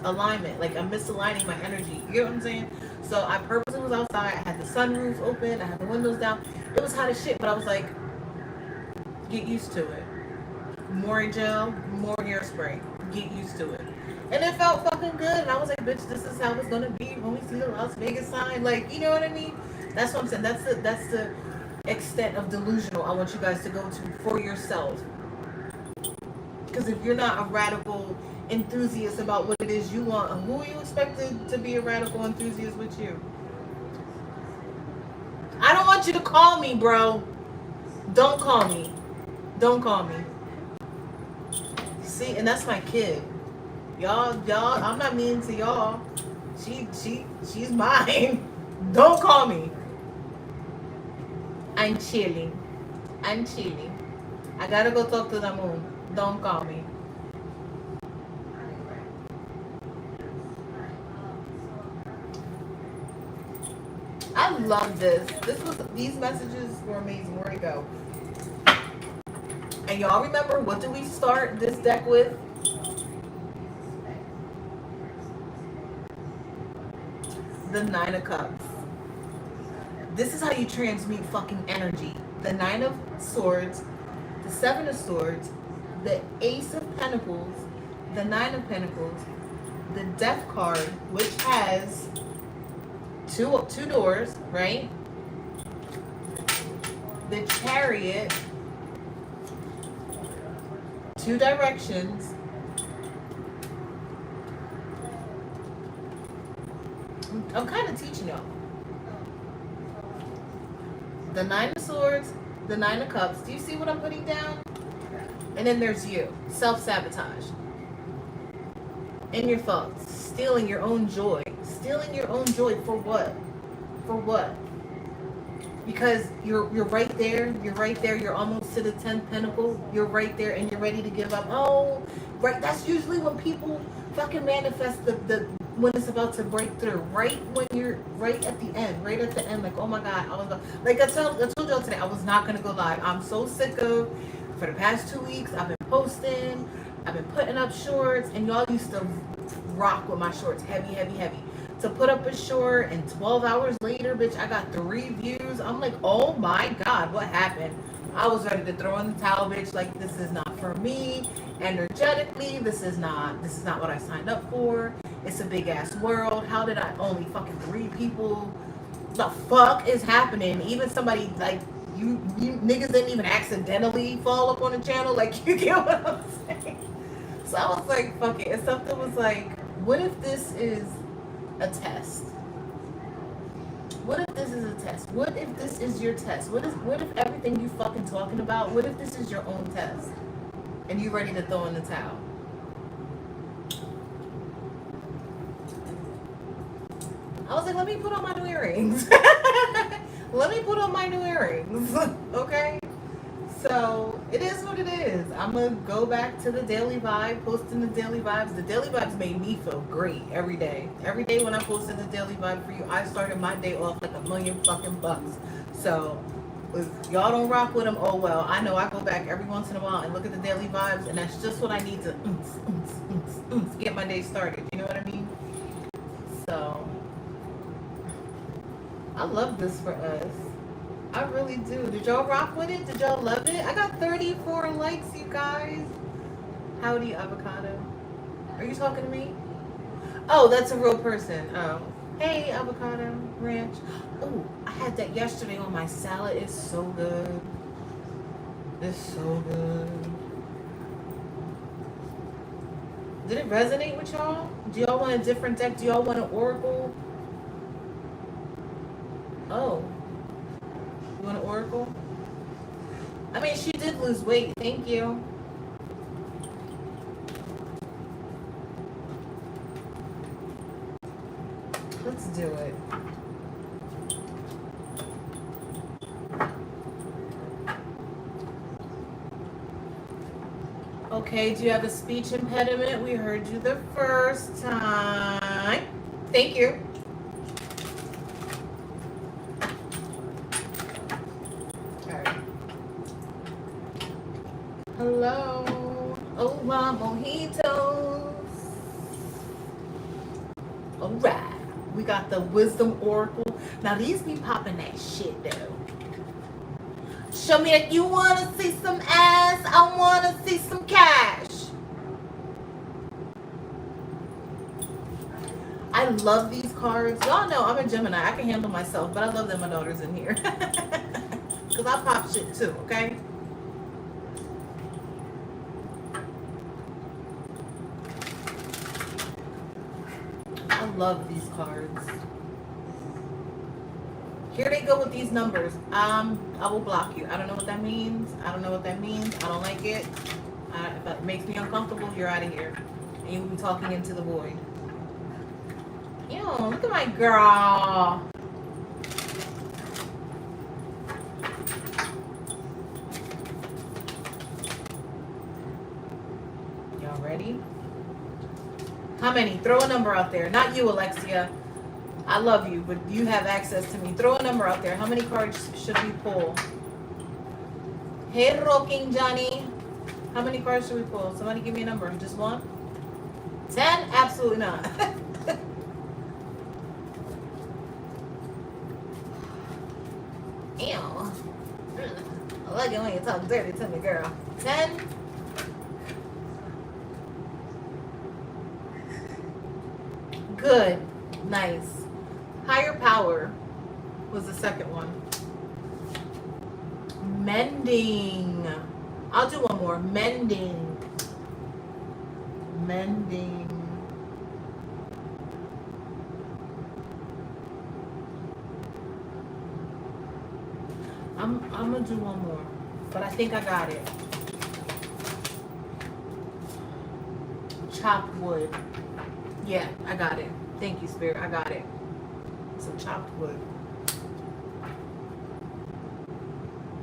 alignment. Like I'm misaligning my energy. You get what I'm saying? So I purposely was outside. I had the sunroof open. I had the windows down. It was hot as shit, but I was like, get used to it. More gel, more hairspray. Get used to it. And it felt fucking good. And I was like, bitch, this is how it's gonna be when we see the Las Vegas sign. Like, you know what I mean? That's what I'm saying. That's the extent of delusional I want you guys to go to for yourself. Because if you're not a radical enthusiast about what it is you want, who are you expected to be a radical enthusiast with you? I don't want you to call me, bro. Don't call me. Don't call me. See, and that's my kid. Y'all, I'm not mean to y'all. She's mine. Don't call me. I'm chilling. I gotta go talk to the moon. Don't call me. I love this. These messages were amazing. Where'd it go? And y'all remember, what do we start this deck with? The Nine of Cups. This is how you transmute fucking energy. The Nine of Swords, the Seven of Swords, the Ace of Pentacles, the Nine of Pentacles, the Death card, which has two doors, right? The Chariot, two directions. I'm kind of teaching y'all. The Nine of Swords, the Nine of Cups. Do you see what I'm putting down? And then there's you. Self-sabotage. In your thoughts. Stealing your own joy. Stealing your own joy for what? For what? Because you're right there. You're right there. You're almost to the 10th pentacle. You're right there and you're ready to give up. Oh, right. That's usually when people fucking manifest the when it's about to break through. Right when you're right at the end. Right at the end. Like, oh my God. I told y'all today, I was not going to go live. I'm so sick of, for the past 2 weeks, I've been posting. I've been putting up shorts. And y'all used to rock with my shorts. Heavy, heavy, heavy. To put up a short and 12 hours later, bitch, I got 3 views. I'm like, oh my God, what happened? I was ready to throw in the towel, bitch. Like, this is not for me. Energetically, this is not what I signed up for. It's a big ass world. How did I only fucking 3 people? The fuck is happening? Even somebody like you niggas didn't even accidentally fall up on the channel. Like, you get what I'm saying? So I was like, fuck it. And something was like, what if this is a test? What if this is a test? What if this is your test? What if everything you fucking talking about, what if this is your own test? And you ready to throw in the towel? I was like, let me put on my new earrings. Let me put on my new earrings. Okay? So it is what it is. I'm gonna go back to the daily vibe, posting the daily vibes. The daily vibes made me feel great every day. Every day when I posted the daily vibe for you, I started my day off like $1,000,000 fucking bucks. So if y'all don't rock with them, oh well. I know I go back every once in a while and look at the daily vibes, and that's just what I need to get my day started. You know what I mean? So I love this for us. I really do. Did y'all rock with it? Did y'all love it? I got 34 likes, you guys. Howdy, avocado. Are you talking to me? Oh, that's a real person. Oh. Hey, avocado ranch. Oh, I had that yesterday on my salad. It's so good. It's so good. Did it resonate with y'all? Do y'all want a different deck? Do y'all want an oracle? Oh. You want an oracle? I mean, she did lose weight. Thank you. Let's do it. Okay, do you have a speech impediment? We heard you the first time. Thank you. All right. Hello. Oh, my mojitos. All right. We got the Wisdom Oracle. Now, these be popping that shit, though. Show me that you want to see some ass. I want to see some cash. I love these cards. Y'all know I'm a Gemini. I can handle myself, but I love that my daughter's in here. Because I pop shit too, okay? I love these cards. Here they go with these numbers. I will block you. I don't know what that means. I don't know what that means. I don't like it. If it makes me uncomfortable, you're out of here. And you'll be talking into the void. Ew, look at my girl. Y'all ready? How many? Throw a number out there. Not you, Alexia. I love you, but you have access to me. Throw a number out there. How many cards should we pull? Hey, Rocking Johnny. How many cards should we pull? Somebody give me a number. Just one? 10? Absolutely not. Ew. I like it when you talk dirty to me, girl. 10? Good. Nice. Higher power was the second one. Mending. I'll do one more. Mending. Mending. I'm gonna do one more, but I think I got it. Chopped wood. Yeah, I got it. Thank you, Spirit. I got it. Some chopped wood.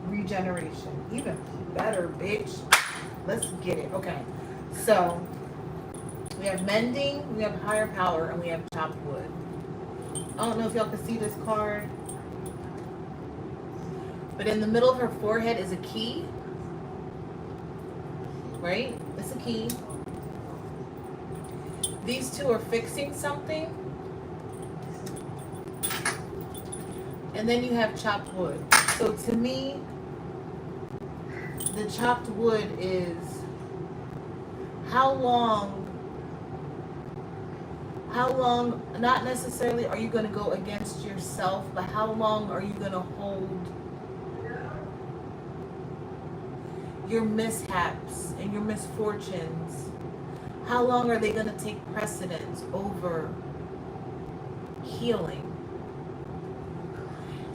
Regeneration. Even better, bitch. Let's get it. Okay. So, we have mending, we have higher power, and we have chopped wood. I don't know if y'all can see this card, but in the middle of her forehead is a key. Right? It's a key. These two are fixing something. And then you have chopped wood. So to me, the chopped wood is how long, not necessarily are you going to go against yourself, but how long are you going to hold your mishaps and your misfortunes? How long are they going to take precedence over healing?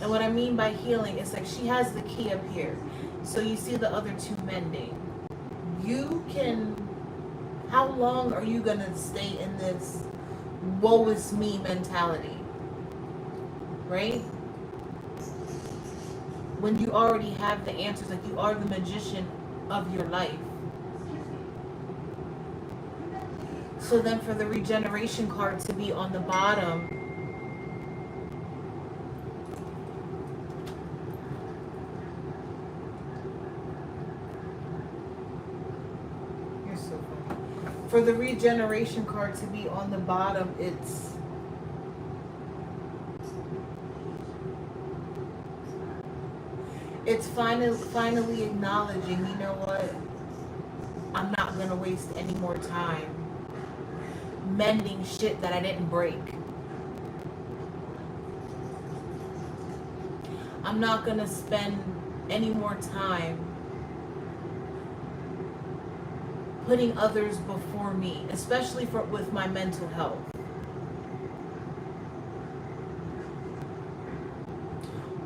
And what I mean by healing is like she has the key up here. So you see the other two mending. You can, how long are you going to stay in this woe is me mentality? Right? When you already have the answers, like you are the magician of your life. So then for the regeneration card to be on the bottom, you're so funny. For the regeneration card to be on the bottom, it's finally acknowledging, you know what? I'm not going to waste any more time mending shit that I didn't break. I'm not going to spend any more time putting others before me, especially with my mental health.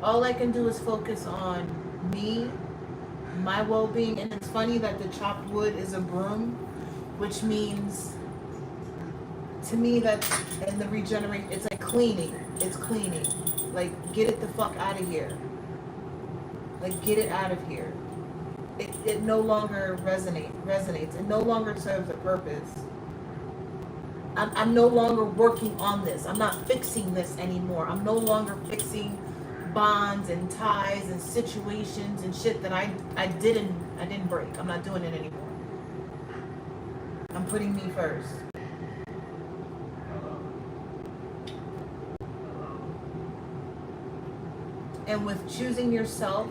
All I can do is focus on me, my well-being, and it's funny that the chopped wood is a broom, which means to me that's in the regenerate, it's like cleaning. It's cleaning. Like, get it the fuck out of here. Like, get it out of here. it no longer resonates. It no longer serves a purpose. I'm no longer working on this. I'm not fixing this anymore. I'm no longer fixing bonds and ties and situations and shit that I didn't break. I'm not doing it anymore. I'm putting me first. And with choosing yourself,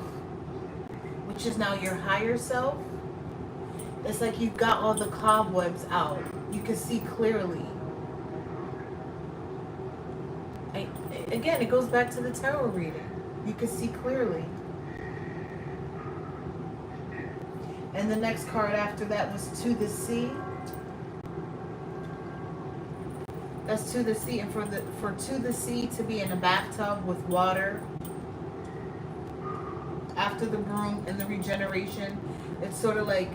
which is now your higher self, it's like you've got all the cobwebs out. You can see clearly. Again, it goes back to the tarot reading. You can see clearly. And the next card after that was To the Sea. That's To the Sea. And for To the Sea to be in a bathtub with water, after the broom and the regeneration, it's sort of like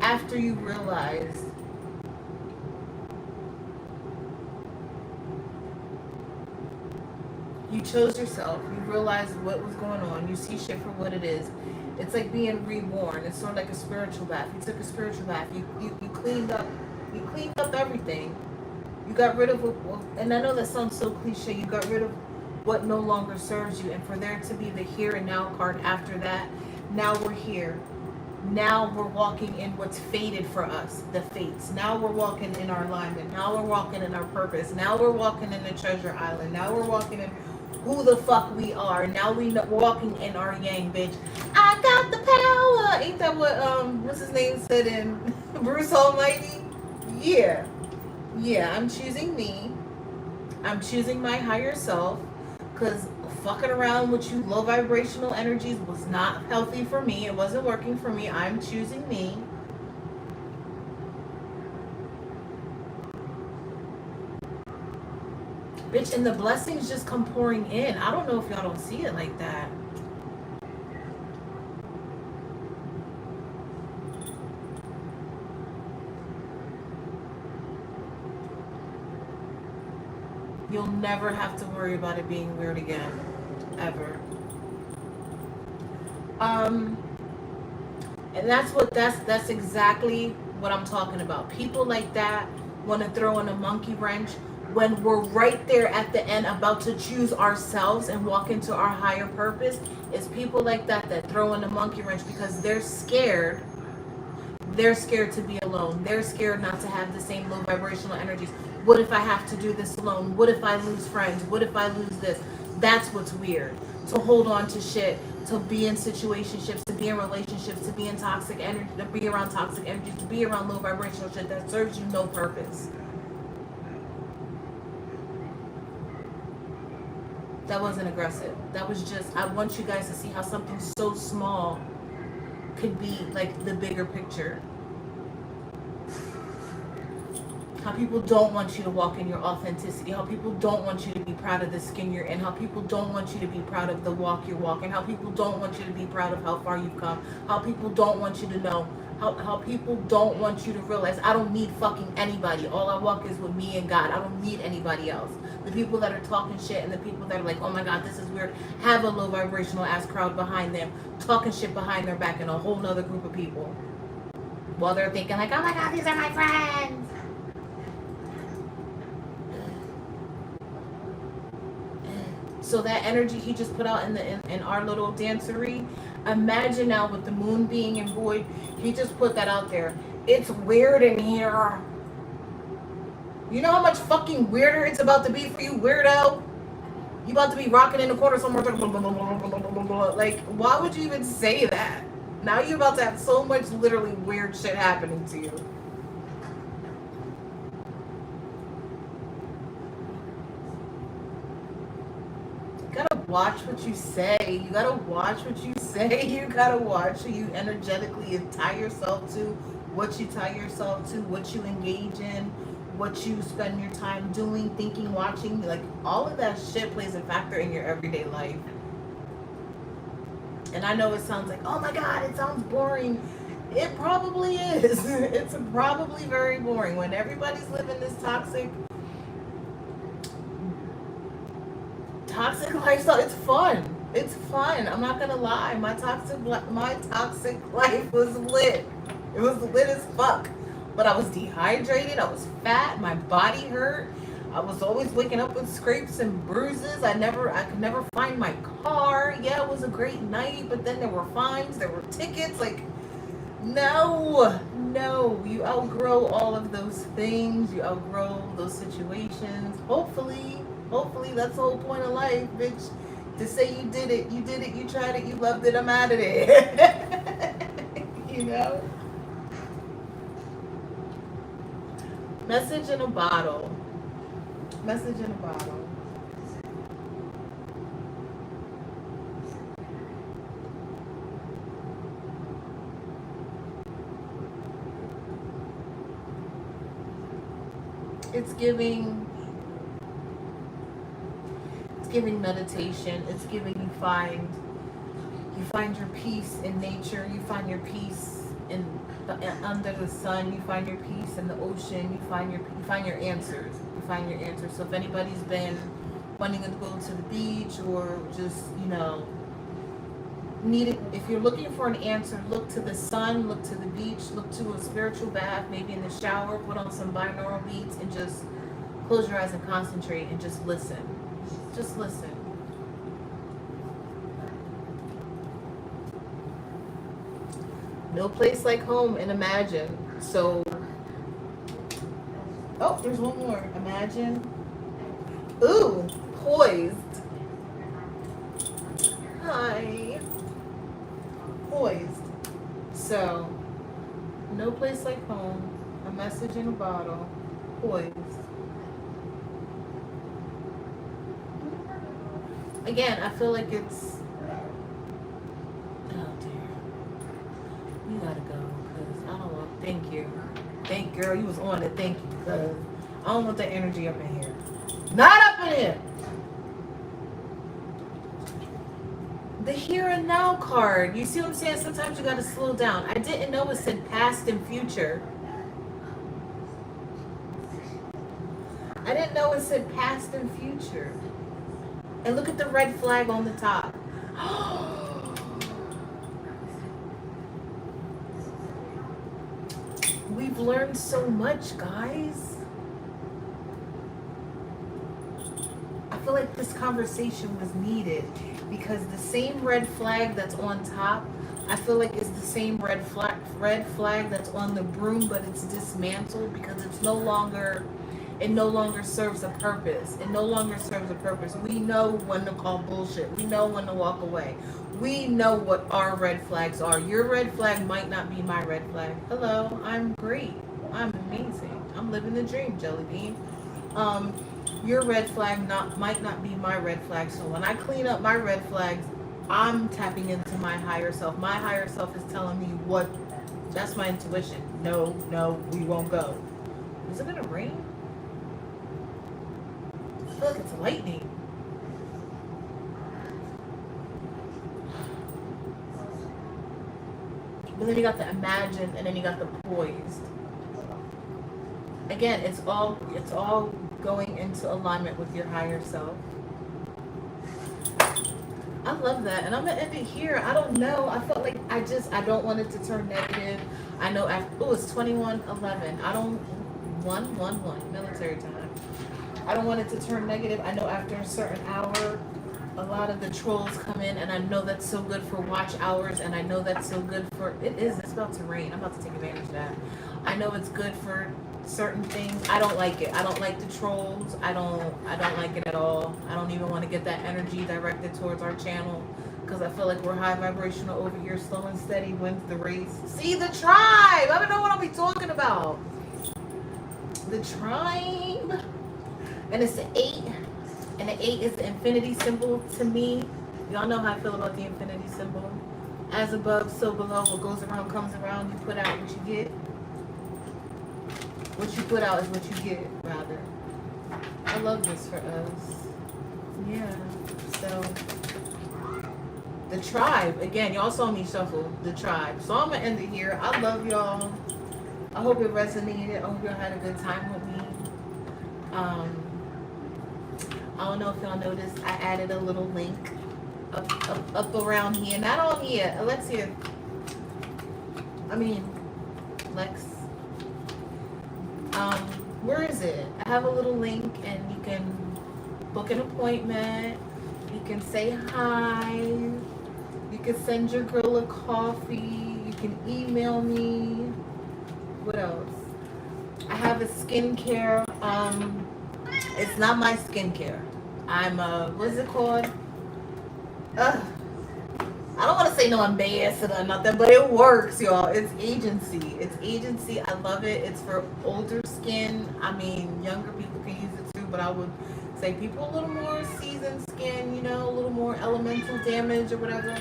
after you realize you chose yourself, you realize what was going on, you see shit for what it is. It's like being reborn. It's sort of like a spiritual bath. You took a spiritual bath. You cleaned up everything. You got rid of, and I know that sounds so cliche, you got rid of what no longer serves you, and for there to be the here and now card after that, now we're here. Now we're walking in what's fated for us, the fates. Now we're walking in our alignment. Now we're walking in our purpose. Now we're walking in the treasure island. Now we're walking in who the fuck we are. Now we're walking in our yang, bitch. I got the power. Ain't that what what's his name said in Bruce Almighty? Yeah. Yeah, I'm choosing me. I'm choosing my higher self. Because fucking around with you low vibrational energies was not healthy for me. It wasn't working for me. I'm choosing me. Bitch, and the blessings just come pouring in. I don't know if y'all don't see it like that. You'll never have to worry about it being weird again. Ever. And that's exactly what I'm talking about. People like that want to throw in a monkey wrench when we're right there at the end about to choose ourselves and walk into our higher purpose. It's people like that that throw in a monkey wrench because they're scared. They're scared to be alone. They're scared not to have the same low vibrational energies. What if I have to do this alone? What if I lose friends? What if I lose this? That's what's weird. To hold on to shit, to be in situationships, to be in relationships, to be in toxic energy, to be around toxic energy, to be around low vibrational shit that serves you no purpose. That wasn't aggressive. That was just, I want you guys to see how something so small could be like the bigger picture. How people don't want you to walk in your authenticity. How people don't want you to be proud of the skin you're in. How people don't want you to be proud of the walk you're walking. How people don't want you to be proud of how far you've come. How people don't want you to know. How people don't want you to realize I don't need fucking anybody. All I walk is with me and God. I don't need anybody else. The people that are talking shit and the people that are like, oh my God, this is weird, have a low vibrational ass crowd behind them, talking shit behind their back and a whole nother group of people. While they're thinking like, oh my God, these are my friends. So that energy he just put out in our little dancery, imagine now with the moon being in void, he just put that out there. It's weird in here. You know how much fucking weirder it's about to be for you, weirdo? You about to be rocking in the corner somewhere. Like, why would you even say that? Now you're about to have so much literally weird shit happening to you. You gotta watch what you say. You gotta watch what you say. You gotta watch who you energetically tie yourself to, what you tie yourself to, what you engage in, what you spend your time doing, thinking, watching. Like, all of that shit plays a factor in your everyday life. And I know it sounds like, oh my God, it sounds boring. It probably is. It's probably very boring. When everybody's living this toxic lifestyle, it's fun. It's fun. I'm not gonna lie. My toxic life was lit. It was lit as fuck. But I was dehydrated. I was fat. My body hurt. I was always waking up with scrapes and bruises. I could never find my car. Yeah, it was a great night, but then there were fines, there were tickets. Like, no, no. You outgrow all of those things. You outgrow those situations. Hopefully, that's the whole point of life, bitch. To say you did it, you tried it, you loved it, I'm out of there. You know? Message in a bottle. Message in a bottle. It's giving meditation. It's giving you find your peace in nature. You find your peace in under the sun. You find your peace in the ocean. You find your answers. You find your answers. So if anybody's been wanting to go to the beach or just, if you're looking for an answer, look to the sun, look to the beach, look to a spiritual bath, maybe in the shower, put on some binaural beats and just close your eyes and concentrate and just listen. Just listen. No place like home, and imagine. So, oh, there's one more. Imagine. Ooh, poised. Hi. Poised. So, no place like home, a message in a bottle, poised. Again, I feel like it's, oh dear, you gotta go, because I don't want, thank you, girl, you was on it, thank you, because I don't want that energy up in here, not up in here. The here and now card, you see what I'm saying? Sometimes you gotta slow down. I didn't know it said past and future. I didn't know it said past and future. And look at the red flag on the top. We've learned so much, guys. I feel like this conversation was needed because the same red flag that's on top, I feel like is the same red flag that's on the broom, but it's dismantled because it no longer serves a purpose. It no longer serves a purpose. We know when to call bullshit. We know when to walk away. We know what our red flags are. Your red flag might not be my red flag. Hello, I'm great. I'm amazing. I'm living the dream, Jelly Bean. Your red flag might not be my red flag. So when I clean up my red flags, I'm tapping into my higher self. My higher self is telling me what. That's my intuition. No, we won't go. Is it gonna rain? I feel like it's lightning. But then you got the imagine, and then you got the poised. Again, it's all going into alignment with your higher self. I love that, and I'm gonna end it here. I don't know. I felt like I don't want it to turn negative. I know after it's 21:11. I don't 1:11 military time. I don't want it to turn negative. I know after a certain hour, a lot of the trolls come in, and I know that's so good for watch hours, and I know that's so good for it's about to rain. I'm about to take advantage of that. I know it's good for certain things. I don't like it. I don't like the trolls. I don't like it at all. I don't even want to get that energy directed towards our channel because I feel like we're high vibrational over here. Slow and steady wins the race. See the tribe. I don't know what I'll be talking about. The tribe. And it's the 8. And the 8 is the infinity symbol to me. Y'all know how I feel about the infinity symbol. As above, so below. What goes around comes around. You put out what you get. What you put out is what you get, rather. I love this for us. Yeah. So, the tribe. Again, y'all saw me shuffle the tribe. So, I'm going to end it here. I love y'all. I hope it resonated. I hope y'all had a good time with me. I don't know if y'all noticed, I added a little link up around here. Not on here. Alexia. I mean, Lex. Where is it? I have a little link, and you can book an appointment. You can say hi. You can send your girl a coffee. You can email me. What else? I have a skincare. It's not my skincare. I'm what's it called? I don't want to say no ambassador or nothing, but it works, y'all. It's agency. It's agency. I love it. It's for older skin. I mean, younger people can use it too, but I would say people a little more seasoned skin, you know, a little more elemental damage or whatever.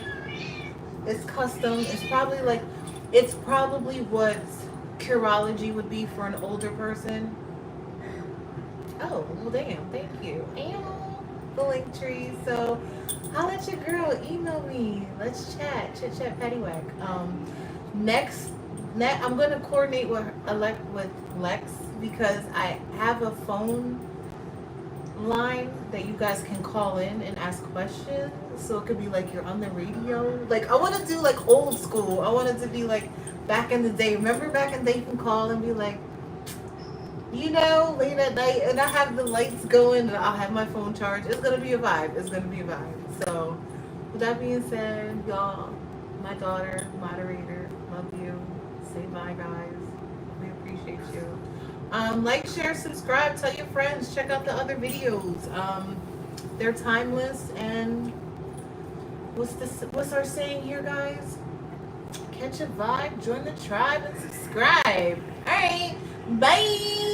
It's custom. It's probably what Curology would be for an older person. Oh, well, damn. Thank you. And the link tree. So I'll let your girl email me. Let's chat. Chit chat paddywhack. Next, I'm gonna coordinate with Lex because I have a phone line that you guys can call in and ask questions. So it could be like you're on the radio. Like I want to do like old school. I want it to be like back in the day. Remember back in the day, you can call and be like, you know, late at night, and I have the lights going, and I'll have my phone charged. It's gonna be a vibe. It's gonna be a vibe. So, with that being said, y'all, my daughter, moderator, love you. Say bye, guys. We appreciate you. Like, share, subscribe, tell your friends, check out the other videos. They're timeless, and what's our saying here, guys? Catch a vibe, join the tribe, and subscribe. All right, bye.